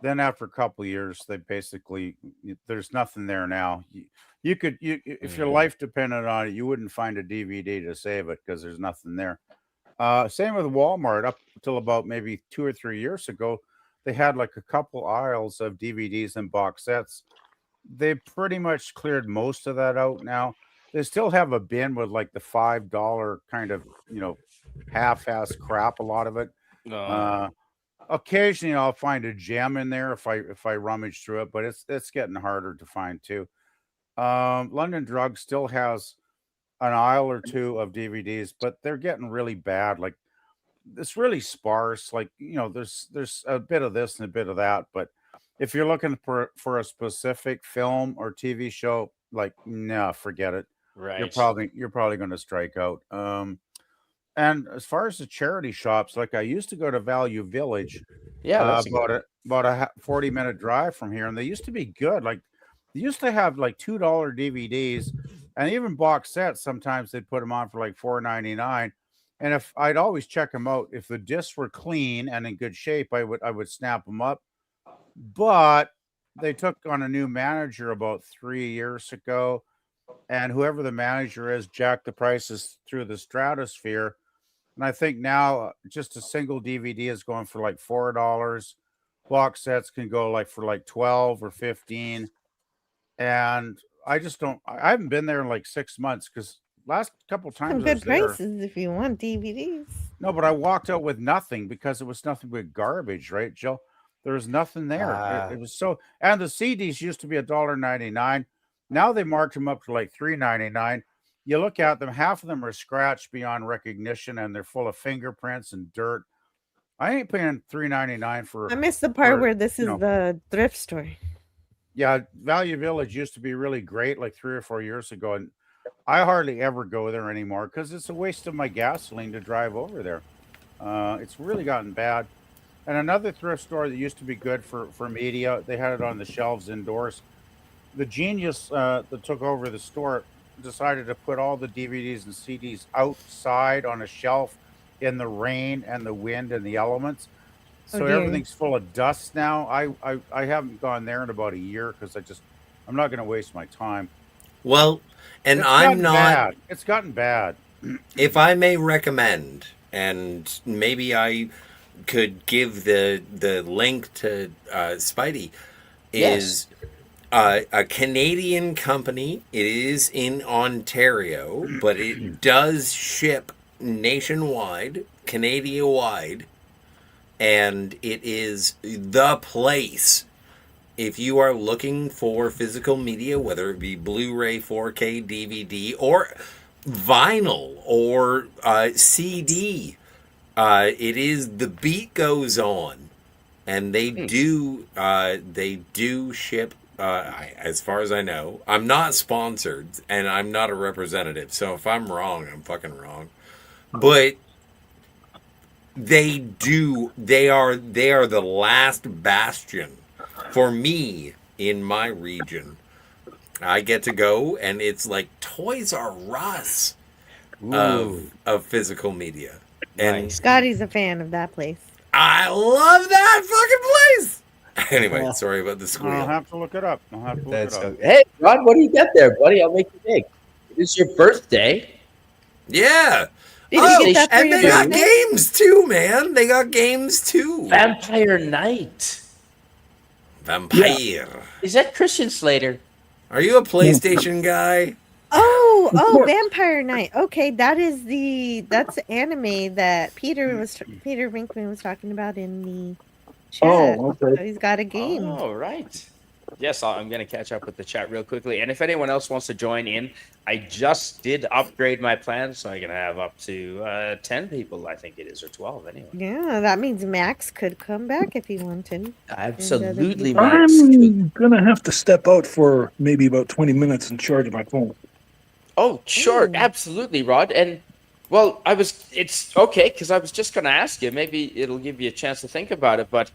Then after a couple of years, they basically there's nothing there now. You could if your life depended on it, you wouldn't find a DVD to save it because there's nothing there. Same with Walmart. Up until about maybe 2 or 3 years ago, they had like a couple aisles of DVDs and box sets. They pretty much cleared most of that out now. They still have a bin with like the $5 kind of half-ass crap. A lot of it. Occasionally, I'll find a gem in there if I rummage through it, but it's getting harder to find too. London Drug still has an aisle or two of DVDs, but they're getting really bad. Like it's really sparse. Like there's a bit of this and a bit of that, but if you're looking for a specific film or TV show, like no, forget it. Right. You're probably going to strike out. And as far as the charity shops, like I used to go to Value Village, Yeah, that's a good about a 40-minute drive from here, and they used to be good. Like they used to have like $2 DVDs, and even box sets. Sometimes they'd put them on for like $4.99. And if I'd always check them out, if the discs were clean and in good shape, I would snap them up. But they took on a new manager about 3 years ago, and whoever the manager is jacked the prices through the stratosphere. And I think now just a single DVD is going for like $4. Box sets can go like for like 12 or 15. And I just don't. I haven't been there in like 6 months because last couple times Some I good was there. prices if you want DVDs. No, but I walked out with nothing because it was nothing but garbage, right, Jill? There was nothing there. It was so. And the CDs used to be $1.99. Now they marked them up to like $3.99. You look at them, half of them are scratched beyond recognition, and they're full of fingerprints and dirt. I ain't paying $3.99 for. I missed the part for, where this is the thrift store. Yeah, Value Village used to be really great like 3 or 4 years ago, and I hardly ever go there anymore because it's a waste of my gasoline to drive over there. It's really gotten bad. And another thrift store that used to be good for media, they had it on the shelves indoors. The genius that took over the store decided to put all the DVDs and CDs outside on a shelf in the rain and the wind and the elements. So dear. everything's full of dust now. I haven't gone there in about a year because I'm not going to waste my time. Well, and It's I'm gotten not. bad. It's gotten bad. If I may recommend, and maybe I could give the link to Spidey, is a Canadian company. It is in Ontario, but it does ship nationwide, Canada-wide, and it is the place if you are looking for physical media, whether it be Blu-ray, 4K, DVD, or vinyl, or CD, it is The Beat Goes On, and they do ship. As far as I know, I'm not sponsored and I'm not a representative. So if I'm wrong, I'm fucking wrong. But they do. They are the last bastion for me in my region. I get to go, and it's like Toys R Us of physical media. And Nice. Scotty's a fan of that place. I love that fucking place. Anyway, sorry about the I'll squeal. have to look it up. Hey, Rod, what do you get there, buddy? I'll make you big. It is your birthday. Yeah. Did you get that for and your they got birthday? games too, man. They got games too. Vampire Night. Vampire. Is that Christian Slater? Are you a PlayStation guy? Oh, Vampire Night. Okay, that's the anime that Peter Winkman was talking about in the chat. Oh, okay. So he's got a game. Oh, right. Yes, I'm going to catch up with the chat real quickly. And if anyone else wants to join in, I just did upgrade my plan, so I can have up to 10 people, I think it is, or 12 anyway. Yeah, that means Max could come back if he wanted. Absolutely, people- Max. I'm gonna have to step out for maybe about 20 minutes and charge my phone. Oh, sure, Ooh. absolutely, Rod. And well, it's okay because I was just going to ask you. Maybe it'll give you a chance to think about it. But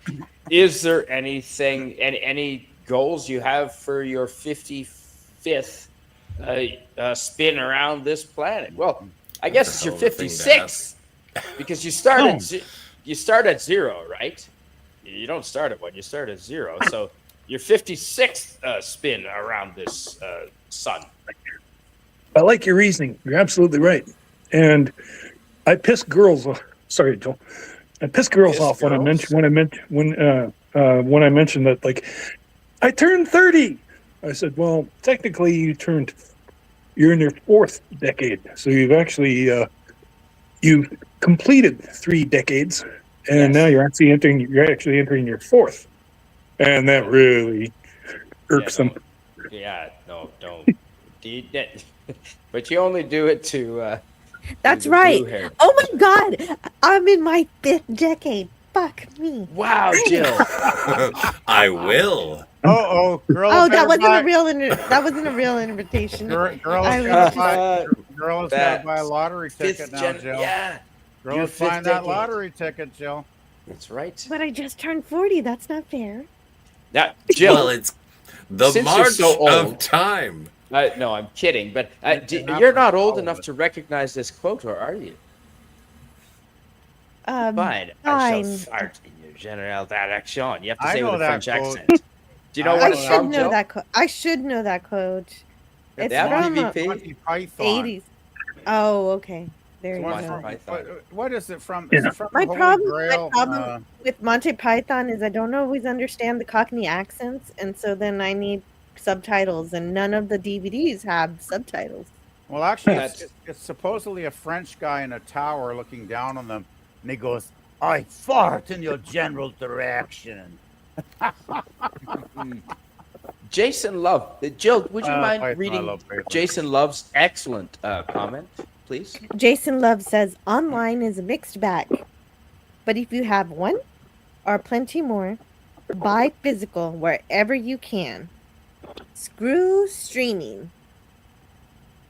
is there anything, any goals you have for your 55th spin around this planet? Well, I guess it's your hell of a thing to 56th because you start at 0, right? You don't start at 1, you start at 0. So your 56th spin around this sun. I like your reasoning. You're absolutely right. And I piss girls off. Sorry, Joel. I piss girls off when I mentioned that, like, I turned 30. I said, well, technically you're in your 4th decade. So you've actually you've completed 3 decades, and now you're actually entering your 4th. And that really irks them. Yeah, no, don't. But you only do it to. That's the right. blue hair. Oh my God, I'm in my 5th decade. Fuck me. Wow, Jill. I will. Girl. Oh, that wasn't a real. That wasn't a real invitation. Girl I is was gonna buy a lottery ticket now, Jill. Yeah, Girl your is buying fifth that decade. lottery ticket, Jill. That's right. But I just turned 40. That's not fair. Now, Jill. Well, it's the Since you're march so of old- time. No, I'm kidding. But you're not old enough to recognize this quote, or are you? Fine. I shall fine. fart in your general direction. You have to I say know with a that French quote. accent. Do you know I what I it's should from, know Jill? that. I should know that quote. It's Yeah, from PvP. Monty Python. 80s. Oh, okay. There you What's go. Monty Python. what is it from? Is it from My the Holy problem Grail? with Monty Python is I don't always understand the Cockney accents, and so then I need subtitles, and none of the DVDs have subtitles. Well, actually, That's- it's supposedly a French guy in a tower looking down on them, and he goes, "I fart in your general direction." Jason Love. Jill, would you mind Python, I reading love Python. Jason Love's excellent comment, please? Jason Love says online is a mixed bag, but if you have one or plenty more, buy physical wherever you can. Screw streaming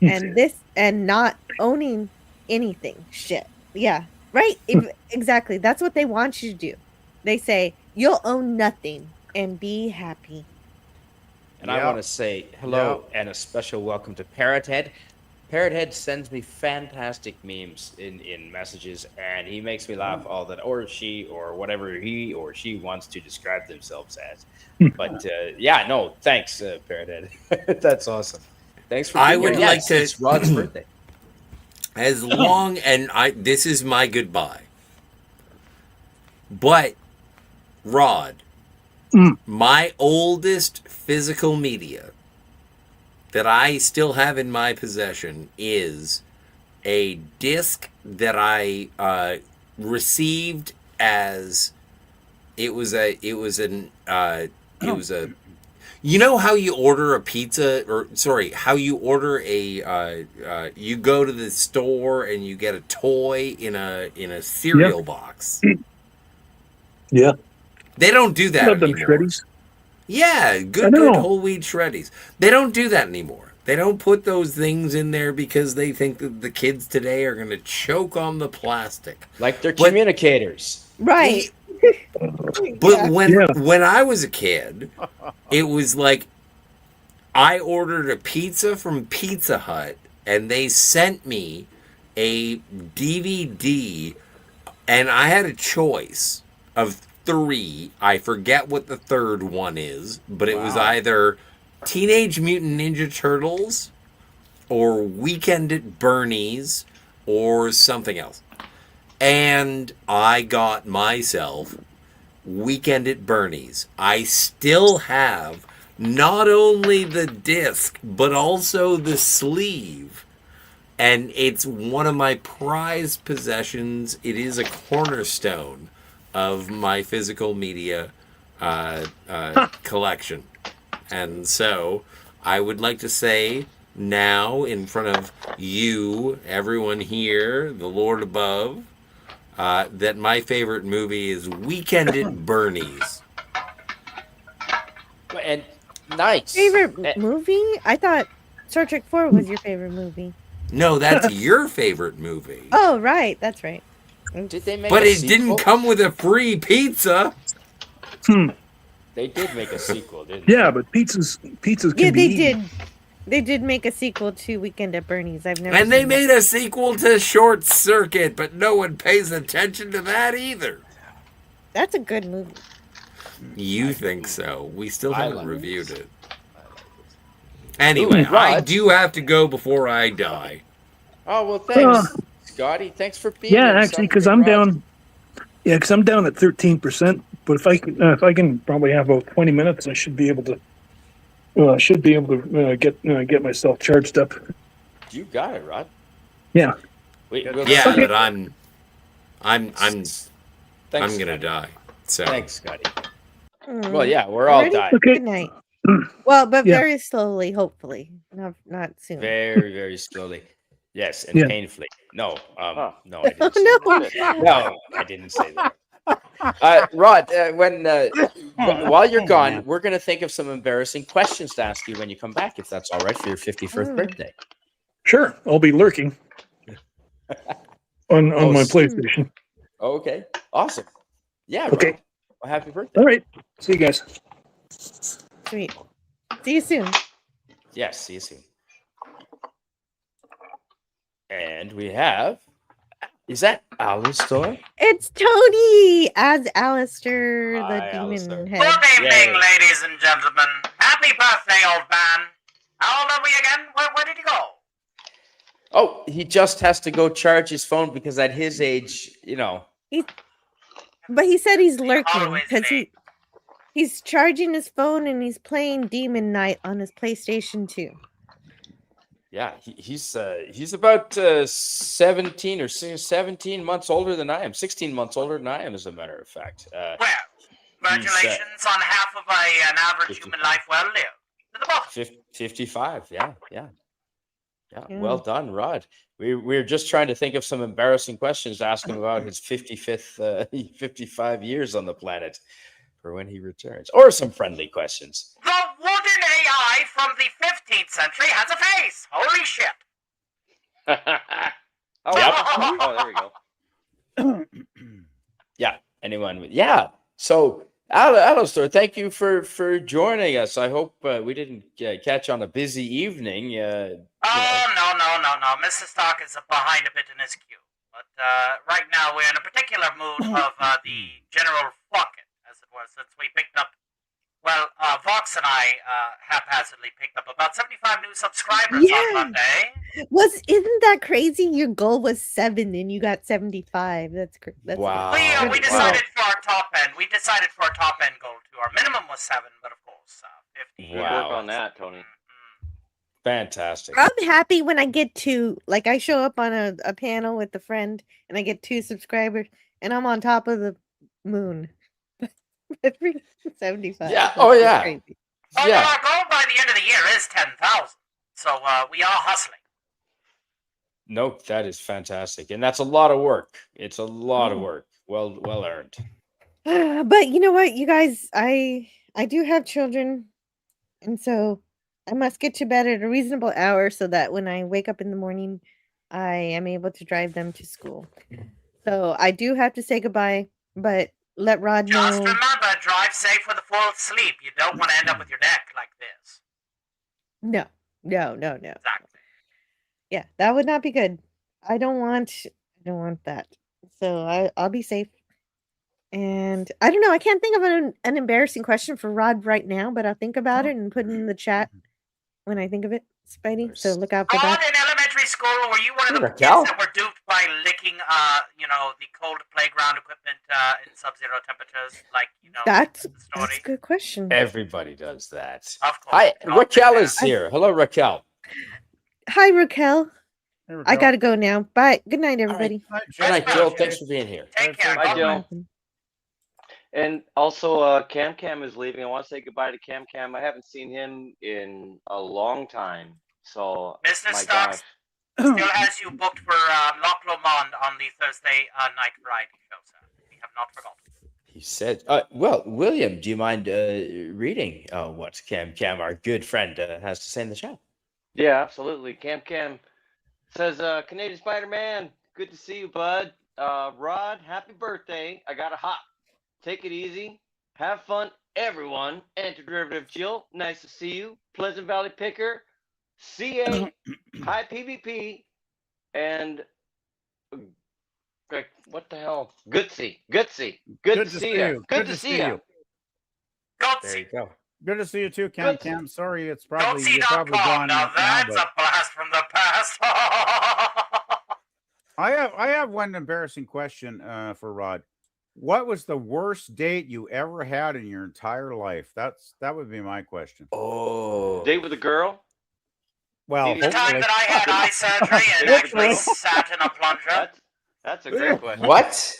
and not owning anything. Shit. Yeah. Right? Exactly. That's what they want you to do. They say you'll own nothing and be happy. And I want to say hello and a special welcome to Parrot Head. Parrot Head sends me fantastic memes in messages, and he makes me laugh all that, or she, or whatever he or she wants to describe themselves as. But yeah, no, thanks, Parrot Head. That's awesome. Thanks for. I being would here. like Yes, to- It's Rod's birthday. As long this is my goodbye. But Rod, my oldest physical media that I still have in my possession is a disc that I received as it was a You know how you order a pizza, or sorry, how you order a you go to the store and you get a toy in a cereal box. Yeah. They don't do that Love them anymore. shreddies. Yeah, I good know. whole wheat shreddies. They don't do that anymore. They don't put those things in there because they think that the kids today are going to choke on the plastic. Like they're But- communicators. Right. But Yeah. when I was a kid, it was like I ordered a pizza from Pizza Hut and they sent me a DVD and I had a choice of 3. I forget what the third one is, but it was either Teenage Mutant Ninja Turtles or Weekend at Bernie's or something else. And I got myself Weekend at Bernie's. I still have not only the disc, but also the sleeve. And it's one of my prized possessions. It is a cornerstone of my physical media collection. And so I would like to say now in front of you, everyone here, the Lord above, that my favorite movie is Weekend at Bernie's. And nice. Favorite movie? I thought Star Trek 4 was your favorite movie. No, that's your favorite movie. Oh, right. That's right. Did they make But a it sequel? didn't come with a free pizza. They did make a sequel, didn't Yeah, but pizzas can Yeah, be they eaten. did. They did make a sequel to Weekend at Bernie's. I've never. And they seen made a sequel to Short Circuit, but no one pays attention to that either. That's a good movie. You think so? We still I haven't like reviewed it. it. Anyway, Ooh, I Rod. do have to go before I die. Oh well, thanks, Scotty. Thanks for being. Yeah, here, actually, son. because I'm Congrats. down. Yeah, because I'm down at 13%. But if I can probably have about 20 minutes, I should be able to. Get myself charged up. You got it, Rod. Yeah. We'll Yeah, see. but I'm Thanks, gonna Scotty. die. So Thanks, Scotty. Mm. Well, yeah, we're all Already? dying. Okay. Good night. Well, but Yeah. very slowly, hopefully, not soon. Very, very slowly. Yes, and Yeah. painfully. No, Oh. no, I didn't. Oh Say no! that. No, I didn't say that. Rod, while you're gone, we're gonna think of some embarrassing questions to ask you when you come back, if that's all right for your 51st Mm. birthday. Sure, I'll be lurking on Oh, my s- PlayStation. Okay, awesome. Yeah. Okay. Rod. Well, happy birthday. All right. See you guys. Sweet. See you soon. Yes. See you soon. And we have. Is that Alistair? It's Tony as Alistair, the Hi, demon Alistair. head. Good evening, Yay. ladies and gentlemen. Happy birthday, old man. How old are we again? Where did he go? Oh, he just has to go charge his phone because at his age, But he said he's lurking Always because late. he's charging his phone and he's playing Demon Knight on his PlayStation 2. yeah, he's about 17 or 17 months older than I am. 16 months older than I am, as a matter of fact. Well, congratulations on half of an average human life well lived. To the both. 55. Yeah. Yeah. Well done, Rod. We're just trying to think of some embarrassing questions to ask him about his 55 years on the planet for when he returns, or some friendly questions. The wooden AI from the 15th century has a face. Holy shit. Oh, Yep. oh, there we go. Yeah. Anyone? Yeah. So, Alistair, thank you for joining us. I hope we didn't catch on a busy evening. No. Mr. Stark is behind a bit in his queue. But right now we're in a particular mood of the general fucket, as it was, since we picked up, Vox and I haphazardly picked up about 75 new subscribers on Monday. Isn't that crazy? Your goal was 7 and you got 75. That's Wow. We decided for our top end. We decided for our top end goal too. Our minimum was 7, but of course 50. Good work on that, Tony. Fantastic. I'm happy when I get I show up on a panel with a friend and I get 2 subscribers and I'm on top of the moon. 75. Yeah. That's Oh, yeah. crazy. Oh, Yeah. well, our goal by the end of the year is 10,000. So we are hustling. No, that is fantastic, and that's a lot of work. It's a lot of work. Well earned. But you know what, you guys, I do have children, and so I must get to bed at a reasonable hour so that when I wake up in the morning, I am able to drive them to school. So I do have to say goodbye, but let Rodd Just know. remember, drive safe with a full sleep. You don't want to end up with your neck like this. No. Exactly. Yeah, that would not be good. I don't want that. So I'll be safe. And I don't know, I can't think of an embarrassing question for Rodd right now, but I'll think about it and put it in the chat when I think of it, Spidey. So look out for God, that. in elementary school, were you one of the Raquel? kids that were duped by licking, the cold playground equipment in sub-zero temperatures, like, That's the a story? good question. Everybody does that. Of course. Hi, Raquel is here. Hello, Raquel. Hi, Raquel. Hey, I Raquel. gotta go now. Bye. Good night, everybody. Good night, Jill. Thanks for being here. Take care. Bye, God Jill. bless. And also, Cam Cam is leaving. I want to say goodbye to Cam Cam. I haven't seen him in a long time. So, Mr. my Starks gosh. still has you booked for Loch Lomond on the Thursday night variety show, sir. We have not forgotten. He said, well, William, do you mind reading what Cam Cam, our good friend, has to say in the chat? Yeah, absolutely. Cam Cam says, Canadian Spider-Man, good to see you, bud. Rodd, happy birthday. I got a hop. Take it easy. Have fun, everyone. Antiderivative Jill, nice to see you. Pleasant Valley Picker, CA, hi PvP, and what the hell? Goodsy. Good to see you. Good to see you. Good There you go. Good to see you too, Cam Good. Cam. Sorry, you're probably Goatsy.com. gone Now now, that's but a blast from the past. I have one embarrassing question for Rodd. What was the worst date you ever had in your entire life? That would be my question. Oh. Date with a girl? Well, The time hopefully. that I had eye surgery and actually sat in a plunger. That's a great question. What?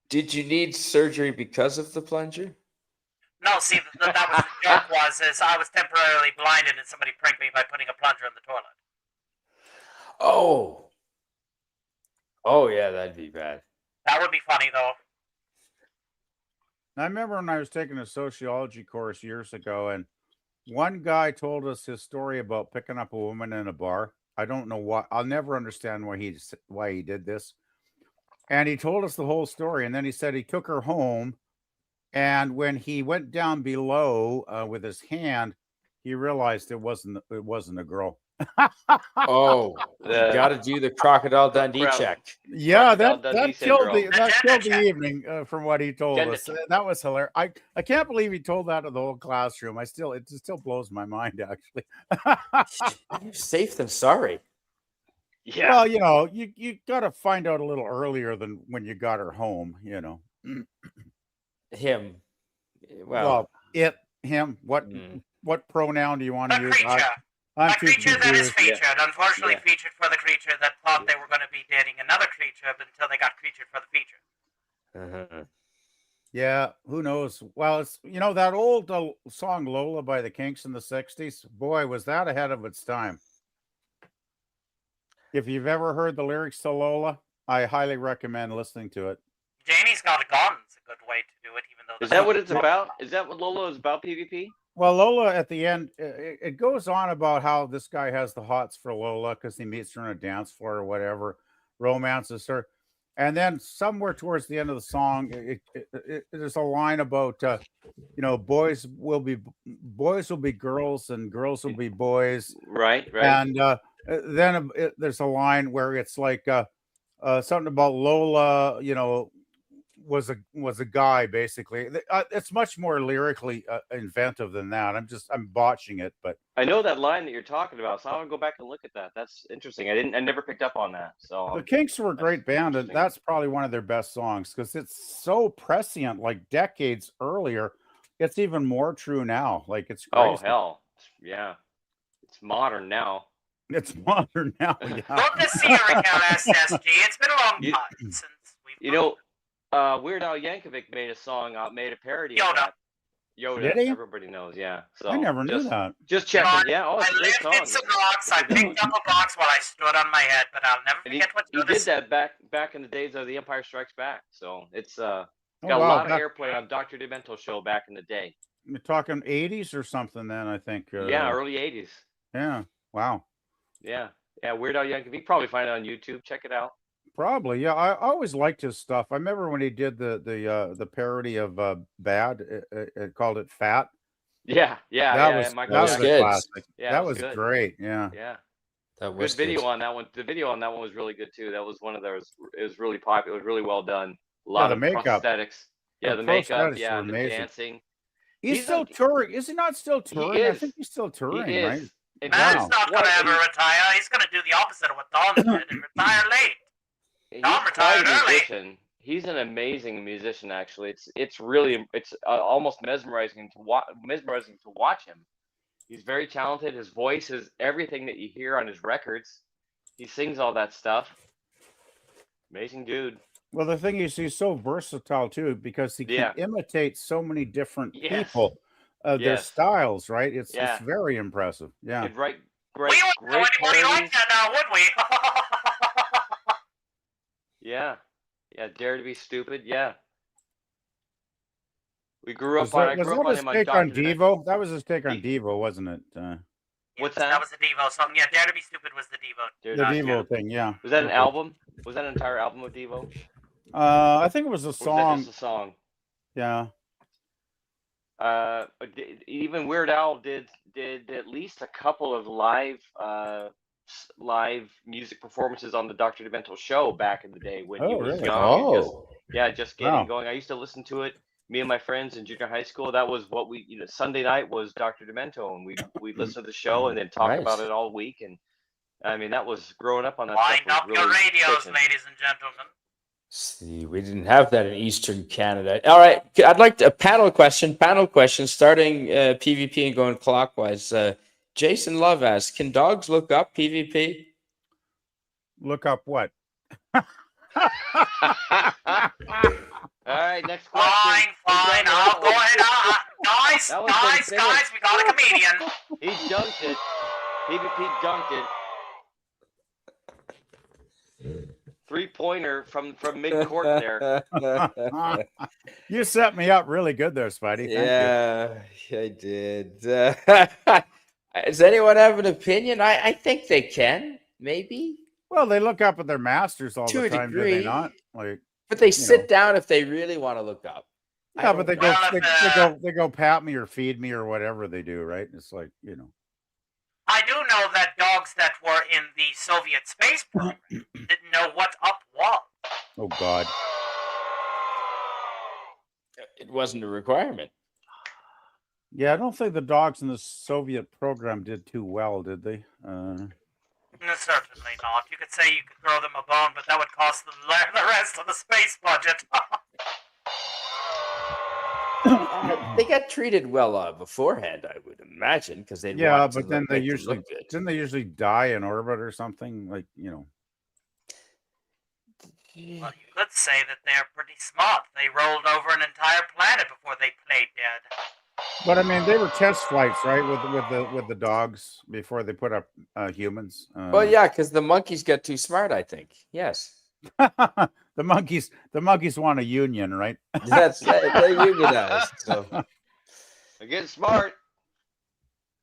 Did you need surgery because of the plunger? No, see, that was the joke is I was temporarily blinded and somebody pranked me by putting a plunger in the toilet. Oh. Oh, yeah, that'd be bad. That would be funny, though. I remember when I was taking a sociology course years ago, and one guy told us his story about picking up a woman in a bar. I don't know why. I'll never understand why he did this. And he told us the whole story, and then he said he took her home, and when he went down below with his hand, he realized it wasn't a girl. Oh, you got to do the Crocodile Dundee check. Yeah, Crocodile that Dundee killed syndrome. the evening from what he told us. That was hilarious. I can't believe he told that to the whole classroom. It still blows my mind, actually. Safe than sorry. Yeah. Well, you got to find out a little earlier than when you got her home. Him. Well, him. What pronoun do you want to use? Creature. I'm a too creature that is confused. featured, unfortunately featured for the creature that thought they were going to be dating another creature until they got creatured for the feature. Yeah, who knows? Well, it's that old song Lola by the Kinks in the 60s. Boy, was that ahead of its time. If you've ever heard the lyrics to Lola, I highly recommend listening to it. Janie's Got a Gun's a good way to do it, even though... Is that what it's about? Is that what Lola is about, PvP? Well, Lola, at the end, it goes on about how this guy has the hots for Lola because he meets her on a dance floor or whatever, romances her. And then somewhere towards the end of the song, there's a line about, boys will be girls and girls will be boys. Right. And then there's a line where it's like something about Lola, was a guy, basically. It's much more lyrically inventive than that. I'm botching it, but I know that line that you're talking about, so I want to go back and look at that. That's interesting. I never picked up on that. So the Kinks were a great band, and that's probably one of their best songs because it's so prescient, like decades earlier. It's even more true now. Like it's crazy. Oh hell, yeah, it's modern now. It's modern now. Yeah. Good to see you, Raquel SSG. It's been a long time since we've. Weird Al Yankovic made a song, made a parody of that. Yoda. Did he? Everybody knows. Yeah. So I never knew that. Just checking. Yeah. Oh, I it's a great song. lifted some rocks. I picked up a box while I stood on my head, but I'll never forget what he did that back in the days of The Empire Strikes Back. So it's got a wow, lot of airplay on Dr. Demento show back in the day. We're talking 80s or something then, I think. Yeah, early 80s. Yeah. Wow. Yeah. Yeah. Weird Al Yankovic. You can probably find it on YouTube. Check it out. Probably. Yeah. I always liked his stuff. I remember when he did the parody of Bad. It called it Fat. Yeah. Yeah. That yeah, was yeah, that was good. classic. Yeah, that it was good. great. Yeah. Yeah. That was Good video on that one. The video on that one was really good too. That was one of those. It was really popular. It was really well done. A lot the of makeup. prosthetics. Yeah, the makeup. Yeah, and the dancing. He's still touring. Is he not still touring? I think he's still touring, He is. right? And Man's not going to ever retire. He's going to do the opposite of what Dom did and retire late. Dom retired early. He's an amazing musician. Actually, it's really almost mesmerizing to watch him. He's very talented. His voice is everything that you hear on his records. He sings all that stuff. Amazing dude. Well, the thing is, he's so versatile too because he can imitate so many different people, their styles. Right? It's very impressive. Yeah. Great. We wouldn't know anybody like that now, would we? Yeah. Yeah. Dare to be stupid. Yeah. We grew up Was on. that, I grew up was on that him his take on Devo? That was his take on Devo, wasn't it? What's that? That was the Devo song. Yeah, Dare to be Stupid was the Devo. The Devo thing, yeah. Was that an album? Was that an entire album of Devo? I think it was a song. Or was that just a song? Yeah. Even Weird Al did at least a couple of live music performances on the Dr. Demento show back in the day when he was young. Just getting going. I used to listen to it. Me and my friends in junior high school. That was what we, Sunday night was Dr. Demento, and we listened to the show and then talk about it all week. And I mean, that was growing up on that. Wind up your radios, ladies and gentlemen. See, we didn't have that in Eastern Canada. All right, I'd like a panel question, starting PvP and going clockwise. Jason Love asks, can dogs look up PvP? Look up what? All right, next question. Fine. I'll go ahead. Guys, we got a comedian. He dunked it. PvP dunked it. 3-pointer from mid-court there. You set me up really good there, Spidey. Thank you. I did. Does anyone have an opinion? I think they can, maybe. Well, they look up at their masters all the time, do they not? But they sit down if they really want to look up. Yeah, but they go pat me or feed me or whatever they do, right? It's like, I do know that dogs that were in the Soviet space program didn't know what up was. Oh, God. It wasn't a requirement. Yeah, I don't think the dogs in the Soviet program did too well, did they? No, certainly not. You could say you could throw them a bone, but that would cost the rest of the space budget. They got treated well beforehand, I would imagine, because they but then they usually die in orbit or something, Well, you could say that they're pretty smart. They rolled over an entire planet before they played dead. But I mean, they were test flights, right, with the dogs before they put up humans. Well, yeah, because the monkeys got too smart, I think. Yes. The monkeys want a union, right? That's they're unionized. So they're getting smart.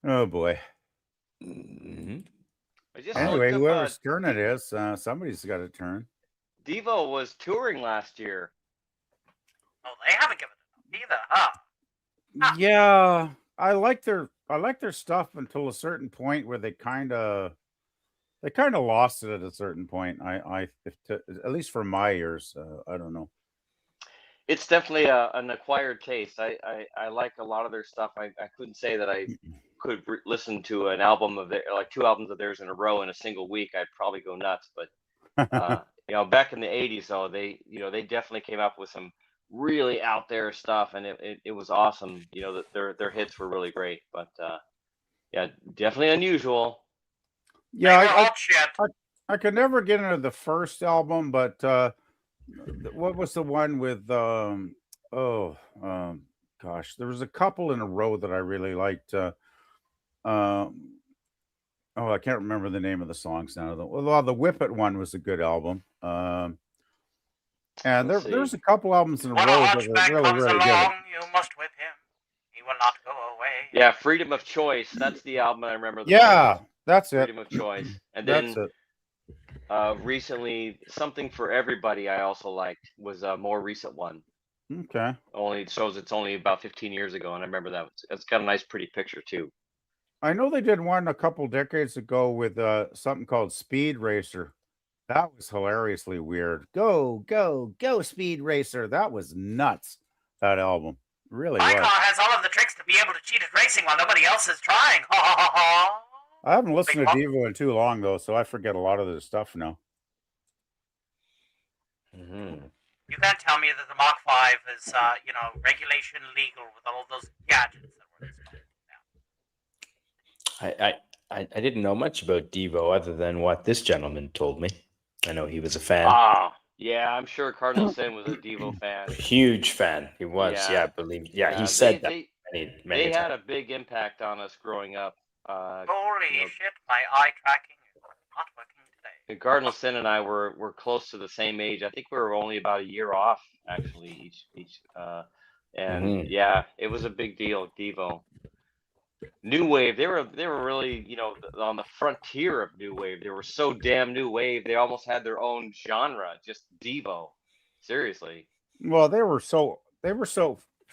Oh boy. Mm-hmm. Anyway, whoever's turn it is, somebody's got a turn. Devo was touring last year. Oh, they haven't given it either, huh? Yeah, I like their stuff until a certain point where they kind of lost it at a certain point. At least for my ears, I don't know. It's definitely an acquired taste. I like a lot of their stuff. I couldn't say that I could listen to an album of like 2 albums of theirs in a row in a single week. I'd probably go nuts. But back in the '80s, though, they definitely came up with some really out there stuff, and it was awesome. Their hits were really great. But definitely unusual. Yeah, I could never get into the first album, but what was the one with gosh, there was a couple in a row that I really liked. Oh, I can't remember the name of the songs now. Well, the Whip It one was a good album. And Let's there's see. a couple albums in a When a row that were hunchback really, comes really along, good. you must whip him. He will not go away. Yeah, Freedom of Choice. That's the album I remember the Yeah, most. that's it. Freedom of Choice. And That's then it. recently, Something for Everybody I also liked was a more recent one. Okay. Only it shows it's only about 15 years ago, and I remember that. It's got a nice, pretty picture too. I know they did one a couple decades ago with something called Speed Racer. That was hilariously weird. Go, go, go, Speed Racer. That was nuts. That album really My was. car has all of the tricks to be able to cheat at racing while nobody else is trying. Ha ha ha ha. I haven't listened Big to Bob. Devo in too long though, so I forget a lot of this stuff now. You can't tell me that the Mach 5 is, regulation legal with all of those gadgets that were installed. I didn't know much about Devo other than what this gentleman told me. I know he was a fan. Ah, yeah, I'm sure Cardinal Sin was a Devo fan. Huge fan. He was. Yeah, I believe. Yeah, he said that many They had times. a big impact on us growing up. Holy shit, my eye tracking is not working today. Cardinal Sin and I were close to the same age. I think we were only about a year off, actually, each. And yeah, it was a big deal. Devo, New Wave. They were really on the frontier of New Wave. They were so damn New Wave. They almost had their own genre. Just Devo. Seriously. Well, they were so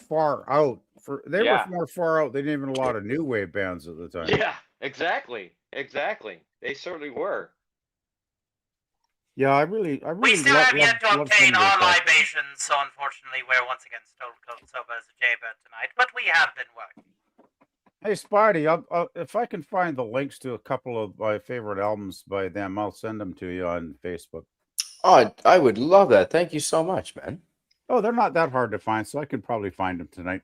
far out. They were more far out than even a lot of new wave bands at the time. Yeah, exactly. They certainly were. Yeah, I really. We still have yet to obtain our libations, so unfortunately we're once again stone cold sober as a jaybird tonight, but we have been working. Hey, Spidey, if I can find the links to a couple of my favorite albums by them, I'll send them to you on Facebook. Oh, I would love that. Thank you so much, man. Oh, they're not that hard to find, so I can probably find them tonight.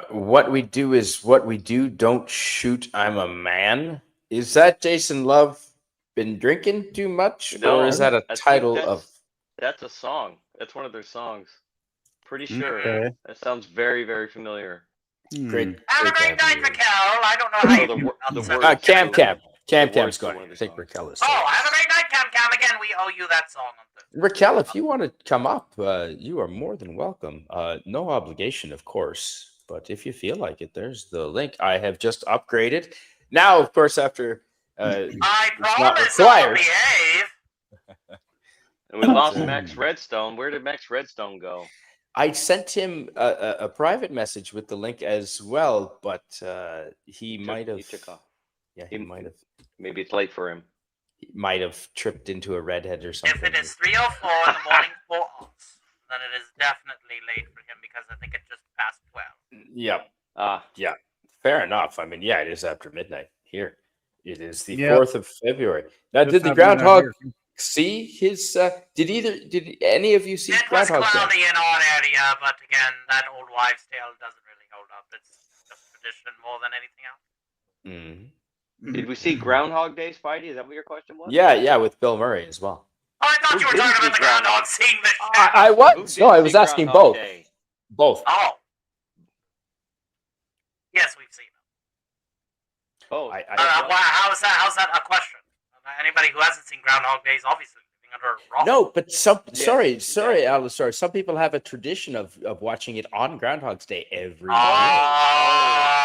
What we do is what we do. Don't shoot. I'm a man. Is that Jason Love been drinking too much, or is that a title of? That's a song. That's one of their songs. Pretty sure. Okay. That sounds very, very familiar. Great. Have a great night, Raquel. I don't know how you Cam's going. I think Raquel is. Oh, have a great night, Cam. Again, we owe you that song. Raquel, if you want to come up, you are more than welcome. No obligation, of course, but if you feel like it, there's the link. I have just upgraded. Now, of course, after I promise I'll behave. And we lost Max Redstone. Where did Max Redstone go? I sent him a private message with the link as well, but he might have. He took off. Yeah, he might have. Maybe it's late for him. He might have tripped into a redhead or something. If it is 3:04 in the morning for us, then it is definitely late for him because I think it just passed 12. Yep. Yeah. Fair enough. I mean, yeah, it is after midnight here. It is the 4th of February. Now, did the groundhog see his? Did any of you see Groundhog Day? It was cloudy in our area, but again, that old wives' tale doesn't really hold up. It's just tradition more than anything else. Mm-hmm. Did we see Groundhog Day, Spidey? Is that what your question was? Yeah, with Bill Murray as well. Oh, I thought you were talking about the groundhog seeing the shit. I was. No, I was asking both. Day? Both. Oh. Yes, we've seen them. Oh. How's that a question? Anybody who hasn't seen Groundhog Day is obviously living under a rock. No, but sorry, Alistair. Some people have a tradition of watching it on Groundhog's Day every year.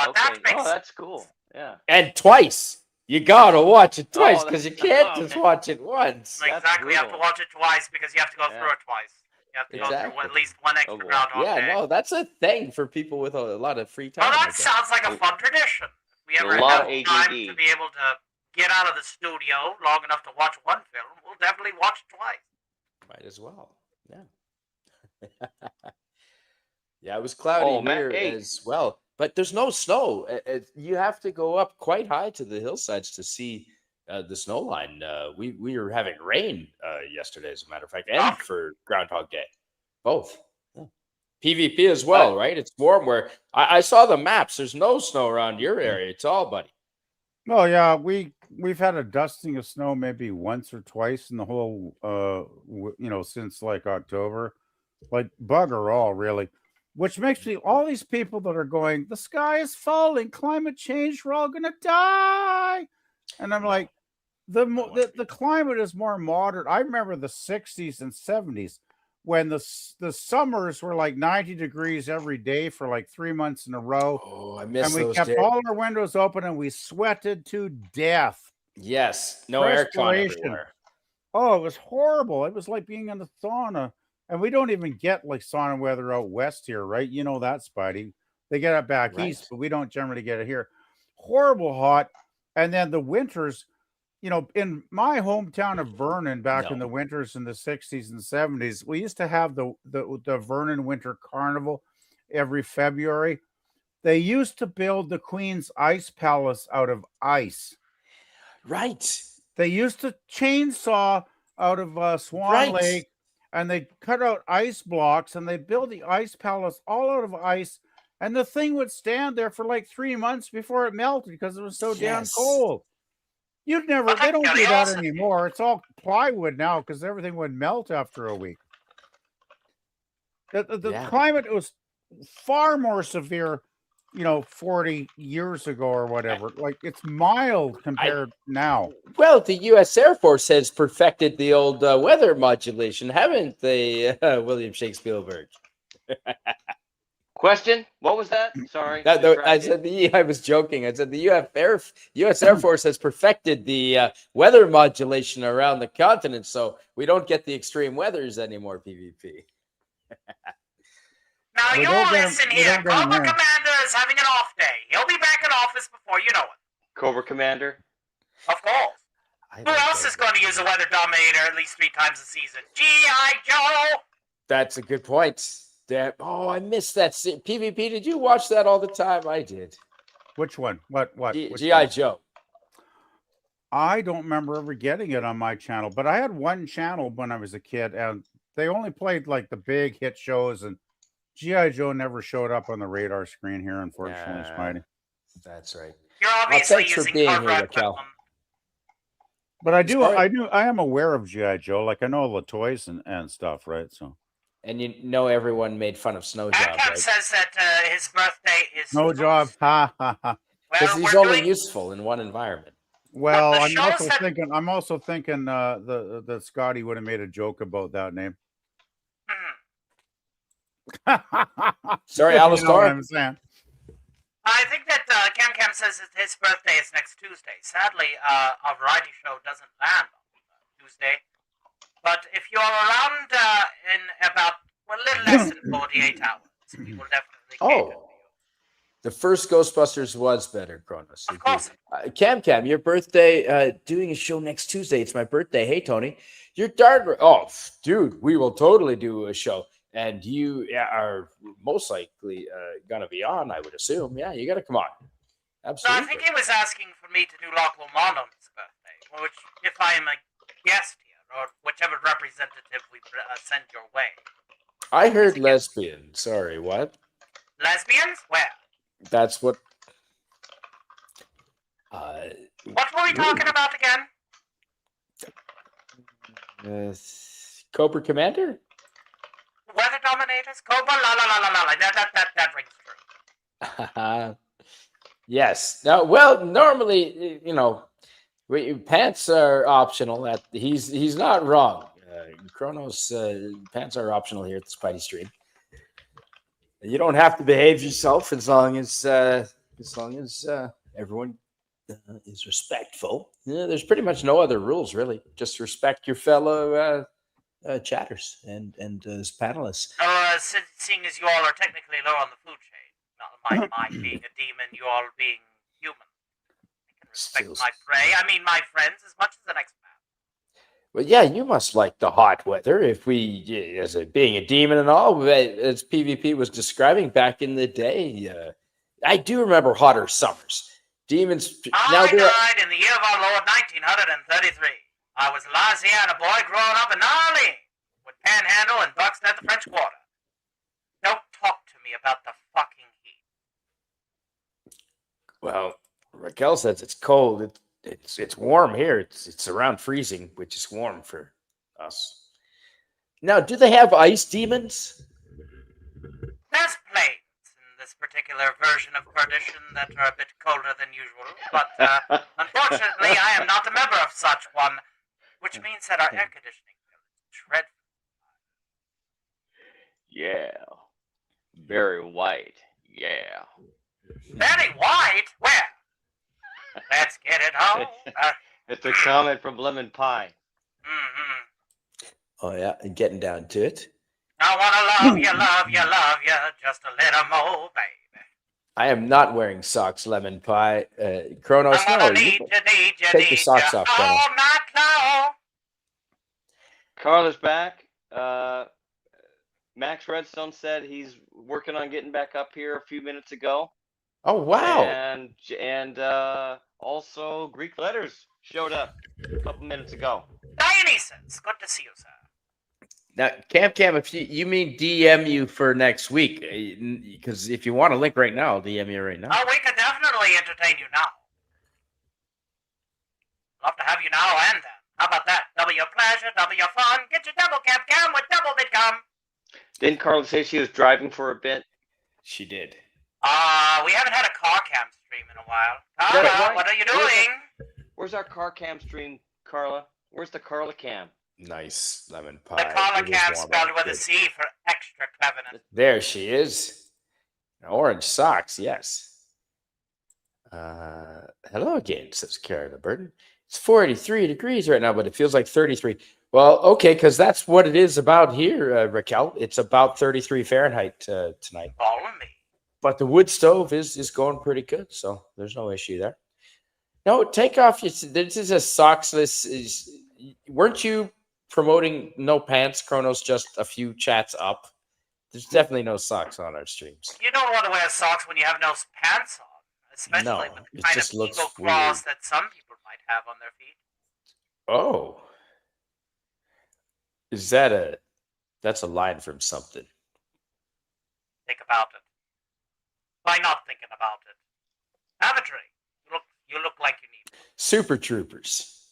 Okay. That's cool. Yeah. And twice. You gotta watch it twice because you can't just watch it once. Exactly, you have to watch it twice because you have to go through it twice. You have to go through at least one extra Groundhog Day. Yeah, no, that's a thing for people with a lot of free time. Well, that sounds like a fun tradition. If we ever have time to be able to get out of the studio long enough to watch one film, we'll definitely watch it twice. Might as well. Yeah. Yeah, it was cloudy here as well. But there's no snow. You have to go up quite high to the hillsides to see the snow line. We were having rain yesterday, as a matter of fact, and for Groundhog Day. Both. Yeah. PvP as well, right? It's warm where I saw the maps. There's no snow around your area. It's all buddy. Oh, yeah. We've had a dusting of snow maybe once or twice in the whole, since like October. Like bugger all, really. which makes me all these people that are going, the sky is falling, climate change, we're all gonna die. And I'm like, the climate is more moderate. I remember the 60s and 70s when the summers were like 90 degrees every day for like 3 months in a row. Oh, I miss And we those kept days. all our windows open and we sweated to death. Yes, no aircon everywhere. Oh, it was horrible. It was like being in the sauna. And we don't even get like sauna weather out west here, right? You know that, Spidey. They get it back east, but we don't generally get it here. Horrible hot. And then the winters, in my hometown of Vernon, back in the winters in the 60s and 70s, we used to have the Vernon Winter Carnival every February. They used to build the Queen's Ice Palace out of ice. Right. They used to chainsaw out of Swan Lake, and they cut out ice blocks, and they build the ice palace all out of ice. And the thing would stand there for like 3 months before it melted because it was so damn cold. They don't do that anymore. It's all plywood now because everything would melt after a week. The climate was far more severe, 40 years ago or whatever. Like, it's mild compared now. Well, the U.S. Air Force has perfected the old weather modulation, haven't they, William Shakespeare? Question? What was that? Sorry. I was joking. I said the U.S. Air Force has perfected the weather modulation around the continent, so we don't get the extreme weathers anymore, PvP. Now you listen here. Cobra Commander is having an off day. He'll be back in office before you know it. Cobra Commander? Of course. Who else is going to use a Weather Dominator at least 3 times a season? G.I. Joe! That's a good point. I missed that scene. PvP, did you watch that all the time? I did. Which one? What? G.I. Joe. I don't remember ever getting it on my channel, but I had one channel when I was a kid, and they only played like the big hit shows, and G.I. Joe never showed up on the radar screen here, unfortunately, Spidey. That's right. You're obviously thanks for using being here, Raquel. But I am aware of G.I. Joe. Like, I know all the toys and stuff, right? So. And you know everyone made fun of Snowjob, right? says that his birthday is Snowjob. Ha ha ha. Because he's only useful in one environment. Well, I'm also thinking that Scotty would have made a joke about that name. Sorry, Alice. You know what I'm saying. I think that Cam says that his birthday is next Tuesday. Sadly, our variety show doesn't land on Tuesday. But if you're around in about a little less than 48 hours, we will definitely cater to you. The first Ghostbusters was better, Kronos. Of course. Cam, your birthday, doing a show next Tuesday. It's my birthday. Hey, Tony. You're darn right. Oh, dude, we will totally do a show. And you are most likely going to be on, I would assume. Yeah, you got to come on. Absolutely. No, I think he was asking for me to do Lockwood Monon's birthday, which, if I am a guest here, or whichever representative we send your way. I heard lesbian. Sorry, what? Lesbians? Where? That's what... what were we talking about again? Cobra Commander? Weather Dominators? Cobra? La. That rings true. Yes. Now, well, normally, pants are optional. He's not wrong. Kronos, pants are optional here at the Spidey Stream. You don't have to behave yourself as long as everyone is respectful. Yeah, there's pretty much no other rules, really. Just respect your fellow chatters and as panelists. Seeing as you all are technically low on the food chain, not my being a demon, you all being human. Respect my prey. I mean, my friends as much as the next man. Well, yeah, you must like the hot weather. If we, being a demon and all, as PvP was describing back in the day, I do remember hotter summers. Demons. I died in the year of our Lord 1933. I was a Louisiana boy growing up in New Orleans with Panhandle and Buxton at the French Quarter. Don't talk to me about the fucking heat. Well, Raquel says it's cold. It's warm here. It's around freezing, which is warm for us. Now, do they have ice demons? There's planes in this particular version of Perdition that are a bit colder than usual, but unfortunately I am not a member of such one, which means that our air conditioning bill is dreadful. Yeah. Very white. Yeah. Very white? Where? Let's get it home. It's a comment from Lemon Pie. Mm-hmm. Oh yeah, and getting down to it. I wanna love you, just a little more, baby. I am not wearing socks, Lemon Pie. Kronos, I'm no. gonna need you, Take your socks off, Kronos. all night long. Carla's back. Max Redstone said he's working on getting back up here a few minutes ago. Oh wow! And also Greek Letters showed up a couple minutes ago. Dionysus, good to see you, sir. Now, Cam, if you mean DM you for next week, because if you want a link right now, I'll DM you right now. Oh, we could definitely entertain you now. Love to have you now and then. How about that? Double your pleasure, double your fun. Get your double cam with double bitcom. Didn't Carla say she was driving for a bit? She did. We haven't had a car cam stream in a while. Carla, what are you doing? Where's our car cam stream, Carla? Where's the Carla cam? Nice, Lemon Pie. The Carla cam spelled with a C for extra cleverness. There she is. Orange socks, yes. Hello again, says Kara the Burden. It's 43 degrees right now, but it feels like 33. Well, okay, because that's what it is about here, Raquel. It's about 33 Fahrenheit tonight. Follow me. But the wood stove is going pretty good, so there's no issue there. No, take off. This is a socksless. Weren't you promoting no pants, Kronos, just a few chats up? There's definitely no socks on our streams. You don't want to wear socks when you have no pants on, especially with the kind of eagle claws that some people might have on their feet. Oh. That's a line from something. Think about it. Why not thinking about it? Have a drink. You look like you need one. Super Troopers.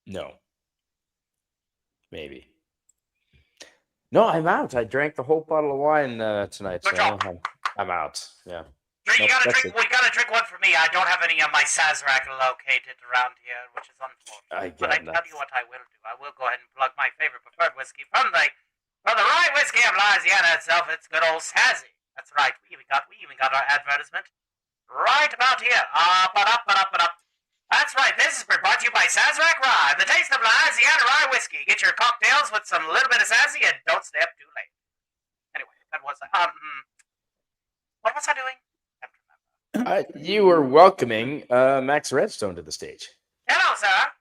No. Maybe. No, I'm out. I drank the whole bottle of wine tonight. Good so job. I'm out. Yeah. We gotta drink one for me. I don't have any of my Sazerac located around here, which is unfortunate. But I tell you what I will do. I will go ahead and plug my favorite preferred whiskey from the rye whiskey of Louisiana itself. It's good old Sazy. That's right. We even got our advertisement right about here. That's right. This has been brought to you by Sazerac Rye, the taste of Louisiana rye whiskey. Get your cocktails with some little bit of Sazy and don't stay up too late. Anyway, that was what was I doing? You were welcoming Max Redstone to the stage. Hello, sir.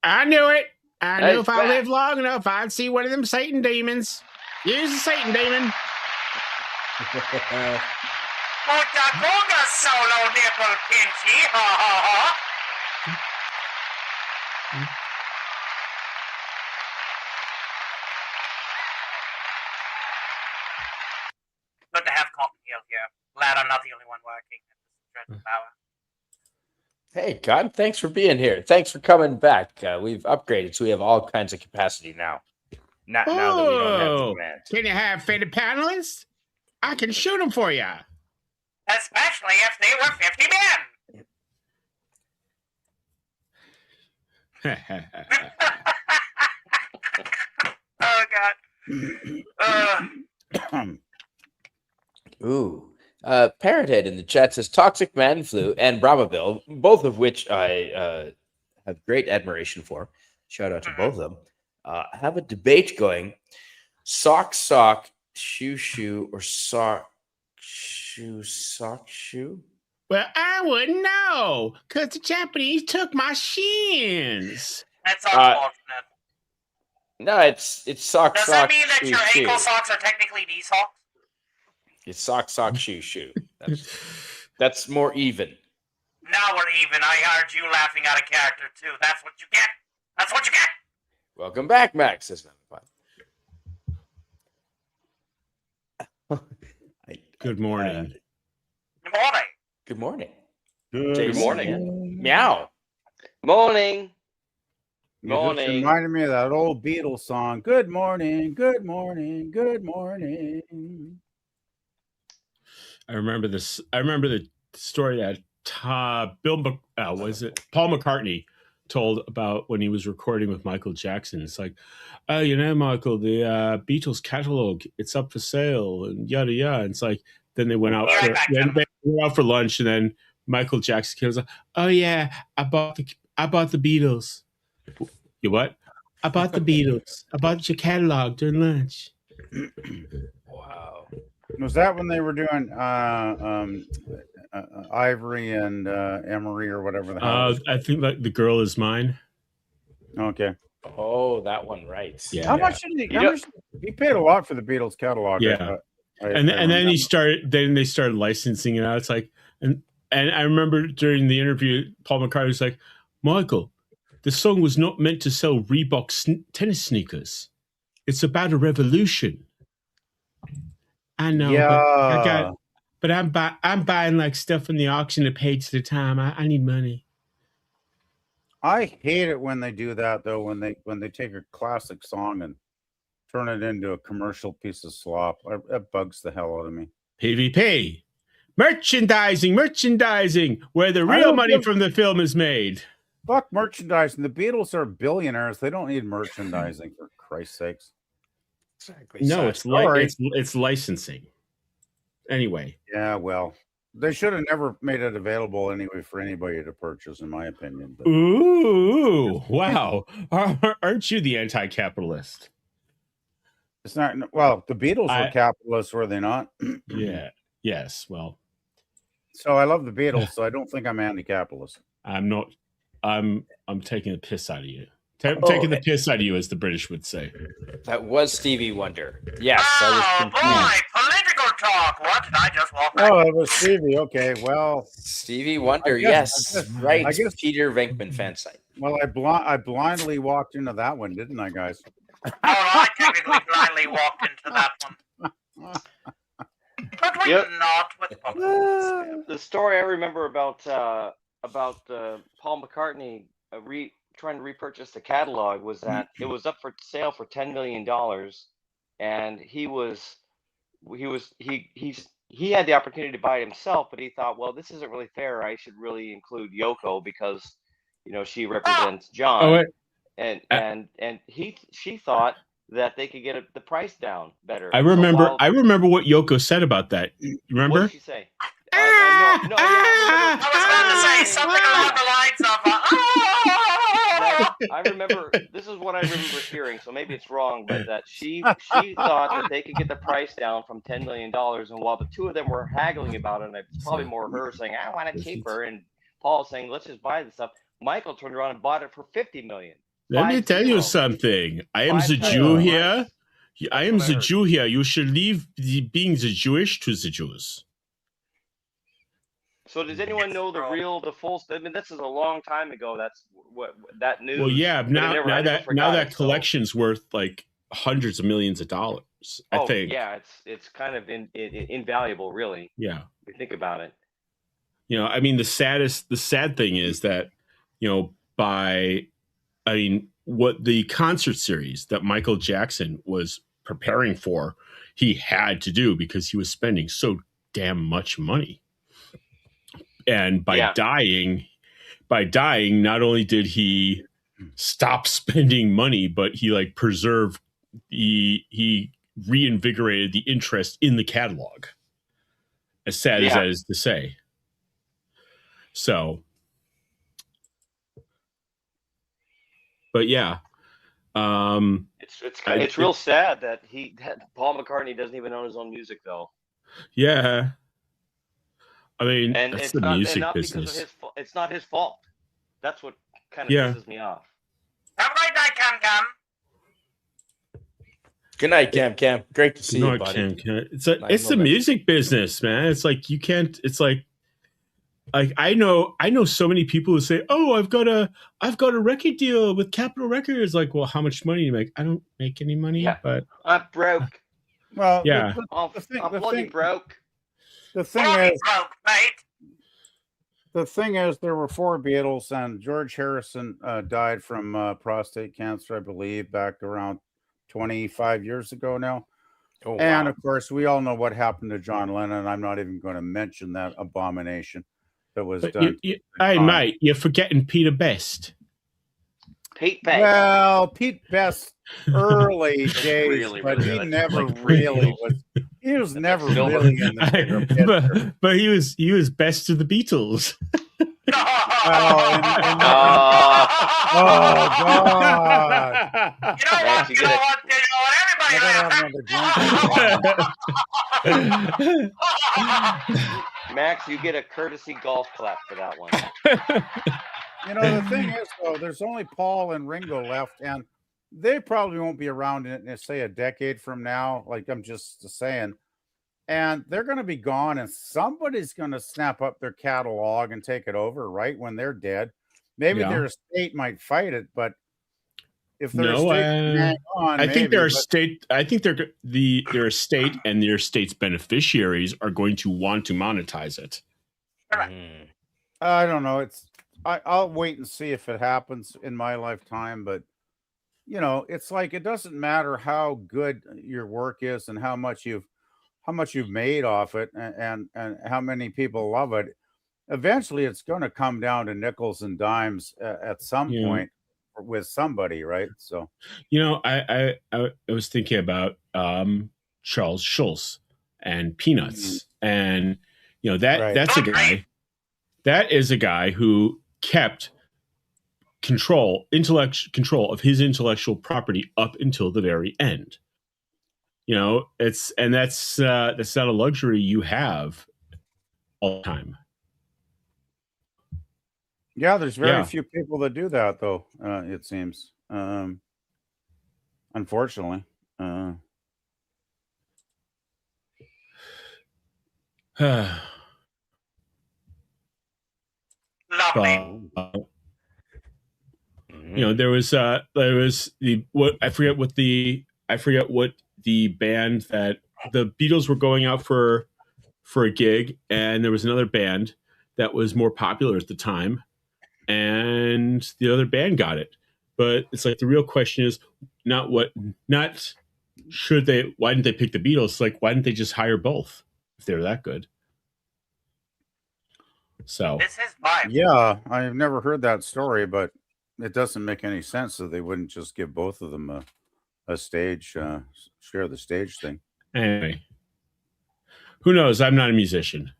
I knew it. I knew if I lived long enough, I'd see one of them Satan demons. Use the Satan demon. Booga solo nipple pinchy. Ha ha ha. Good to have Cotton Hill here. Glad I'm not the only one working at this dreadful hour. Hey, God, thanks for being here. Thanks for coming back. We've upgraded, so we have all kinds of capacity now. Now that we don't have the demand. Can you have fitted panelists? I can shoot them for you. Especially if they were 50 men. Oh, God. Ooh. Parrothead in the chat says Toxic Man Flu and Bravaville, both of which I have great admiration for. Shout out to both of them. Have a debate going. Sock, shoe, or sock, shoe? Well, I wouldn't know, because the Japanese took my shins. That's unfortunate. No, it's sock, Does that mean that your ankle socks are technically knee socks? It's sock, shoe. That's more even. Now we're even. I heard you laughing out of character, too. That's what you get. That's what you get. Welcome back, Max. Says Good morning. Good morning. Good morning. Good morning. Meow. Morning. You just Morning. reminded me of that old Beatles song. Good morning, good morning, good morning. I remember this. I remember the story that Paul McCartney told about when he was recording with Michael Jackson. It's like, oh, Michael, the Beatles catalog, it's up for sale and yada yada. And it's like, then they went out for lunch, and then Michael Jackson was like, oh yeah, I bought the Beatles. You what? I bought the Beatles. I bought your catalog during lunch. Wow. Was that when they were doing Ivory and Emery or whatever the hell? I think like The Girl Is Mine. Okay. Oh, that one, right? Yeah. How much did he paid a lot for the Beatles catalog? Yeah. And then he started. Then they started licensing it out. It's like, and I remember during the interview, Paul McCartney was like, Michael, the song was not meant to sell Reebok tennis sneakers. It's about a revolution. I know, yeah. but I'm buying like stuff from the auction at page at a time. I need money. I hate it when they do that though. When they take a classic song and turn it into a commercial piece of slop. It bugs the hell out of me. PvP, merchandising, where the real money from the film is made. Fuck merchandising. The Beatles are billionaires. They don't need merchandising, for Christ's sakes. Exactly. No, it's licensing. Anyway. Yeah, well, they should have never made it available anyway for anybody to purchase, in my opinion. But... Ooh, wow. Aren't you the anti-capitalist? It's not. Well, the Beatles were capitalists, were they not? Yeah. Yes. Well. So I love the Beatles, so I don't think I'm anti-capitalist. I'm not. I'm taking the piss out of you. Taking the piss out of you, as the British would say. That was Stevie Wonder. Yes. Oh boy, political talk. What did I just walk by? Oh, it was Stevie. Okay, well, Stevie Wonder. Right. I guess Peter Venkman fan site. Well, I blindly walked into that one, didn't I, guys? Oh, I typically blindly walked into that one. But we not with public. The story I remember about Paul McCartney trying to repurchase the catalog was that it was up for sale for $10 million, and he had the opportunity to buy it himself, but he thought, well, this isn't really fair. I should really include Yoko because she represents John, and she thought that they could get the price down better. I remember what Yoko said about that. You remember? What did she say? I was going to say something along the lines of I remember, this is what I remember hearing, so maybe it's wrong, but that she thought that they could get the price down from $10 million, and while the two of them were haggling about it, and it's probably more her saying, I want it cheaper, and Paul saying, let's just buy the stuff, Michael turned around and bought it for $50 million. Let me tell you something. I am the Jew here. I am the Jew here. You should leave being the Jewish to the Jews. So does anyone know the full? I mean, this is a long time ago. That's what that news. Well, yeah. Now that collection's worth like hundreds of millions of dollars. I think. Yeah, it's kind of invaluable, really. Yeah. If you think about it. I mean, the sad thing is that, what the concert series that Michael Jackson was preparing for, he had to do because he was spending so damn much money. And by dying, not only did he stop spending money, but he preserved he reinvigorated the interest in the catalog. As sad as that is to say. So, but yeah, it's real sad that Paul McCartney doesn't even own his own music, though. Yeah. I mean, and that's it's the not, music and not business. Because of it's not his fault. That's what kind of pisses me off. Have a great night, Cam. Good night, Cam. Great to see you, buddy. Cam. It's the music business, man. It's like you can't. It's like I know so many people who say, "Oh, I've got a record deal with Capitol Records." Like, well, how much money do you make? I don't make any money, but I'm broke. Well, yeah, I'm bloody broke. The thing is, the thing is, there were 4 Beatles, and George Harrison died from prostate cancer, I believe, back around 25 years ago now. Oh, And wow. of course, we all know what happened to John Lennon. I'm not even going to mention that abomination that was But done. hey, mate, you're forgetting Peter Best. Pete Best. Well, Pete Best early It's days, really, but really he like- never like really Beatles. was. He was That's never like Silver. really in the bigger picture. but he was best of the Beatles. Well, and Oh, God. You know Max, what? you You get know it. what? You know what? I Everybody gotta have another drink. Max, you get a courtesy golf clap for that one. You know, the thing is, though, there's only Paul and Ringo left, and they probably won't be around in, say, a decade from now. Like I'm just saying. And they're going to be gone, and somebody's going to snap up their catalog and take it over, right? When they're dead. Maybe Yeah. their estate might fight it, but if their No, estate can hang on, I think their maybe, estate. I think their estate and their estate's beneficiaries are going to want to monetize it. Mm. I don't know. I'll wait and see if it happens in my lifetime, but you know, it's like it doesn't matter how good your work is and how much you've made off it and how many people love it. Eventually, it's going to come down to nickels and dimes at some Yeah. point with somebody, right? So, You know, I was thinking about Charles Schulz and Peanuts, and you know that's a guy. That is a guy who kept intellectual control of his intellectual property up until the very end. You know, that's not a luxury you have all the time. yeah, there's very few people that do that, though. It seems, unfortunately. Lovely. You know, there was the what I forget what the band that the Beatles were going out for a gig, and there was another band that was more popular at the time, and the other band got it. But it's like the real question is not why didn't they pick the Beatles? It's like, why didn't they just hire both if they were that good? So This is vibe. Yeah, I've never heard that story, but it doesn't make any sense that they wouldn't just give both of them a stage, share the stage thing. Anyway, who knows? I'm not a musician.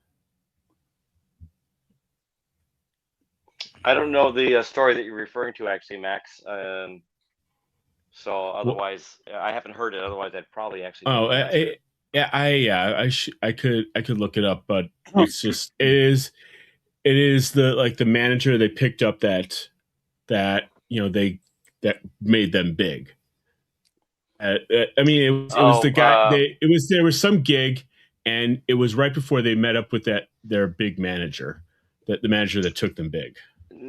I don't know the story that you're referring to, actually, Max. So otherwise, I haven't heard it. Otherwise, I'd probably actually. Oh, I could look it up, but it's just it is the manager they picked up that you know that made them big. I mean, it was the guy. There was some gig, and it was right before they met up with their big manager, the manager that took them big.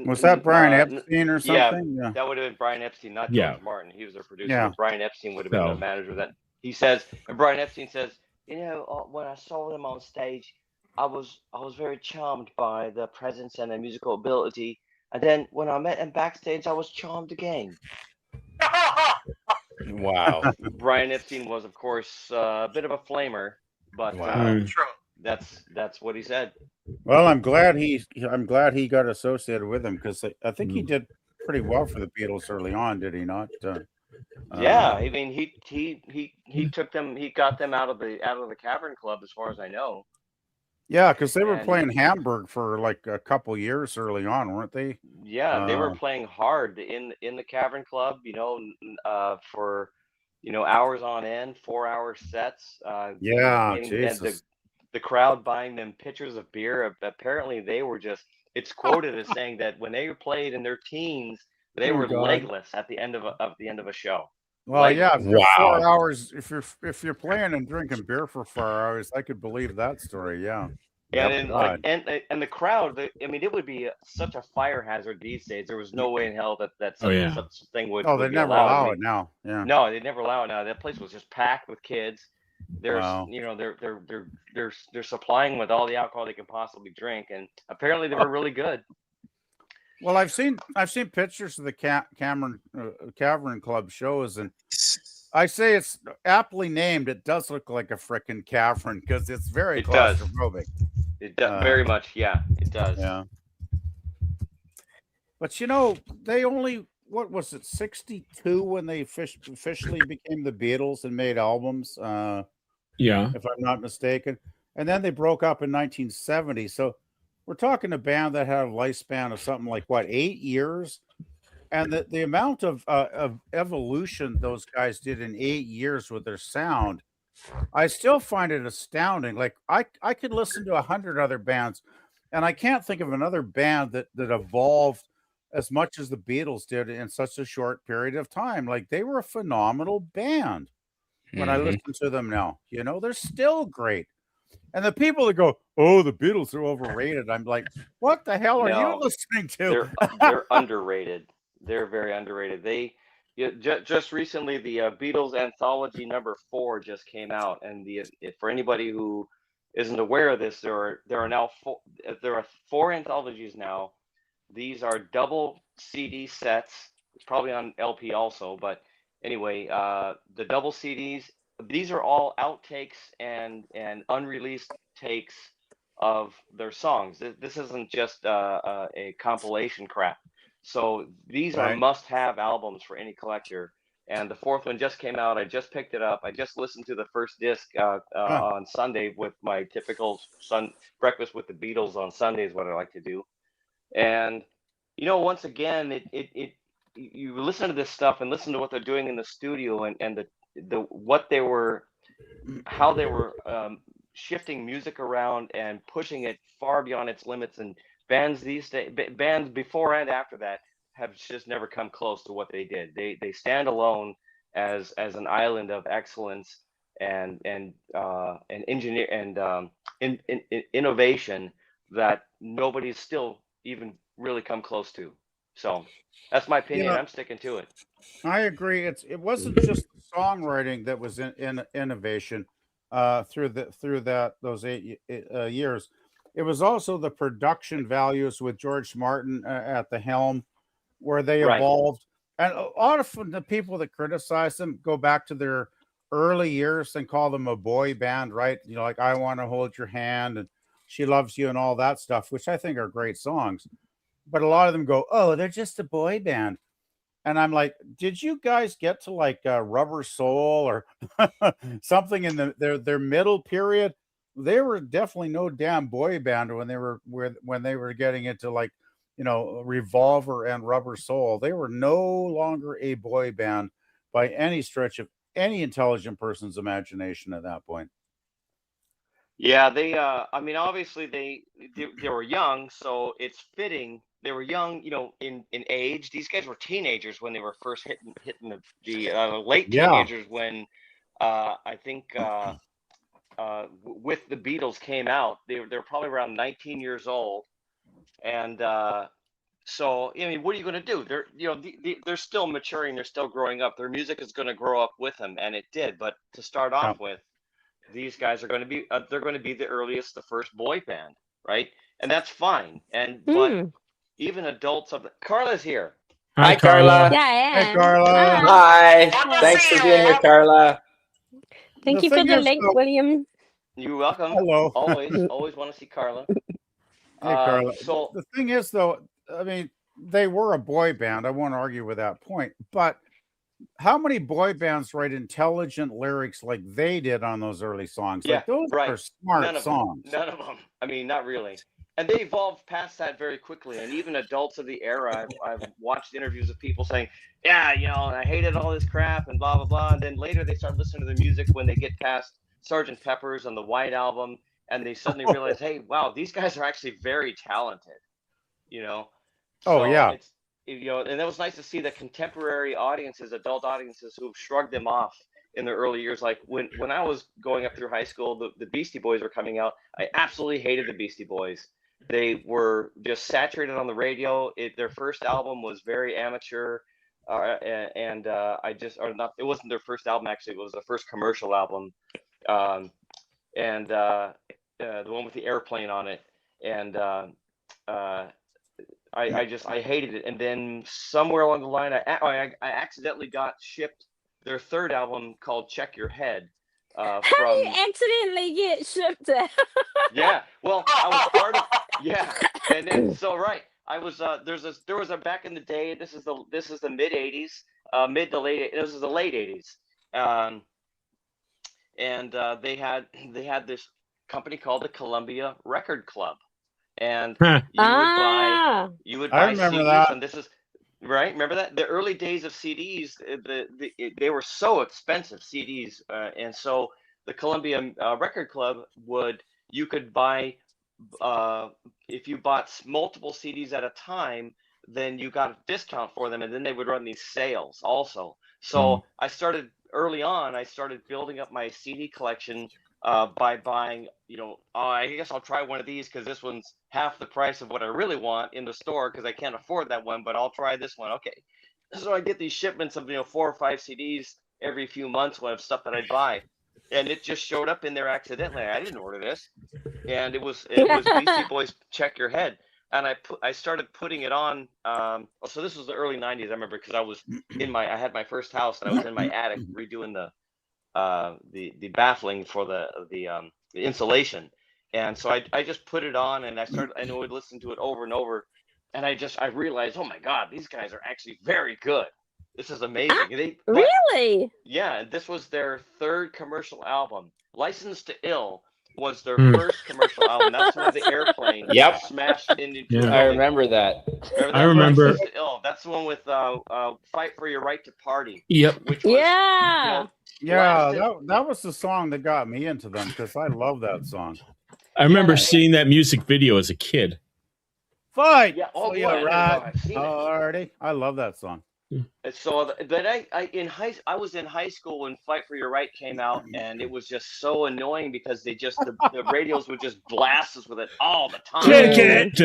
Was that Brian Epstein or something? Yeah, that would have been Brian Epstein, not George Yeah. Martin. He was their producer. Yeah. But Brian Epstein would have been the manager. That he says, and Brian Epstein says, you know, when I saw them on stage, I was very charmed by their presence and their musical ability. And then when I met them backstage, I was charmed again. Wow. Brian Epstein was, of course, a bit of a flamer, but True. that's what he said. Well, I'm glad he got associated with him because I think he did pretty well for the Beatles early on, did he not? Yeah, I mean he took them, he got them out of the Cavern Club, as far as I know. Yeah, because they were playing Hamburg for like a couple years early on, weren't they? Yeah, they were playing hard in the Cavern Club, you know, for hours on end, 4-hour sets. Yeah, Jesus. And the crowd buying them pitchers of beer. Apparently, they were it's quoted as saying that when they played in their teens, they were legless at the end of a show. Well, yeah, 4 hours. If you're playing and drinking beer for 4 hours, I could believe that story. Yeah. And and the crowd, I mean, it would be such a fire hazard these days. There was no way in hell that such thing would. Oh, they never allow it now. Yeah. No, they never allow it now. That place was just packed with kids. They're Wow. they're supplying with all the alcohol they can possibly drink, and apparently they were really good. Well, I've seen pictures of the Cavern Club shows, and I say it's aptly named. It does look like a frickin' cavern because it's very It does. claustrophobic. It does very much. Yeah, it does. Yeah. But they only, what was it, 62 when they officially became the Beatles and made albums, Yeah. if I'm not mistaken. And then they broke up in 1970. So we're talking a band that had a lifespan of something like, what, 8 years? And the amount of evolution those guys did in 8 years with their sound, I still find it astounding. Like I could listen to 100 other bands, and I can't think of another band that evolved as much as the Beatles did in such a short period of time. Like they were a phenomenal band. When I listen to them now, they're still great. And the people that go, "Oh, the Beatles are overrated," I'm like, "What the hell are you listening to?" They're underrated. They're very underrated. Just recently the Beatles anthology #4 just came out, and for anybody who isn't aware of this, there are now four anthologies now. These are double CD sets. It's probably on LP also, but anyway, the double CDs. These are all outtakes and unreleased takes of their songs. This isn't just a compilation crap. So these are must-have albums for any collector. And the fourth one just came out. I just picked it up. I just listened to the first disc on Sunday with my typical breakfast with the Beatles on Sunday is what I like to do. And once again, you listen to this stuff and listen to what they're doing in the studio and how they were shifting music around and pushing it far beyond its limits. And bands these days, bands before and after that, have just never come close to what they did. They stand alone as an island of excellence and engineer and innovation that nobody's still even really come close to. So that's my opinion. I'm sticking to it. I agree. It wasn't just songwriting that was in innovation through those 8 years. It was also the production values with George Martin at the helm, where they evolved. And often the people that criticize them go back to their early years and call them a boy band, right? Like "I Want to Hold Your Hand" and "She Loves You" and all that stuff, which I think are great songs. But a lot of them go, "Oh, they're just a boy band." And I'm like, did you guys get to like Rubber Soul or something in their middle period? They were definitely no damn boy band when they were getting into like, Revolver and Rubber Soul. They were no longer a boy band by any stretch of any intelligent person's imagination at that point. Yeah, I mean, obviously they were young, so it's fitting. They were young, in age. These guys were teenagers when they were first hitting the late teenagers when I think with the Beatles came out. They're probably around 19 years old, and so I mean, what are you going to do? They're still maturing. They're still growing up. Their music is going to grow up with them, and it did. But to start off with, these guys are going to be the first boy band, right? And that's fine. But even adults Carla's here. Hi, Carla. Yeah, I am. Hey, Carla. Hi. Thanks for being here, Carla. Thank you for the link, William. You're welcome. Hello. Always want to see Carla. Hey, Carla. So the thing is, though, I mean, they were a boy band. I won't argue with that point. But how many boy bands write intelligent lyrics like they did on those early songs? Yeah, like those are smart songs. None of them. I mean, not really. And they evolved past that very quickly. And even adults of the era, I've watched interviews of people saying, "Yeah, I hated all this crap and blah blah blah." And then later they start listening to the music when they get past Sgt. Pepper's on the White Album, and they suddenly realize, "Hey, wow, these guys are actually very talented." Oh yeah. It's, and it was nice to see the contemporary audiences, adult audiences, who've shrugged them off in their early years. Like when I was going up through high school, the Beastie Boys were coming out. I absolutely hated the Beastie Boys. They were just saturated on the radio. Their first album was very amateur, it wasn't their first album, actually. It was the first commercial album. and the one with the airplane on it, and I hated it. And then somewhere along the line, I accidentally got shipped their third album called Check Your Head. How do you accidentally get shipped out? Yeah, well, I was part of, yeah, and then so right, I was there was a back in the day. This is the mid '80s, mid to late. This is the late '80s, and they had this company called the Columbia Record Club, and you would buy remember CDs, that. and this is right. Remember that the early days of CDs, they were so expensive CDs, and so the Columbia Record Club you could buy if you bought multiple CDs at a time, then you got a discount for them, and then they would run these sales also. So I started early on. I started building up my CD collection by buying, I guess I'll try one of these because this one's half the price of what I really want in the store because I can't afford that one, but I'll try this one. Okay. So I get these shipments of 4 or 5 CDs every few months of stuff that I'd buy, and it just showed up in there accidentally. I didn't order this, and it was Beastie Boys Check Your Head, and I started putting it on. So this was the early '90s. I remember because I had my first house and I was in my attic redoing the baffling for the insulation, and so I just put it on and I would listen to it over and over, and I realized, oh my God, these guys are actually very good. This is amazing. Really? Yeah, this was their third commercial album. License to Ill was their first commercial album. That's when the airplane smashed into a building. I remember that. I remember. License to Ill. That's the one with Fight for Your Right to Party. Yep. Which was, that was the song that got me into them because I love that song. I remember seeing that music video as a kid. Fight! Yeah, for your right party. I love that song. So, but I was in high school when Fight for Your Right came out, and it was just so annoying because the radios would just blast us with it all the time. Take it!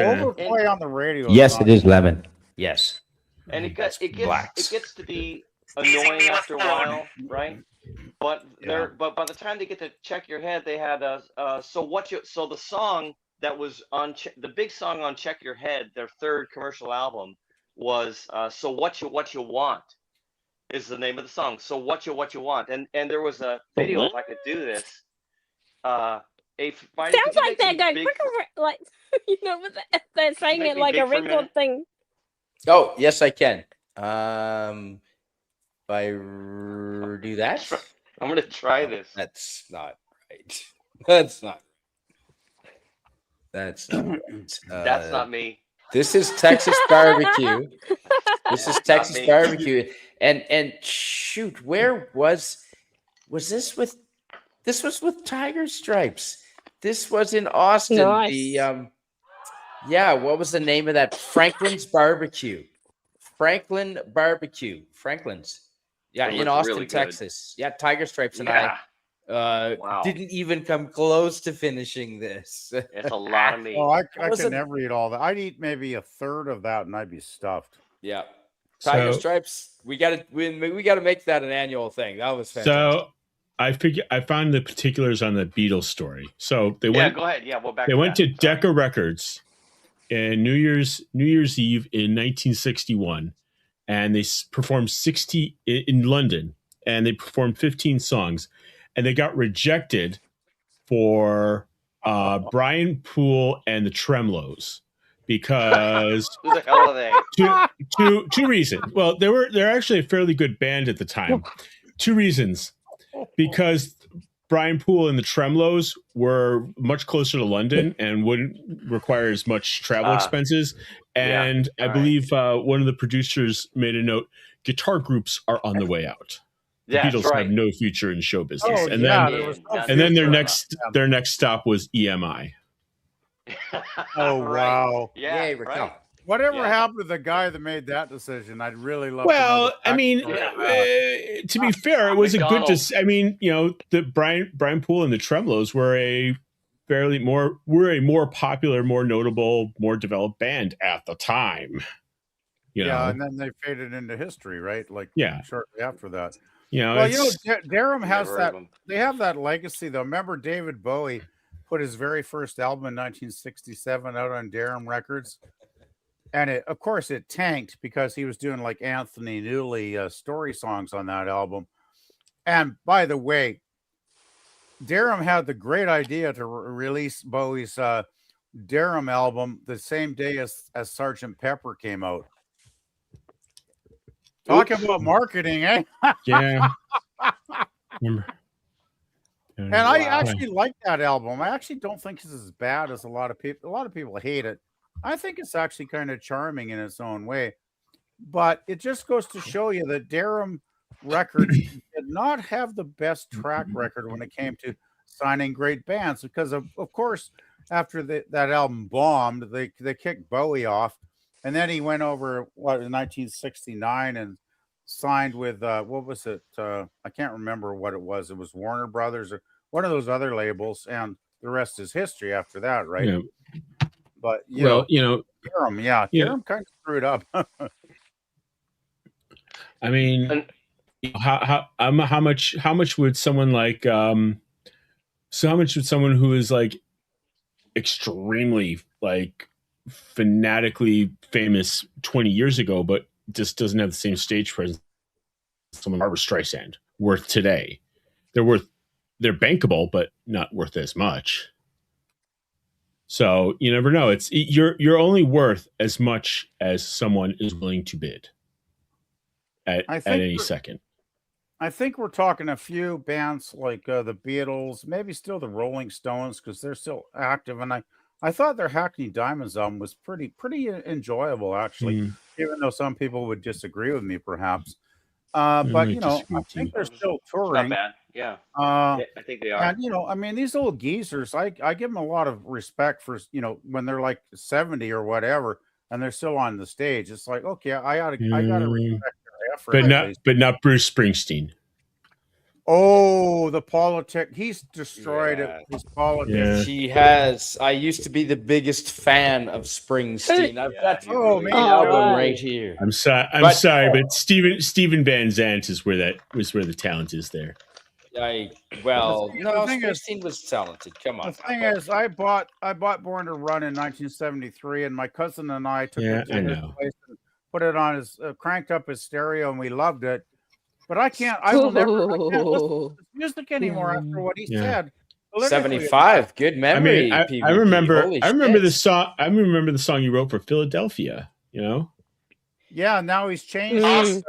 Overplay on the radio. Yes, it is Lemon. Yes. And it gets to be annoying after a while, right? But by the time they get to Check Your Head, they had so the song that was on the big song on Check Your Head, their third commercial album, was So What You Want is the name of the song. So What You Want. And there was a video, if I could do this. Sounds like that guy, like, they're saying it like a record thing. Oh, yes, I can. If I do that? I'm going to try this. That's not right. That's not right. That's not me. This is Texas barbecue. This is Texas barbecue. And shoot, where was this with? This was with Tiger Stripes. This was in Austin. Nice. What was the name of that? Franklin's Barbecue. Franklin's. Yeah, in Austin, really Texas. Yeah, Tiger Stripes and I didn't even come close to finishing this. It's a lot of meat. Oh, I could never eat all that. I'd eat maybe a third of that, and I'd be stuffed. Yeah, Tiger Stripes. We got to make that an annual thing. That was fantastic. So I found the particulars on the Beatles story. So they went. Go ahead. Yeah, well, they went to Decca Records, and New Year's Eve in 1961, and they performed 60 in London, and they performed 15 songs. And they got rejected for Brian Poole and the Tremeloes because who the hell are they? Two reasons. Well, they're actually a fairly good band at the time. 2 reasons: because Brian Poole and the Tremeloes were much closer to London and wouldn't require as much travel expenses. And I believe one of the producers made a note: guitar groups are on the way out. The Beatles have no future in show business. Then their next stop was EMI. Oh wow! Yeah, right. Whatever happened to the guy that made that decision? I'd really love. Well, I mean, to be fair, it was a good. The Brian Poole and the Tremeloes were a more popular, more notable, more developed band at the time. And then they faded into history, right? Like shortly after that. Well, Durham has that. They have that legacy, though. Remember, David Bowie put his very first album in 1967 out on Durham Records, and of course, it tanked because he was doing like Anthony Newley story songs on that album. And by the way, Durham had the great idea to release Bowie's Durham album the same day as Sgt. Pepper came out. Talking about marketing, eh? Yeah. Remember. And I actually like that album. I actually don't think it's as bad as a lot of people. A lot of people hate it. I think it's actually kind of charming in its own way. But it just goes to show you that Durham Records did not have the best track record when it came to signing great bands, because of course, after that album bombed, they kicked Bowie off. And then he went over in 1969 and signed with what was it? I can't remember what it was. It was Warner Brothers or one of those other labels, and the rest is history after that, right? Yeah. But Durham, Durham kind of screwed up. I mean, how much would someone like so how much would someone who is like extremely like fanatically famous 20 years ago, but just doesn't have the same stage presence as someone like Barbra Streisand worth today? They're bankable, but not worth as much. So you never know. You're only worth as much as someone is willing to bid at any second. I think we're talking a few bands like the Beatles, maybe still the Rolling Stones, because they're still active. And I thought their Hackney Diamonds album was pretty enjoyable, actually, even though some people would disagree with me, perhaps. But I think they're still touring. Not bad. Yeah. I think they are. And I mean, these old geezers, I give them a lot of respect for when they're like 70 or whatever, and they're still on the stage. It's like, okay, I gotta respect their effort. But not Bruce Springsteen. Oh, the politic. He's destroyed it. His politics. He has. I used to be the biggest fan of Springsteen. I've got the album right here. I'm sorry, but Steven Van Zandt is where the talent is there. Springsteen was talented. Come on. The thing is, I bought Born to Run in 1973, and my cousin and I took it to his place and put it on cranked up his stereo, and we loved it. But I can't listen to music anymore after what he said. 75, good memory. I mean, I remember the song. I remember the song you wrote for Philadelphia. Yeah, now he's changed.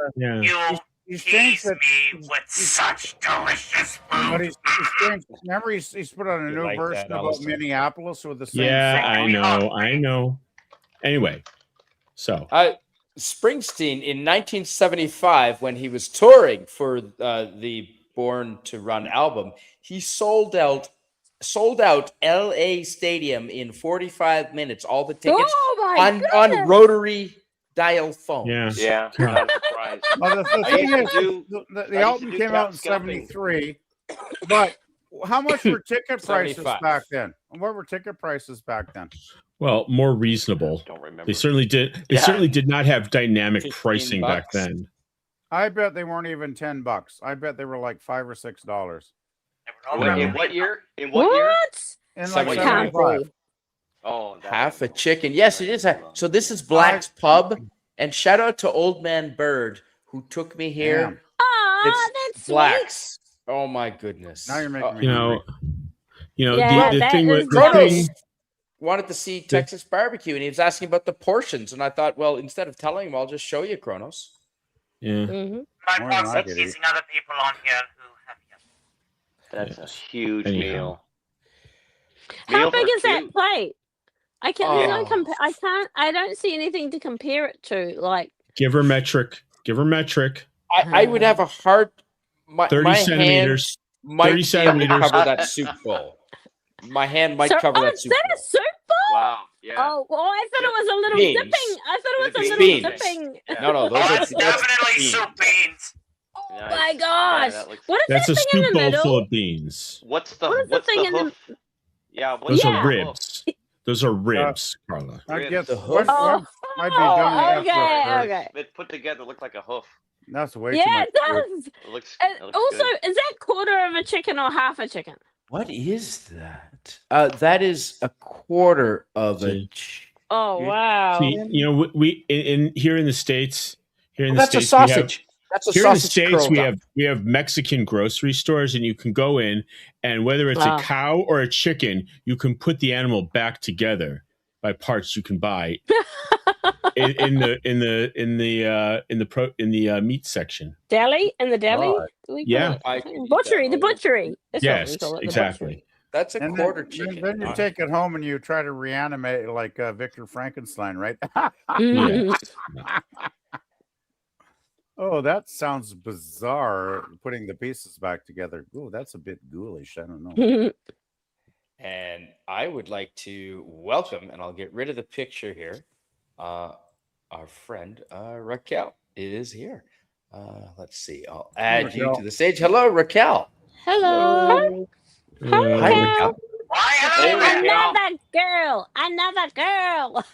He's changed it. Me with such delicious food. But he's changed. Remember, he's put on a new version about Minneapolis with the same. Yeah, I know. Anyway, so. Springsteen in 1975, when he was touring for the Born to Run album, he sold out LA Stadium in 45 minutes. All the tickets on rotary dial phones. Yeah. Not surprised. Well, the thing is, the album came out in 73, but how much were ticket prices back then? What were ticket prices back then? Well, more reasonable. Don't remember. They certainly did. They certainly did not have dynamic pricing back then. I bet they weren't even $10. I bet they were like $5 or $6. In what year? In what year? In like 75. Oh, half a chicken. Yes, it is. So this is Black's Pub, and shout out to Old Man Bird who took me here. Oh, that's Black's. Sweet. Oh my goodness. Now you're making me the thing with Kronos wanted to see Texas barbecue, and he was asking about the portions, and I thought, well, instead of telling him, I'll just show you, Kronos. Yeah. My boss is teasing other people on here who have That's a huge meal. How big is that plate? I can't. I don't see anything to compare it to. Like, give her metric. I would have a hard. 30 centimeters. Might 30 centimeters. Cover that soup bowl. My hand might cover that soup bowl. Is that a soup bowl? Wow. Yeah. Oh, well, I thought it was a little beans. dipping. I thought it was a little beans. dipping. Yeah. No, those are definitely soup beans. Oh my gosh! What is That's that a thing in soup the bowl middle? full of beans. What's the thing in the? Yeah. Those are ribs. Those are ribs, Carla. I guess the hoof. might be done. Okay. It put together looked like a hoof. That's way too Yeah, much. it does. It looks Also, good. is that quarter of a chicken or half a chicken? What is that? That is a quarter of a. Oh wow! See, we in here in the States, here in the That's a States, we have sausage. That's a here in the sausage States curled up. we have Mexican grocery stores, and you can go in, and whether it's a Wow. cow or a chicken, you can put the animal back together by parts you can buy in the meat section. Deli in the deli. God. Do we Yeah. call it? Butchery. The butchery. That's what we Yes, call it. The exactly. butchery. That's a And quarter then, chicken. then you take it home and you try to reanimate it like Victor Frankenstein, right? Yes. Oh, that sounds bizarre. Putting the pieces back together. Oh, that's a bit ghoulish. I don't know. And I would like to welcome, and I'll get rid of the picture here. Our friend Raquel is here. Let's see. I'll add you to the stage. Hello, Raquel. Hello. Hi, Raquel. Another girl. Another girl.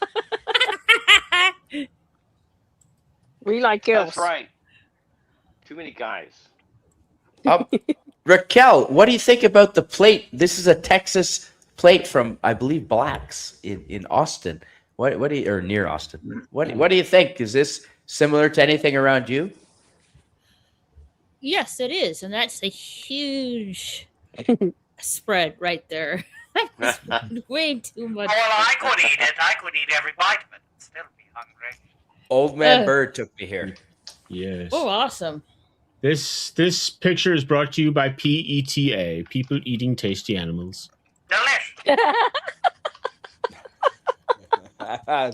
We like girls. That's right. Too many guys. Raquel, what do you think about the plate? This is a Texas plate from, I believe, Blacks in Austin. What do you, or near Austin? What do you think? Is this similar to anything around you? Yes, it is, and that's a huge spread right there. Way too much. Oh, well, I could eat it. I could eat every bite of it and still be hungry. Old man Bird took me here. Yes. Oh, awesome. This picture is brought to you by PETA, People Eating Tasty Animals.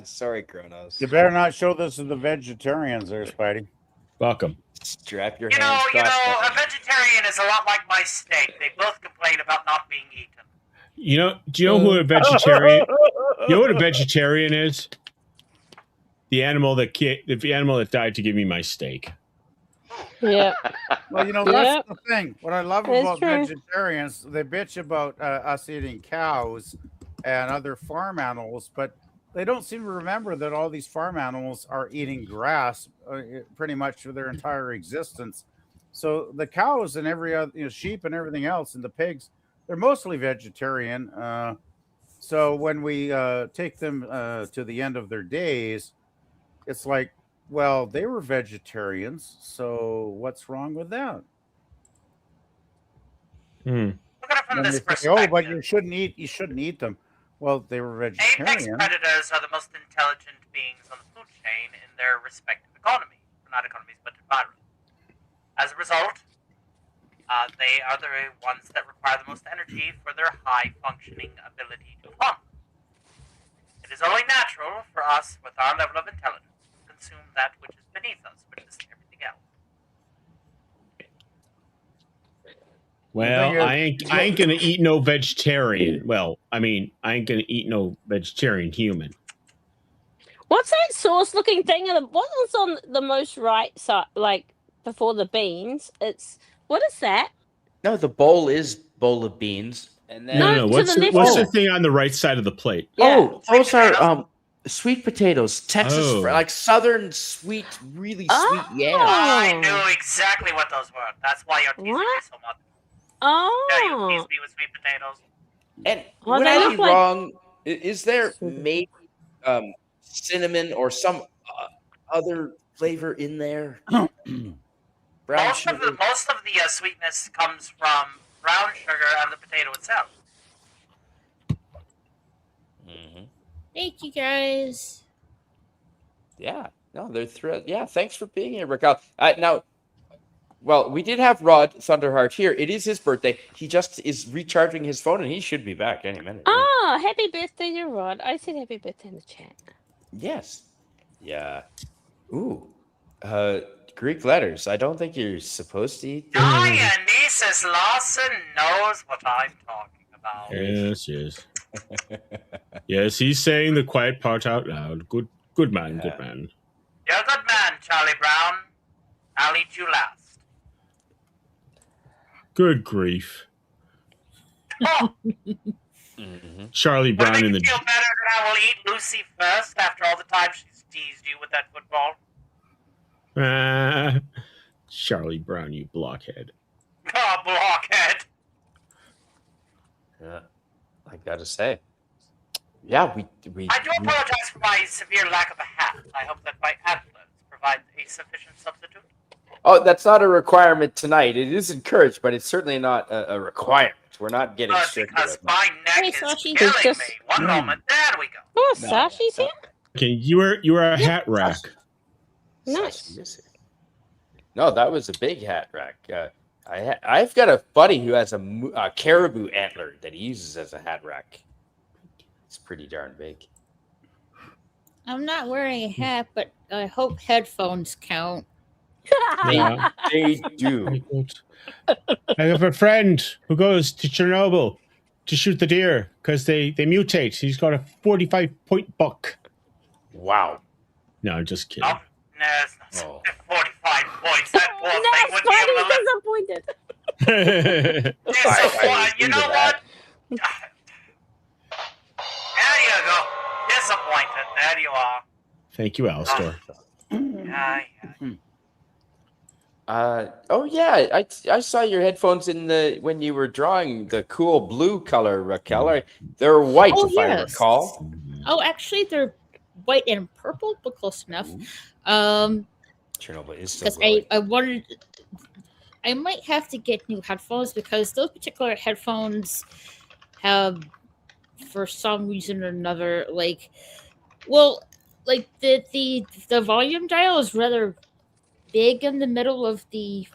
Sorry, Kronos. You better not show this to the vegetarians there, Spidey. Welcome. Strap your You know, hands. a vegetarian is a lot like my steak. They both complain about not being eaten. Do you know who a vegetarian? You know what a vegetarian is? The animal that died to give me my steak. Yeah. Well, that's the thing. What I love about vegetarians, they bitch about us eating cows and other farm animals, but they don't seem to remember that all these farm animals are eating grass pretty much for their entire existence. So the cows and every other, sheep and everything else, and the pigs, they're mostly vegetarian. So when we take them to the end of their days, it's like, well, they were vegetarians, so what's wrong with that? Look at it from this Say, perspective. but you shouldn't eat them. Well, they were vegetarian. Apex predators are the most intelligent beings on the food chain in their respective economy. Not economies, but environment. As a result, they are the ones that require the most energy for their high-functioning ability to hunt. It is only natural for us, with our level of intelligence, to consume that which is beneath us, which is everything else. Well, I ain't gonna eat no vegetarian. Well, I mean, I ain't gonna eat no vegetarian human. What's that sauce-looking thing? What was on the most right side, like before the beans? What is that? No, the bowl is bowl of beans. And then No. What's the thing on the right side of the plate? Yeah. Oh, those are sweet potatoes, Texas, like southern sweet, really sweet. Yeah. I knew exactly what those were. That's why you're teasing me so much. Oh. Yeah, you tease me with sweet potatoes. And Well, would they I look be like- wrong? Is there maybe cinnamon or some other flavor in there? Brown Most sugar. of the sweetness comes from brown sugar and the potato itself. Thank you, guys. Yeah, no, they're thrilled. Yeah, thanks for being here, Raquel. Now, well, we did have Rodd Thunderheart here. It is his birthday. He just is recharging his phone, and he should be back any minute. Oh, happy birthday to Rod. I said happy birthday in the chat. Yes. Yeah. Ooh. Greek letters. I don't think you're supposed to eat them. Dionysus Lawson knows what I'm talking about. Yes. Yes, he's saying the quiet part out loud. Good man, good man. You're a good man, Charlie Brown. I'll eat you last. Good grief. Oh, Charlie would it Brown make in you the feel better that I will eat Lucy first after all the time she's teased you with that football? Charlie Brown, you blockhead. Oh, blockhead. Yeah, I gotta say. Yeah, we I do apologize for my severe lack of a hat. I hope that my antlers provide a sufficient substitute. Oh, that's not a requirement tonight. It is encouraged, but it's certainly not a requirement. We're not getting strict Because with it. my neck Hey, is Sashi. killing Just- me. One moment. There we go. Oh, No, Sashi's here. Okay, you were a hat rack. Nice. Sashi is here. No, that was a big hat rack. I've got a buddy who has a caribou antler that he uses as a hat rack. It's pretty darn big. I'm not wearing a hat, but I hope headphones count. Yeah. They do. I have a friend who goes to Chernobyl to shoot the deer because they mutate. He's got a 45-point buck. Wow. No, I'm just kidding. No, it's not Oh. 45 points. That poor thing That's would be able to live. disappointed. Disappointed. You into know that. what? There you go. Disappointed. There you are. Thank you, Alistair. Yeah. Oh yeah, I saw your headphones when you were drawing the cool blue color, Raquel. They're white, Oh, if I yes. recall. Oh, actually, they're white and purple, but close enough. Chernobyl is still Because growing. I wanted, I might have to get new headphones because those particular headphones have, for some reason or another, the volume dial is rather big in the middle of the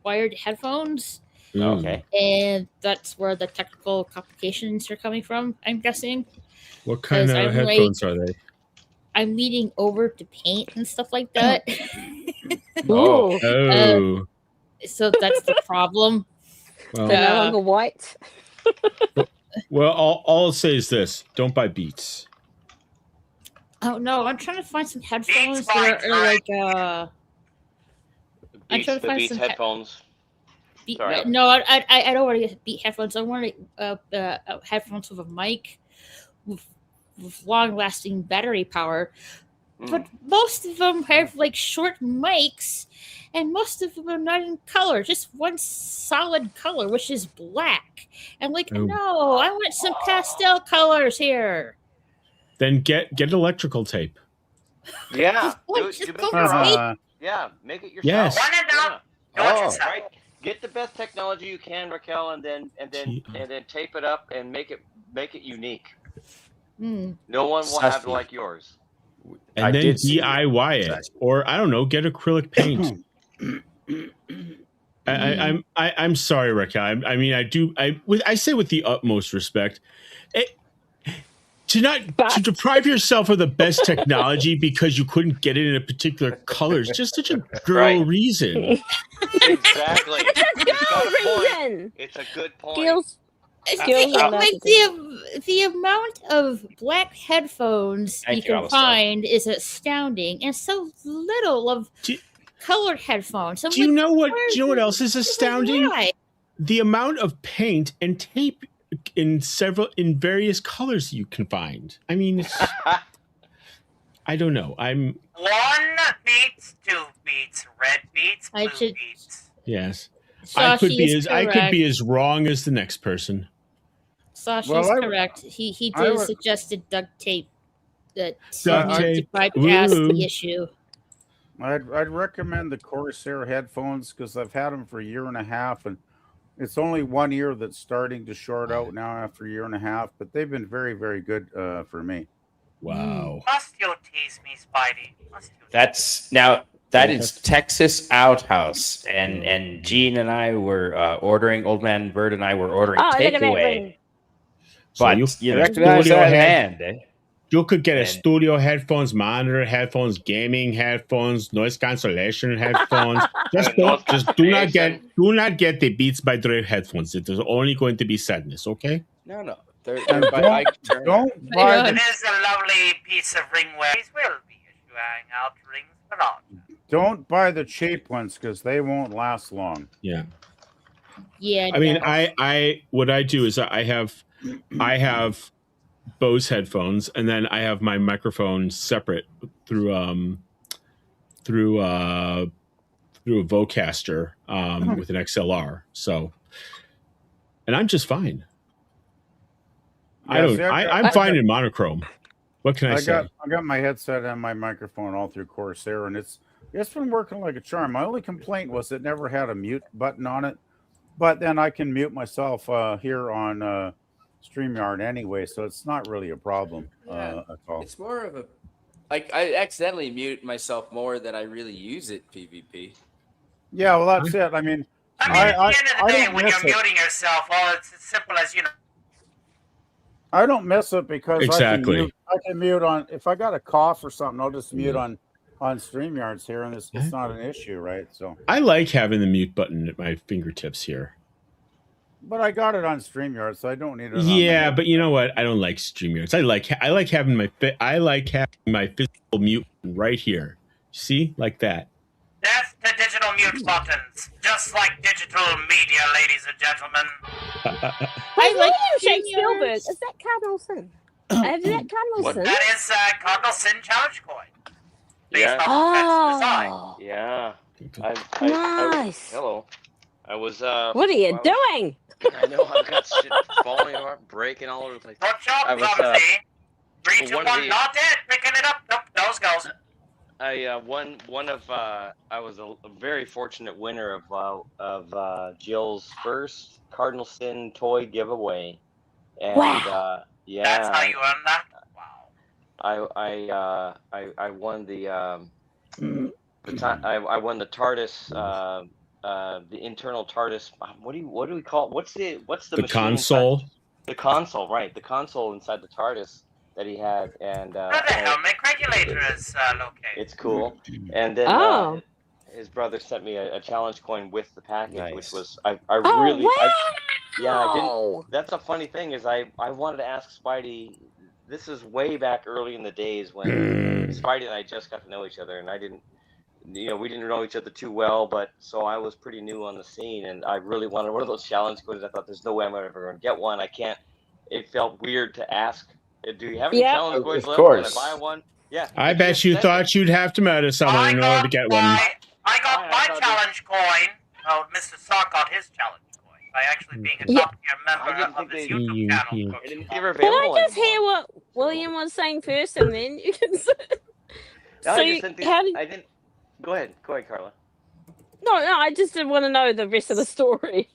wired headphones, Okay. and that's where the technical complications are coming from, I'm guessing. What kind 'Cause of I'm headphones are they? I'm needing over to paint and stuff like that. Oh. Oh. So that's the problem. Well, They're no longer white. well, all I'll say is this: don't buy Beats. Oh no, I'm trying to find some headphones Beats by that are like I'm Beats, trying to the find Beats some headphones. Sorry. no, I don't want to get Beat headphones. I want headphones with a mic with long-lasting battery power. But most of them have like short mics, and most of them are not in color, just one solid color, which is black. And like, Oh. no, I want some pastel colors here. Then get electrical tape. Yeah. Like, Do just make go your for own. tape. Yeah, make it yourself. Yes. When in doubt, do it yourself. Right. Get the best technology you can, Raquel, and then tape it up and make it unique. Hmm. No one will have it Sassy. like yours. And I then did see DIY it, Exactly. or I don't know, get acrylic paint. I'm sorry, Raquel. I mean, I say with the utmost respect, to deprive yourself of the best technology because you couldn't get it in a particular color is just such a girl reason. Exactly. Reason. It's a good point. Skills. Like the amount of black headphones Thank you you, can Alistair. find is astounding, and so little of colored headphones. Do you know what else is astounding? Why? The amount of paint and tape in various colors you can find. I mean, I don't know. One beats, two beats, red beats, blue beats. Yes. Sashi I could is correct. be as wrong as the next person. Sasha's correct. He did suggested duct tape that Duct to tape. bypass Woo. the issue. I'd recommend the Corsair headphones because I've had them for a year and a half, and it's only 1 year that's starting to short out now after a year and a half, but they've been very, very good for me. Wow. Must you tease me, Spidey? That is Texas Outhouse, and Gene and I were ordering. Old Man Bird and I were ordering takeaway. But you recognize that hand, eh? You could get a studio headphones, monitor headphones, gaming headphones, noise cancellation headphones. Do not get the Beats by Dre headphones. It is only going to be sadness, okay? No. Don't buy It is a lovely piece of ringware. These will be issuing out rings for all. Don't buy the cheap ones because they won't last long. Yeah. Yeah. I mean, what I do is I have Bose headphones, and then I have my microphone separate through through a Vocaster with an XLR. So, and I'm just fine. I'm fine in monochrome. What can I say? I got my headset and my microphone all through Corsair, and it's been working like a charm. My only complaint was it never had a mute button on it, but then I can mute myself here on StreamYard anyway, so it's not really a problem at all. It's more of a I accidentally mute myself more than I really use it PvP. Yeah, well, that's it. I mean, at the end of the day, when you're muting yourself, well, it's as simple as I don't miss it because exactly. I can mute on if I got a cough or something. I'll just mute on StreamYards here, and it's not an issue, right? So I like having the mute button at my fingertips here. But I got it on StreamYard, so I don't need it. Yeah, but you know what? I don't like StreamYards. I like having my physical mute right here. See, like that. That's the digital mute buttons, just like digital media, ladies and gentlemen. I like Shakespeare. Is that Cardinal Sin? Is that Cardinal Sin? That is Cardinal Sin challenge coin. Yeah. Oh. Yeah. Nice. Hello. I was. What are you doing? I know I've got shit falling apart, breaking all over the place. Good job, Prophecy. 3, 2, 1, not dead. Picking it up. Nope, those goes. I was a very fortunate winner of Jill's first Cardinal Sin toy giveaway, and wow. Yeah, that's how you earned that. Wow. I won the I won the TARDIS. The internal TARDIS. What do we call it? What's the console? Inside? The console, right? The console inside the TARDIS that he had, and where the helmet regulator is located. It's cool. And then his brother sent me a challenge coin with the package, which was I didn't. That's a funny thing is I wanted to ask Spidey. This is way back early in the days when Spidey and I just got to know each other, and I didn't. We didn't know each other too well, but so I was pretty new on the scene, and I really wanted one of those challenge coins. I thought there's no way I'm ever going to get one. I can't. It felt weird to ask. Do you have any challenge coins left? Can I buy one? Yeah. I bet you thought you'd have to murder someone in order to get one. I got my challenge coin. Oh, Mr. Sock got his challenge coin by actually being a top tier member of this YouTube channel. Can I just hear what William was saying first, and then you can say? I didn't. Go ahead, Carla. No, I just didn't want to know the rest of the story.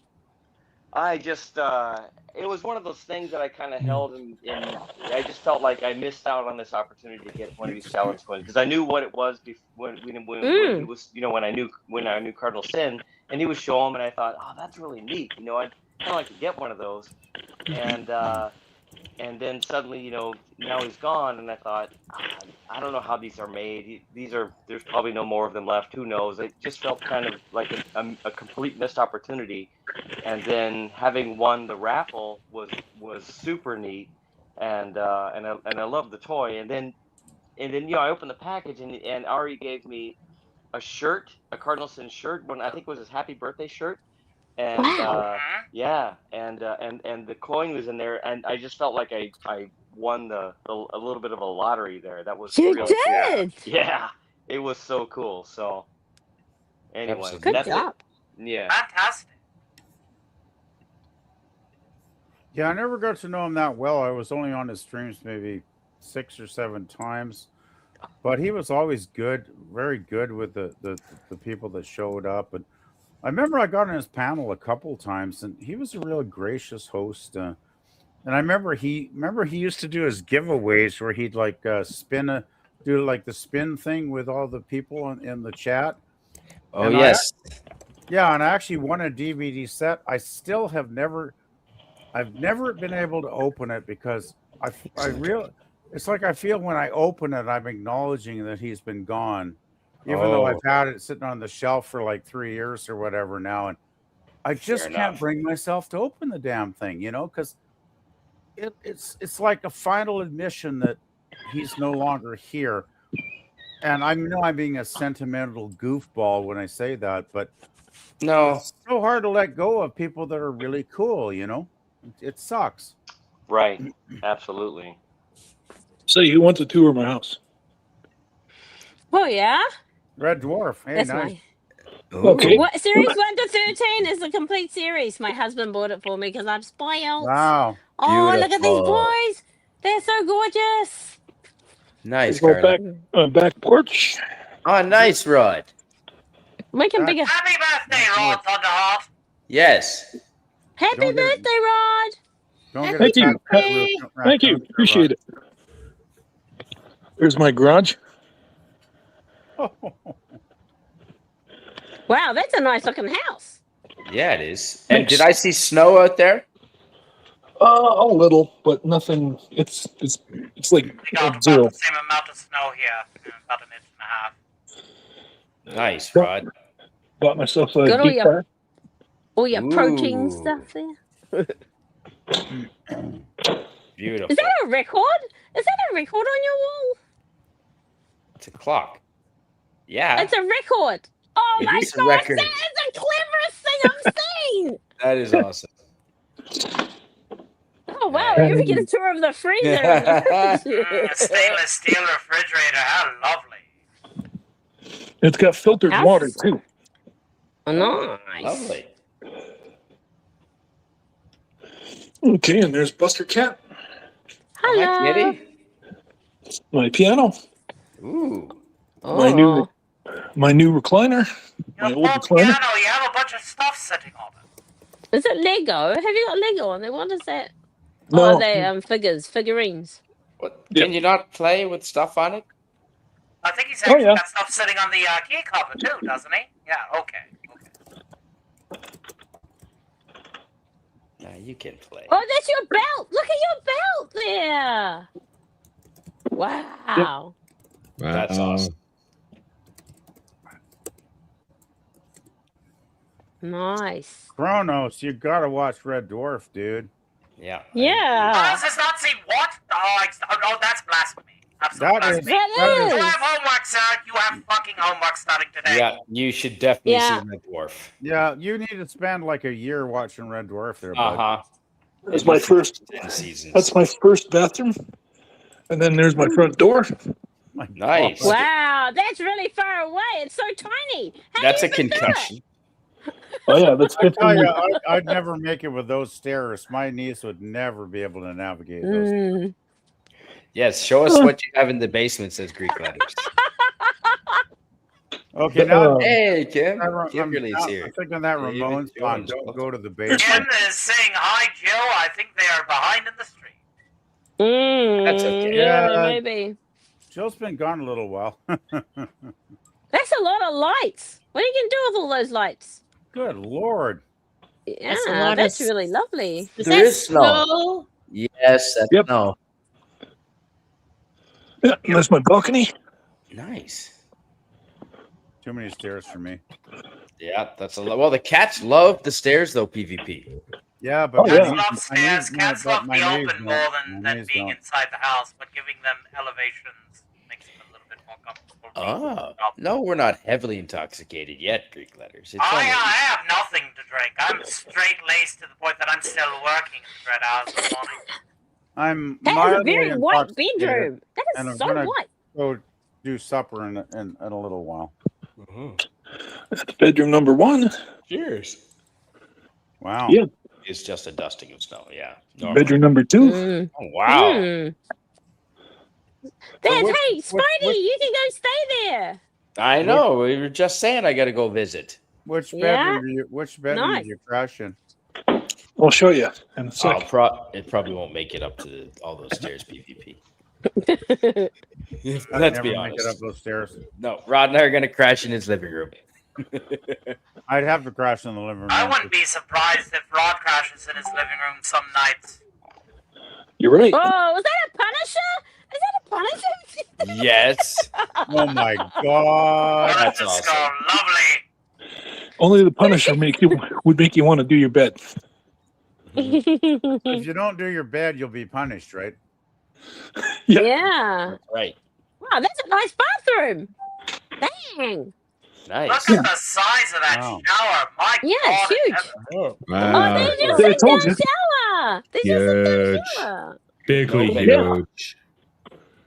I just, it was one of those things that I kind of held in. I just felt like I missed out on this opportunity to get one of these challenge coins because I knew what it was when he was, when I knew Cardinal Sin, and he was showing them, and I thought, oh, that's really neat. I'd kind of like to get one of those, and then suddenly, now he's gone, and I thought, I don't know how these are made. There's probably no more of them left. Who knows? It just felt kind of like a complete missed opportunity. And then having won the raffle was super neat, and I loved the toy. And then I opened the package, and Ari gave me a shirt, a Cardinal Sin shirt. I think it was his happy birthday shirt. And and the coin was in there, and I just felt like I won a little bit of a lottery there. That was you really did. Cool. Yeah, it was so cool. So anyway, good job. Yeah, fantastic. Yeah, I never got to know him that well. I was only on his streams maybe 6 or 7 times, but he was always good, very good with the people that showed up. And I remember I got on his panel a couple times, and he was a real gracious host. And I remember he used to do his giveaways where he'd like do like the spin thing with all the people in the chat. Oh, and yes. And I actually won a DVD set. I still have I've never been able to open it because it's like I feel when I open it, I'm acknowledging that he's been gone. Even though I've had it sitting on the shelf for like 3 years or whatever now. And I just can't bring myself to open the damn thing, because it's like a final admission that he's no longer here. And I know I'm being a sentimental goofball when I say that, but it's so hard to let go of people that are really cool, It sucks. Right. Absolutely. So you want to tour my house? Oh yeah. Red Dwarf. Hey, That's nice. my. Okay. What series 1 to 13 is a complete series. My husband bought it for me because I'm spoiled. Wow. Oh, look at these Beautiful. boys! They're so gorgeous. Nice, Go Carla. back porch. Oh, nice, Rod. Make them bigger. Happy birthday, Rodd Thunderheart. Yes. Happy Don't get it. birthday, Rod! Don't get Thank a you. Thank you. Appreciate it. There's my garage. Wow, that's a nice looking house. Yeah, it is. And did I see snow out there? A little, but nothing. It's like We got about zero. the same amount of snow here, about an inch and a half. Nice, Rod. Bought myself a Got deep fryer. all your protein Ooh. stuff there. Beautiful. Is that a record? Is that a record on your wall? It's a clock. Yeah. It's a record. Oh It my is a gosh, record. that is the cleverest thing I've seen. That is awesome. Oh wow, you ever get a tour of the freezer? A stainless steel refrigerator. How lovely. It's got filtered How water too. Oh, nice. Lovely. Okay, and there's Buster Cat, Hello. Hi, Kitty. my piano, Ooh. my new recliner, my Your old poor recliner. piano, you have a bunch of stuff sitting on it. Is it Lego? Have you got Lego on there? What is that? No. Oh, are they figurines? What? Can you not play with stuff on it? I think he's Oh, actually yeah. got stuff sitting on the key cover too, doesn't he? Yeah, okay. Nah, you can play. Oh, that's your belt. Look at your belt there. Wow. That's awesome. Nice. Kronos, you gotta watch Red Dwarf, dude. Yeah. Yeah. Has this not seen what? Oh, that's blasphemy. Absolute That is- blasphemy. That You is. have homework, sir. You have fucking homework starting today. Yeah, you should definitely Yeah. see Red Dwarf. Yeah, you need to spend like a year watching Red Dwarf there, bud. Uh-huh. That's my first. 10 seasons. That's my first bathroom, and then there's my front door. My Nice. God. Wow, that's really far away. It's so tiny. How That's do a you even do it? concussion. Oh yeah, that's I tell 15. you, I'd never make it with those stairs. My niece would never be able to navigate those. Mm. Yes, show us what you have in the basement, says Greek letters. Okay, now Hey, Kim. I'm Kimberly's here. thinking that David Ramones song, Jones. Don't Go to the Basement. Jen is saying hi, Jill. I think they are behind in the street. That's okay. Yeah, Yeah. maybe. Jill's been gone a little while. That's a lot of lights. What are you going to do with all those lights? Good Lord. Yeah, That's a lot of that's s- really lovely. Is There that is snow. snow? Yes, that's Yep. no. Yeah, and that's my balcony. Nice. Too many stairs for me. Yeah, that's a lot. Well, the cats love the stairs, though, PvP. Yeah, but Oh, Cats yeah. love stairs. Cats love the open more than knees being don't. inside the house, but giving them elevations makes them a little bit more comfortable. Oh, no, we're not heavily intoxicated yet, Greek letters. It's I only- have nothing to drink. I'm straight laced to the point that I'm still working in the dread hours in the morning. I'm That is a mildly very white intoxicated, bedroom. That and is I'm so gonna white. go do supper in a little while. That's bedroom number 1. Cheers. Wow. Yeah. It's just a dusting of snow, yeah. Normal. Bedroom number 2. Mm. Oh, wow. Mm. Dad, which- hey, which- Spidey, you can go stay there. I know. We were just saying I got to go visit. Which Yeah? bedroom Nice. do you crash in? I'll show you in a Oh, second. it probably won't make it up to all those stairs, PvP. I'd Let's never be make honest. it up those stairs. No, Rod and I are going to crash in his living room. I'd have to crash in the living room. I wouldn't be surprised if Rod crashes in his living room some nights. You're right. Oh, was that a Punisher? Is that a Punisher? Yes. Oh my God. That's Just awesome. go lovely. Only the Punisher would make you want to do your bed. If you don't do your bed, you'll be punished, right? Yeah. Yeah. Right. Wow, that's a nice bathroom. Dang. Nice. Look at the size of that Wow. shower. My Yeah, God. it's huge. Oh, Oh, they just I sit told down you. shower. They just sit down Huge. shower. Bigly Yeah. huge.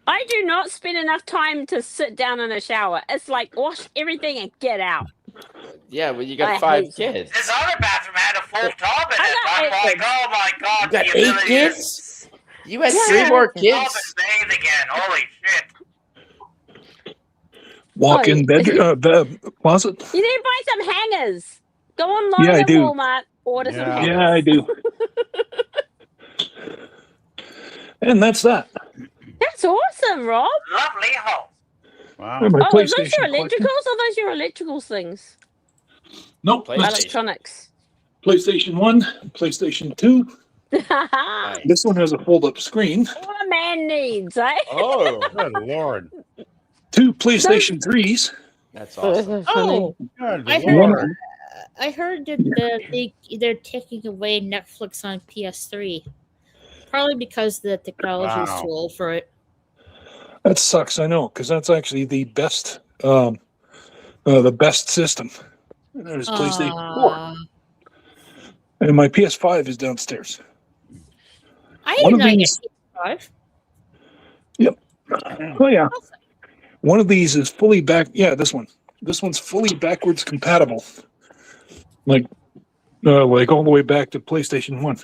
I do not spend enough time to sit down in a shower. It's like wash everything and get out. Yeah, well, you I got 5 hate it. kids. His other bathroom had a full tub in I it. got I'm 8 like, kids. oh my god, You got the 8 ability kids? You had Yeah, 3 I more got 8 kids. to tub kids? and bathe again. Holy shit. Walk-in closet. You need to buy some hangers. Go online Yeah, I at do. Walmart, order some hangers. Yeah, I do. And that's that. That's awesome, Rob. Lovely home. Wow. And my Oh, is those your PlayStation collection. electricals or those your electricals things? Nope. Electronics. PlayStation 1, PlayStation 2. Nice. This one has a fold-up screen. What a man needs, eh? Oh, good lord. 2 PlayStation 3s. That's awesome. Oh, Good I lord. heard. I heard that they're taking away Netflix on PS3, probably because the technology is Wow. too old for it. That sucks, I know, because that's actually the best system. There's PlayStation 4. And my PS5 is downstairs. I One did of not get these- PS5. Yep. Oh yeah. One of these is fully back. Yeah, this one. This one's fully backwards compatible. Like all the way back to PlayStation 1.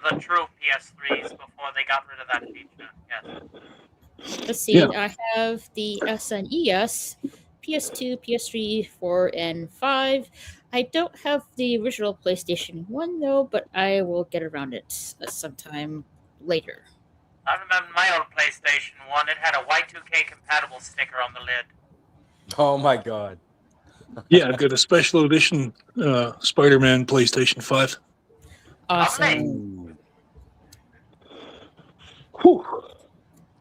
The true PS3s before they got rid of that feature. Yes. Let's see. Yeah. I have the SNES, PS2, PS3, 4, and 5. I don't have the original PlayStation 1 though, but I will get around it sometime later. I remember my old PlayStation 1. It had a Y2K compatible sticker on the lid. Oh my god. Yeah, I've got a special edition Spider-Man PlayStation 5. Awesome. Whew.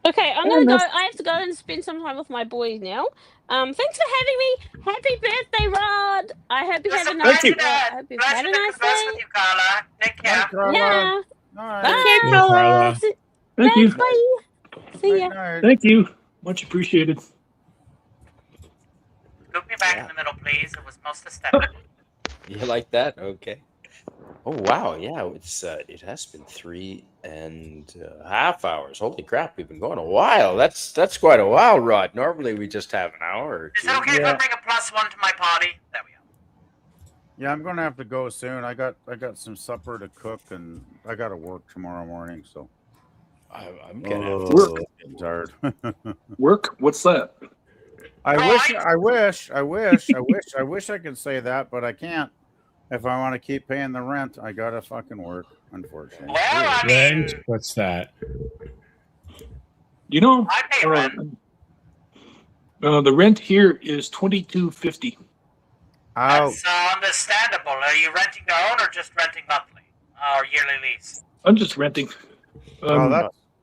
Okay, I'm gonna go. I have to go and spend some time with my boys now. Thanks for having me. Happy birthday, Rod. I hope you have a nice. you. I hope you have a nice day. with you, Carla. Take care. Yeah. Nice. Bye. Take care, Carla. Thank you. Bye. See ya. Nice. Thank you. Much appreciated. Scoop me back in the middle, please. It was most aesthetic. You like that? Okay. Oh wow, yeah, it has been 3.5 hours. Holy crap, we've been going a while. That's quite a while, Rod. Normally we just have an hour or Is two. it okay if I bring a +1 to my party? There we go. Yeah, I'm gonna have to go soon. I got some supper to cook, and I got to work tomorrow morning. So I'm gonna have to work. I'm tired. Work? What's that? I wish I could say that, but I can't. If I want to keep paying the rent, I gotta fucking work. Unfortunately. Well, I mean, Rent? What's that? You know, I pay rent. the rent here is $22.50. That's understandable. Are you renting to own or just renting monthly or yearly lease? I'm just renting.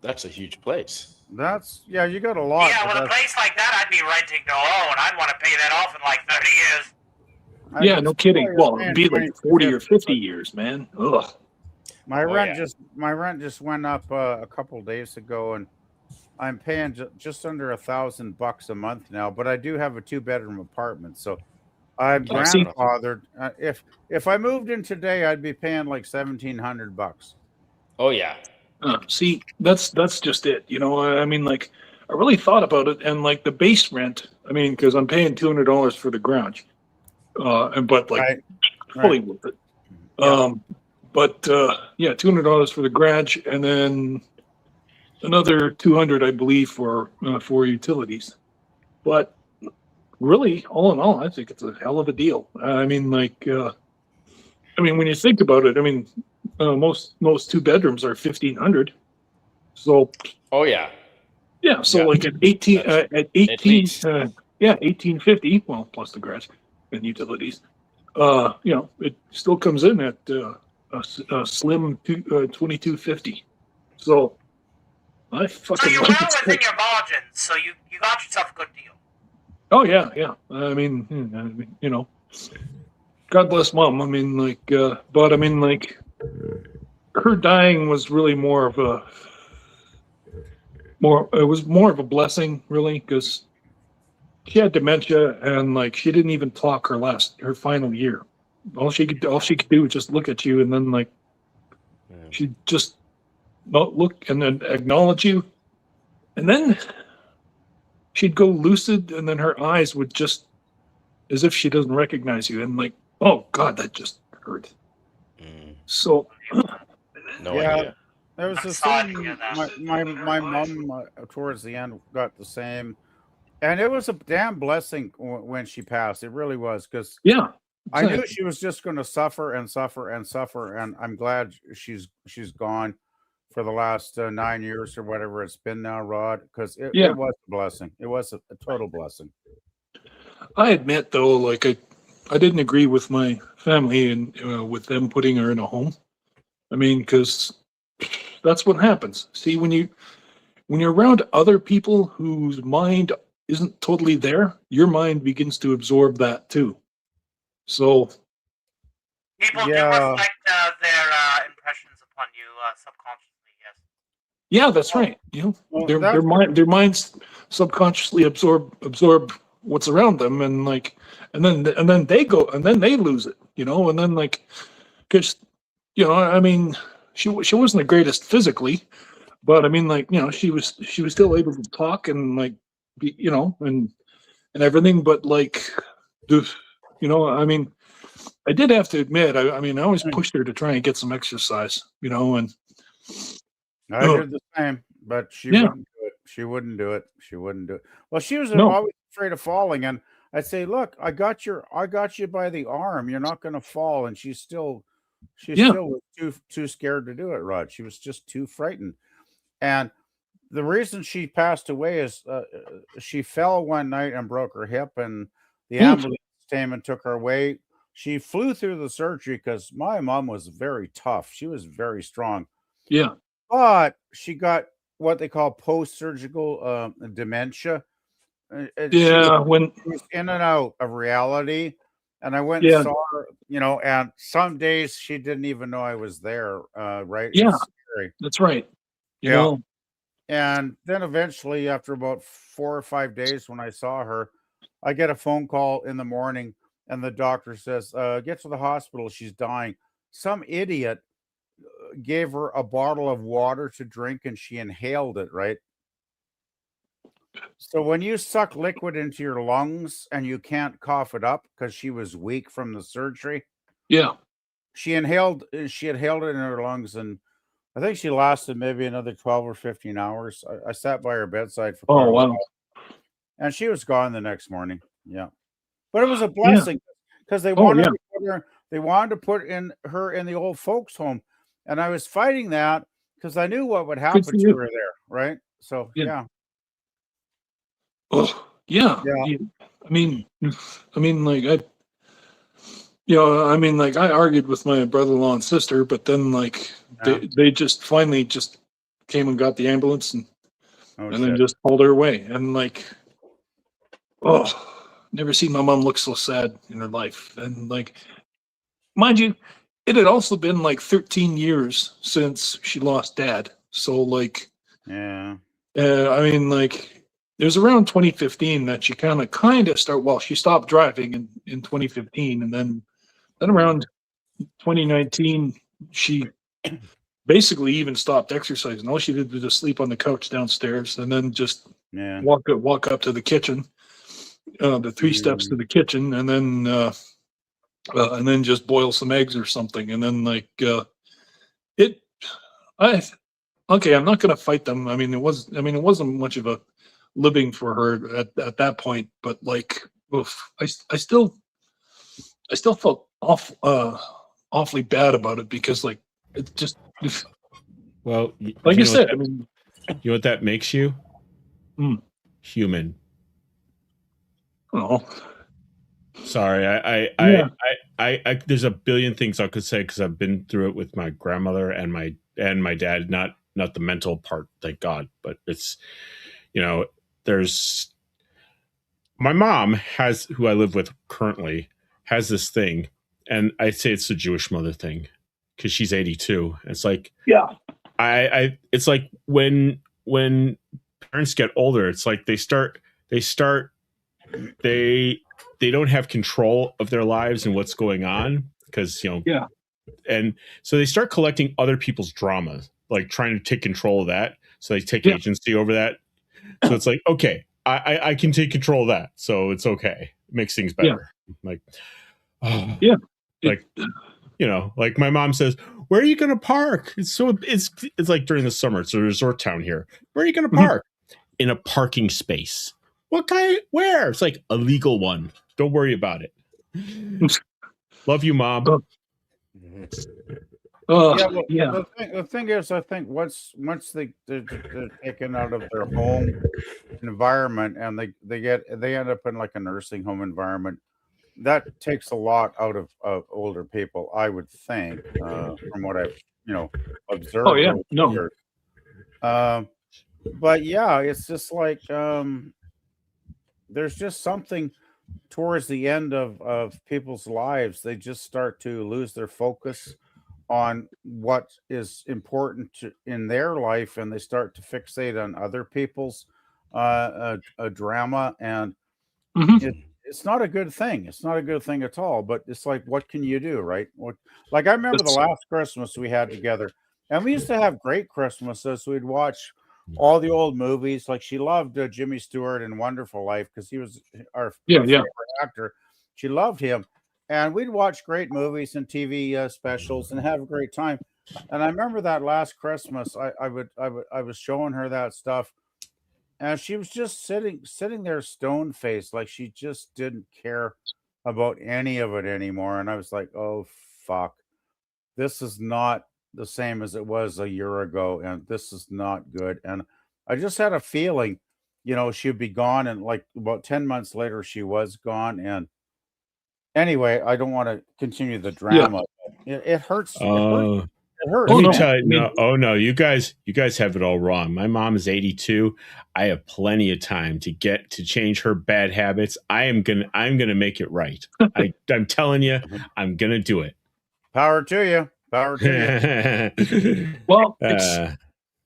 That's a huge place. Yeah, you got a lot. Yeah, but with a place like that, I'd be renting to own. I'd want to pay that off in like 30 years. Yeah, no kidding. Well, it'd be like 40 or 50 but years, man. Ugh. My rent just went up a couple days ago, and I'm paying just under $1,000 a month now. But I do have a 2-bedroom apartment, so I'm grandfathered. If I moved in today, I'd be paying like $1,700. Oh yeah. See, that's just it. You know, I mean, like, I really thought about it, and like the base rent. I mean, because I'm paying $200 for the garage, but like fully worth it. Yeah. Yeah, $200 for the garage, and then another $200, I believe, for utilities. But really, all in all, I think it's a hell of a deal. I mean, like, when you think about it, I mean, most 2-bedrooms are $1,500. So. Oh yeah. Yeah. So Yeah. like at 1850. Well, plus the garage and utilities. It still comes in at a slim $22.50. So I fucking. So you're like well it. within your margins, so you got yourself a good deal. Oh yeah. I mean, God bless Mom. I mean, like, but I mean, like, her dying was really more of a blessing, really, because she had dementia, and like she didn't even talk her final year. All she could do was just look at you, and then like she'd just not look and then acknowledge you, and then she'd go lucid, and then her eyes would just, as if she doesn't recognize you, and like, oh God, that just hurt. So, No Yeah, idea. there was I'm the sorry to same. hear that. My mom towards the end got the same, and it was a damn blessing when she passed. It really was, because yeah, I knew exactly. she was just going to suffer and suffer and suffer, and I'm glad she's gone for the last 9 years or whatever it's been now, Rod, because Yeah. it was a blessing. It was a total blessing. I admit though, like I didn't agree with my family and with them putting her in a home. I mean, because that's what happens. See, when you're around other people whose mind isn't totally there, your mind begins to absorb that too. So People do Yeah. reflect their impressions upon you subconsciously. Yes. yeah, that's right. You know, Well, their that's their minds subconsciously absorb what's around them, and like, and then they go and then they lose it. You know, and then like, because I mean, she wasn't the greatest physically, but I mean, like, she was still able to talk and like be, and everything. But like, I mean, I did have to admit, I mean, I always pushed her to try and get some exercise, and I did the same, but she Yeah. wouldn't do it. She wouldn't do it. She wouldn't do it. Well, she was No. always afraid of falling, and I'd say, "Look, I got you by the arm. You're not going to fall." And she still Yeah. was too scared to do it, Rod. She was just too frightened. And the reason she passed away is she fell one night and broke her hip, and the ambulance came and took her away. She flew through the surgery because my mom was very tough. She was very strong. Yeah. But she got what they call post-surgical dementia. Yeah. She was in and out of reality. And I went Yeah. and saw her, and some days she didn't even know I was there. Right? Yeah. It's scary. That's right. You Yeah. know, And then eventually, after about 4 or 5 days, when I saw her, I get a phone call in the morning, and the doctor says, "Get to the hospital. She's dying." Some idiot gave her a bottle of water to drink, and she inhaled it, right? So when you suck liquid into your lungs and you can't cough it up because she was weak from the surgery, yeah. she inhaled it in her lungs, and I think she lasted maybe another 12 or 15 hours. I sat by her bedside for quite Oh, a wow. while, and she was gone the next morning. Yeah. But it was a Yeah. blessing because they Oh, wanted yeah. to put her in the old folks home, and I was fighting that because I knew what would happen for to you. her there, right? So Yeah. yeah. Oh, yeah. Yeah. I mean, like I mean, like I argued with my brother-in-law and sister, but then like Yeah. they just finally just came and got the ambulance and Oh then shit. just hauled her away. And like, oh, never seen my mom look so sad in her life. And like, mind you, it had also been like 13 years since she lost dad. So like, Yeah. I mean, like, it was around 2015 that she kind of she stopped driving in 2015, and then around 2019 she basically even stopped exercising. All she did was just sleep on the couch downstairs, and then just Yeah. walk up to the kitchen, the 3 steps to the kitchen, and then just boil some eggs or something, and then like okay, I'm not going to fight them. I mean, it wasn't much of a living for her at that point, but like, oof, I still felt awfully bad about it because like it just Well, like you I know said, what I mean, you know what that makes you? Human. oh, Sorry, Yeah. I there's a billion things I could say because I've been through it with my grandmother and my dad. Not the mental part, thank God, but it's there's my mom who I live with currently has this thing, and I'd say it's the Jewish mother thing because she's 82. It's like yeah, it's like when parents get older, it's like they don't have control of their lives and what's going on because yeah, and so they start collecting other people's drama, like trying to take control of that, so they take Yeah. agency over that. So it's like, okay, I can take control of that, so it's okay. It makes things better. Like, yeah, like like my mom says, "Where are you going to park?" It's like during the summer. It's a resort town here. Where are you going to park? In a parking space. What kind? Where? It's like a legal one. Don't worry about it. Love you, Mom. The thing is, I think once they're taken out of their home environment and they end up in like a nursing home environment, that takes a lot out of older people, I would think, from what I've observed. Oh yeah, no. But yeah, it's just like there's just something towards the end of people's lives. They just start to lose their focus on what is important in their life, and they start to fixate on other people's drama, and it's not a good thing. It's not a good thing at all. But it's like, what can you do, right? Like I remember the last Christmas we had together, and we used to have great Christmases. We'd watch all the old movies. Like she loved Jimmy Stewart in Wonderful Life because he was our favorite actor. She loved him, and we'd watch great movies and TV specials and have a great time. And I remember that last Christmas, I was showing her that stuff, and she was just sitting there stone faced, like she just didn't care about any of it anymore. And I was like, oh fuck, this is not the same as it was a year ago, and this is not good. And I just had a feeling, she'd be gone, and like about 10 months later she was gone. And anyway, I don't want to continue the drama. It hurts. It hurts. Let me tell you, no, you guys have it all wrong. My mom is 82. I have plenty of time to change her bad habits. I'm gonna make it right. I'm telling you, I'm gonna do it. Power to you. Power to you. Well,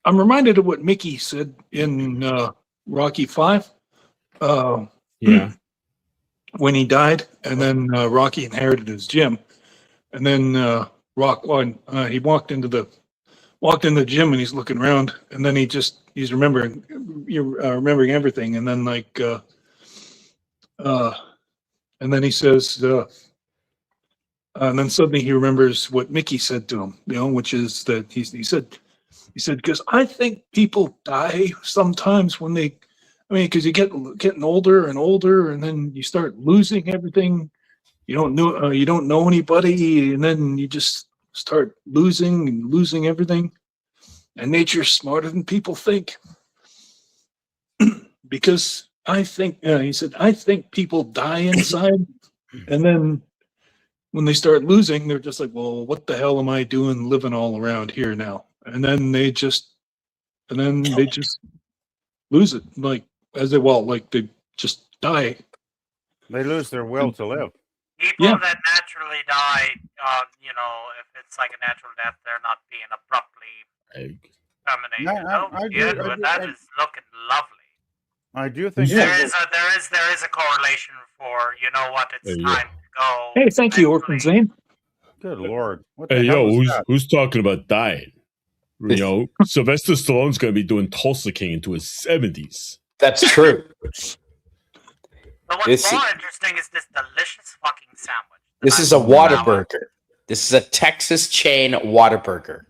I'm reminded of what Mickey said in Rocky V. When he died, and then Rocky inherited his gym, and then he walked into the gym, and he's looking around, and then he's remembering everything, and then and then he says, and then suddenly he remembers what Mickey said to him, which is that he said, because I think people die sometimes when they. Because you getting older and older, and then you start losing everything. You don't know anybody, and then you just start losing everything. And nature's smarter than people think. Because I think he said, I think people die inside, and then when they start losing, they're just like, well, what the hell am I doing living all around here now? And then they just lose it, like they just die. They lose their will to live. People that naturally die, if it's like a natural death, they're not being abruptly terminated. That is looking lovely. I do think there is a correlation for it's time to go. Hey, thank you, Orphan Zane. Good Lord. What the hell is that? Who's talking about dying? Sylvester Stallone's going to be doing Tulsa King into his 70s. That's true. But what's more interesting is this delicious fucking sandwich. This is a Whataburger. This is a Texas chain Whataburger.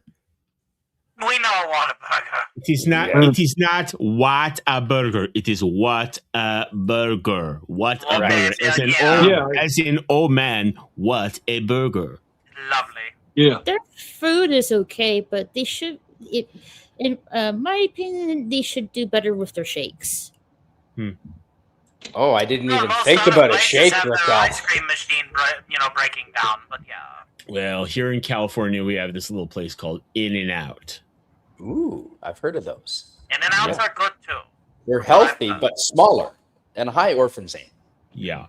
We know Whataburger. It is not. Yeah. It is not what a burger. It is what a burger. What a burger. As in, oh man, what a burger. Lovely. Yeah. Their food is okay, but they should. In my opinion, they should do better with their shakes. Oh, I didn't even think about a shake. Have their ice cream machine, breaking down. But yeah. Well, here in California, we have this little place called In-N-Out. Ooh, I've heard of those. In-N-Outs are good too. They're healthy but smaller and high Orphan Zane. Yeah.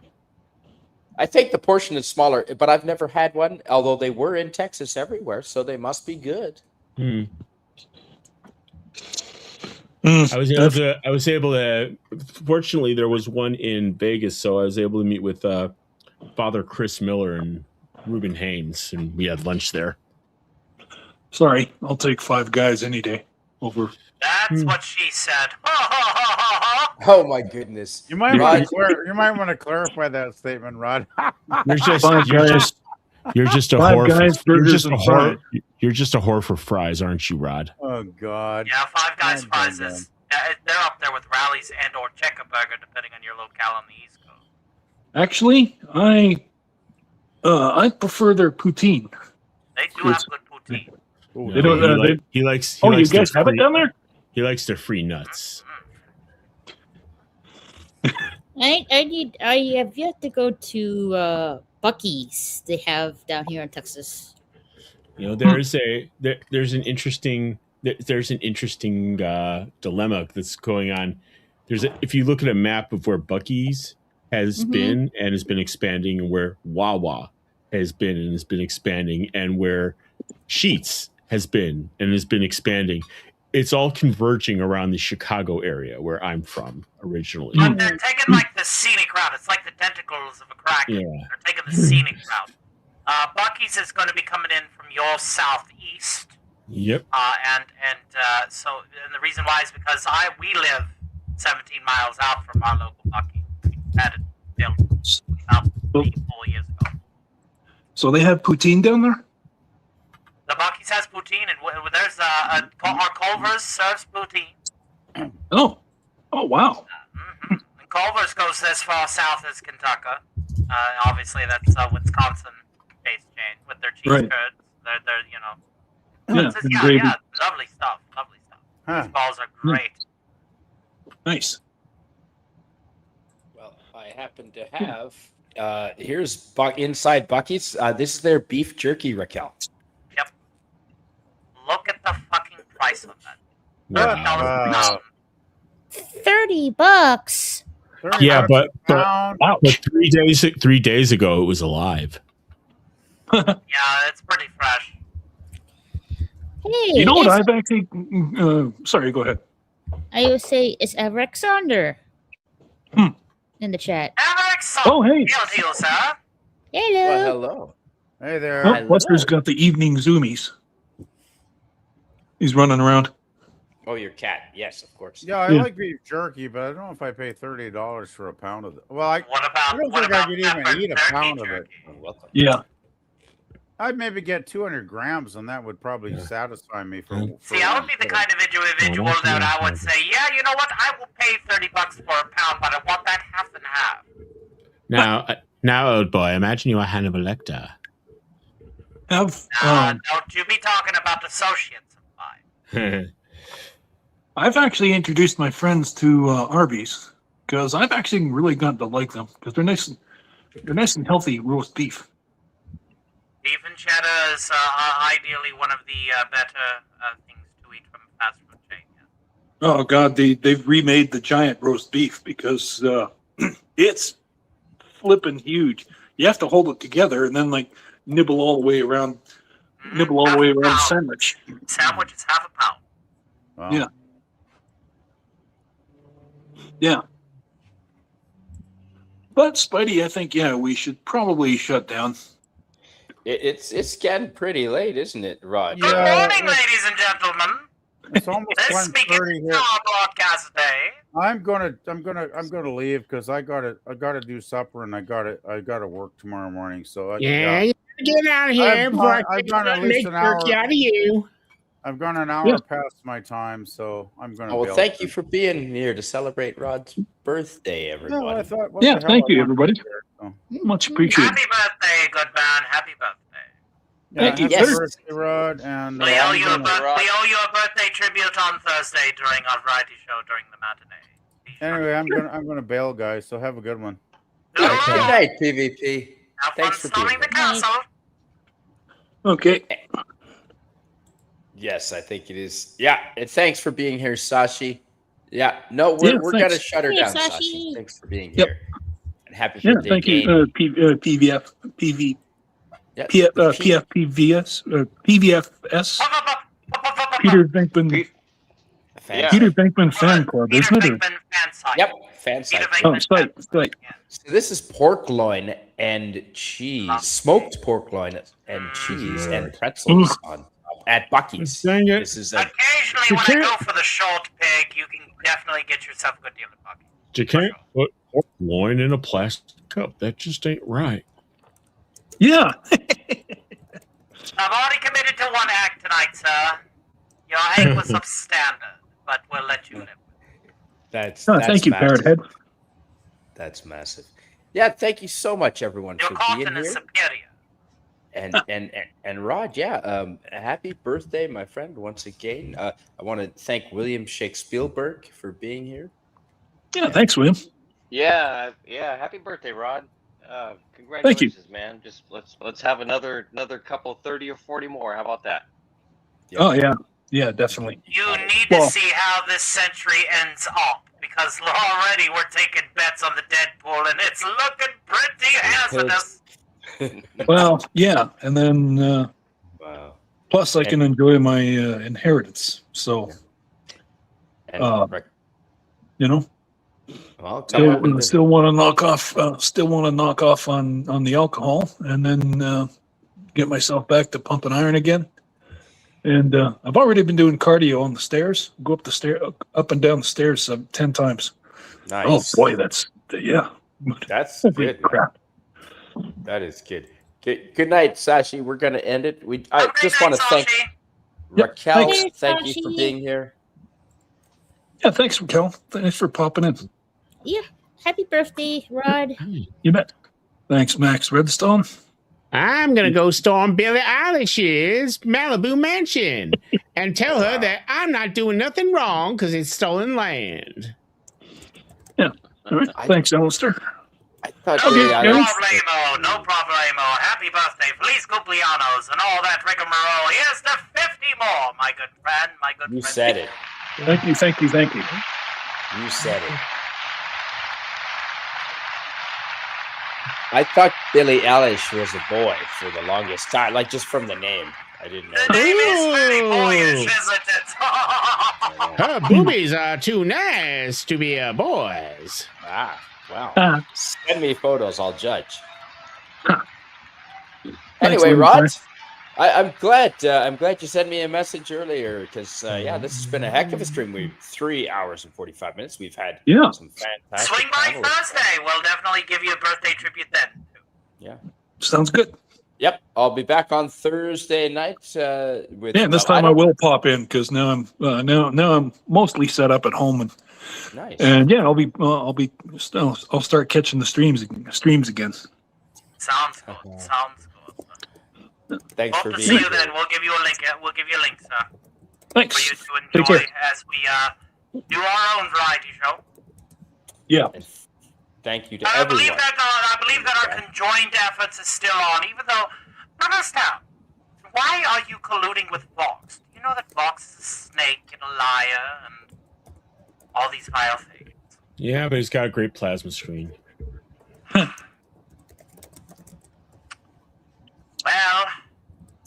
I think the portion is smaller, but I've never had one. Although they were in Texas everywhere, so they must be good. I was able to. Fortunately, there was one in Vegas, so I was able to meet with Father Chris Miller and Reuben Haynes, and we had lunch there. Sorry, I'll take 5 guys any day over. That's what she said. Oh my goodness! You might Rod, want to clarify that statement, Rod. You're just Five you're guys. just you're just a Five whore. guys, You're burgers, just a and whore. fries. You're just a whore for fries, aren't you, Rod? Oh God. Yeah, Five Guys Dun, dun, fries dun. is they're up there with Rallies and or Checker Burger, depending on your locale on the East Coast. Actually, I prefer their poutine. They do have good poutine. Ooh, They don't. He likes. Oh, you likes their guys have it free- down there? He likes their free nuts. I have yet to go to Bucky's they have down here in Texas. You know, there's an interesting dilemma that's going on. If you look at a map of where Bucky's has been and has been expanding, and where Wawa has been and has been expanding, and where Sheetz has been and has been expanding, it's all converging around the Chicago area where I'm from originally. But they're taking like the scenic route. It's like the tentacles of a kraken. Yeah. They're taking the scenic route. Bucky's is going to be coming in from your southeast. Yep. So the reason why is because we live 17 miles out from our local Bucky. We had it built about 3 to 4 years ago. So they have poutine down there? The Bucky's has poutine, and there's our Culver's serves poutine. Oh wow. And Culver's goes as far south as Kentucky. Obviously, that's a Wisconsin-based chain with their cheese Right. curds. They're Yeah, It's just- and yeah, gravy. yeah, lovely stuff. Lovely stuff. Huh. These balls are great. Nice. well, I happen to have. Here's inside Bucky's. This is their beef jerky, Raquel. Look at the fucking price on that. Wow. $30. Yeah, but Pound. but 3 days ago it was alive. Yeah, it's pretty fresh. Hey, You know what? it's- I've actually. Sorry, go ahead. I would say it's Alexander Hmm. in the chat. Oh, hey. Guilty, sir. Hello. Well, hello. Hey there. Oh, Lester's got the evening zoomies. He's running around. Oh, your cat. Yes, of course. Yeah, I Yeah. like beef jerky, but I don't know if I pay $30 for a pound of it. Well, I What about don't what think I about could even peppered eat a turkey pound of it. jerky? You're welcome. Yeah. I'd maybe get 200 grams, and that would probably satisfy me for. See, I would be the kind of individual that I would say, yeah, you know what? I will pay $30 for a pound, but I want that half and half. Now, old boy, imagine you are Hannibal Lecter. Have Don't you be talking about associates of mine. I've actually introduced my friends to Arby's because I've actually really gotten to like them because they're nice and healthy roast beef. Beef and cheddar is ideally one of the better things to eat from a fast food chain. Yeah. Oh God, they've remade the giant roast beef because it's flipping huge. You have to hold it together and then like nibble all the way around the sandwich. Sandwich is half a pound. Wow. Yeah. Yeah. But Spidey, I think we should probably shut down. It's getting pretty late, isn't it, Rod? Good morning, ladies and gentlemen. It's almost This 1:30 begins here. our broadcast day. I'm gonna leave because I gotta do supper and I gotta work tomorrow morning. So Yeah, get out of here I've before I gone- I've take gone at a least make an hour. jerky out of you. I've gone an hour Yeah. past my time, so I'm gonna. Oh, well, bail. thank you for being here to celebrate Rod's birthday, No, everybody. I thought. what Yeah, the hell, thank I you, wanted everybody. to share, so. Much appreciated. Happy birthday, good man. Happy birthday. Yeah, Thank you. happy Yes. birthday, Rod, and We owe I'm you gonna- we owe you a birthday tribute on Thursday during our variety show during the matinee. Be sure Anyway, to- I'm gonna bail, guys. So have a good one. Good Good night. night, PvP. Have Thanks fun for being storming the here. castle. Okay. Yes, I think it is. Yeah, and thanks for being here, Sashi. Yeah, no, we're gonna thanks. shut her Hey, down, Sashi. Sashi. Thanks for being Yep. here. And happy Yeah, birthday, thank Game. you, PVF, PV, Yeah, PFPVS, PVFS, Peter Venkman, Fan- Peter Venkman Fan Club, Peter isn't it? Venkman fan site. Yep, fan Peter site. Venkman Oh, site. Yeah. So this is pork loin and cheese, smoked pork loin and cheese and pretzels on at Bucky's. Dang it. This is Occasionally, when I go for the short pig, you can definitely get yourself a good deal at Bucky's. You can't put pork loin in a plastic cup. That just ain't right. Yeah. I've already committed to one act tonight, sir. Your egg was substandard, but we'll let you live. That's thank you, massive. Parrot Head. That's massive. Yeah, thank you so much, everyone, Your for being content is here. superior. And Rod, yeah, happy birthday, my friend, once again. I want to thank William Shakespeare for being here. Yeah, thanks, William. Yeah, happy birthday, Rod. Congratulations, man. Just let's have another couple 30 or 40 more. How about that? Yep. Oh yeah. Yeah, definitely. You need to see how this century ends up, because already we're taking bets on the Deadpool, and it's looking pretty hazardous. Well, yeah, and then Wow. plus I can enjoy my inheritance. So, you know, well, still want to knock off. Still want to knock off on the alcohol, and then get myself back to pumping iron again. And I've already been doing cardio on the stairs. Go up the stair, up and down the stairs 10 times. Nice. Oh boy, that's That's holy good. crap. That is good. Good night, Sashi. We're going to end it. I just want to thank Raquel. Thanks. Thank you for being here. Yeah, thanks, Raquel. Thanks for popping in. Yeah. Happy birthday, Rod. You bet. Thanks, Max Redstone. I'm going to go storm Billie Eilish's Malibu mansion and tell her that I'm not doing nothing wrong because it's stolen land. Yeah. All right. Thanks, Alistair. I thought No problemo. Happy birthday. Feliz cumpleaños and all that rigmarole. Here's to 50 more, my good friend. You said it. Thank you. You said it. I thought Billie Eilish was a boy for the longest time, like just from the name. I didn't know. The name is very boyish, isn't it? Her boobies are too nice to be boys. Ah, wow. Send me photos, I'll judge. Anyway, Rod, I'm glad you sent me a message earlier because this has been a heck of a stream. We've 3 hours and 45 minutes. We've had some fantastic. Swing by Thursday. We'll definitely give you a birthday tribute then. Yeah, sounds good. Yep, I'll be back on Thursday night. With this time I will pop in because now I'm now I'm mostly set up at home and nice. And yeah, I'll start catching the streams again. Sounds good. Sounds good. Thanks Hope for to being see here. you then. We'll give you a link. We'll give you a link, sir. Thanks. For you to Take enjoy care. as we do our own variety show. Yeah. And thank you to I everyone. believe that our conjoined efforts is still on, even though understand. Why are you colluding with Vox? Do you know that Vox is a snake and a liar and all these vile things? Yeah, but he's got a great plasma screen. Well,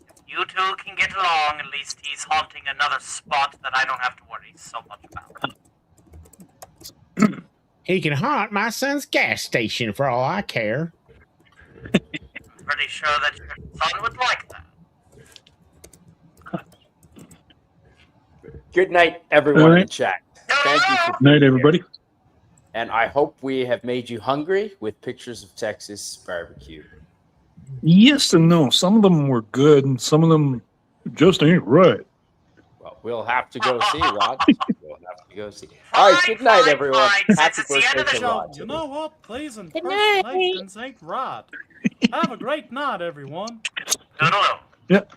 if you two can get along, at least he's haunting another spot that I don't have to worry so much about. He can haunt my son's gas station for all I care. I'm pretty sure that your son would like that. Good night, everyone in chat. Thank you for Night, everybody. And I hope we have made you hungry with pictures of Texas barbecue. Yes and no. Some of them were good, and some of them just ain't right. Well, we'll have to go see, Rod. We'll have to go see. All right, good night, everyone. Happy birthday to Rod. You know what? Please Good night. impersonations ain't Rod. Have a great night, everyone. Toodaloo. Yep.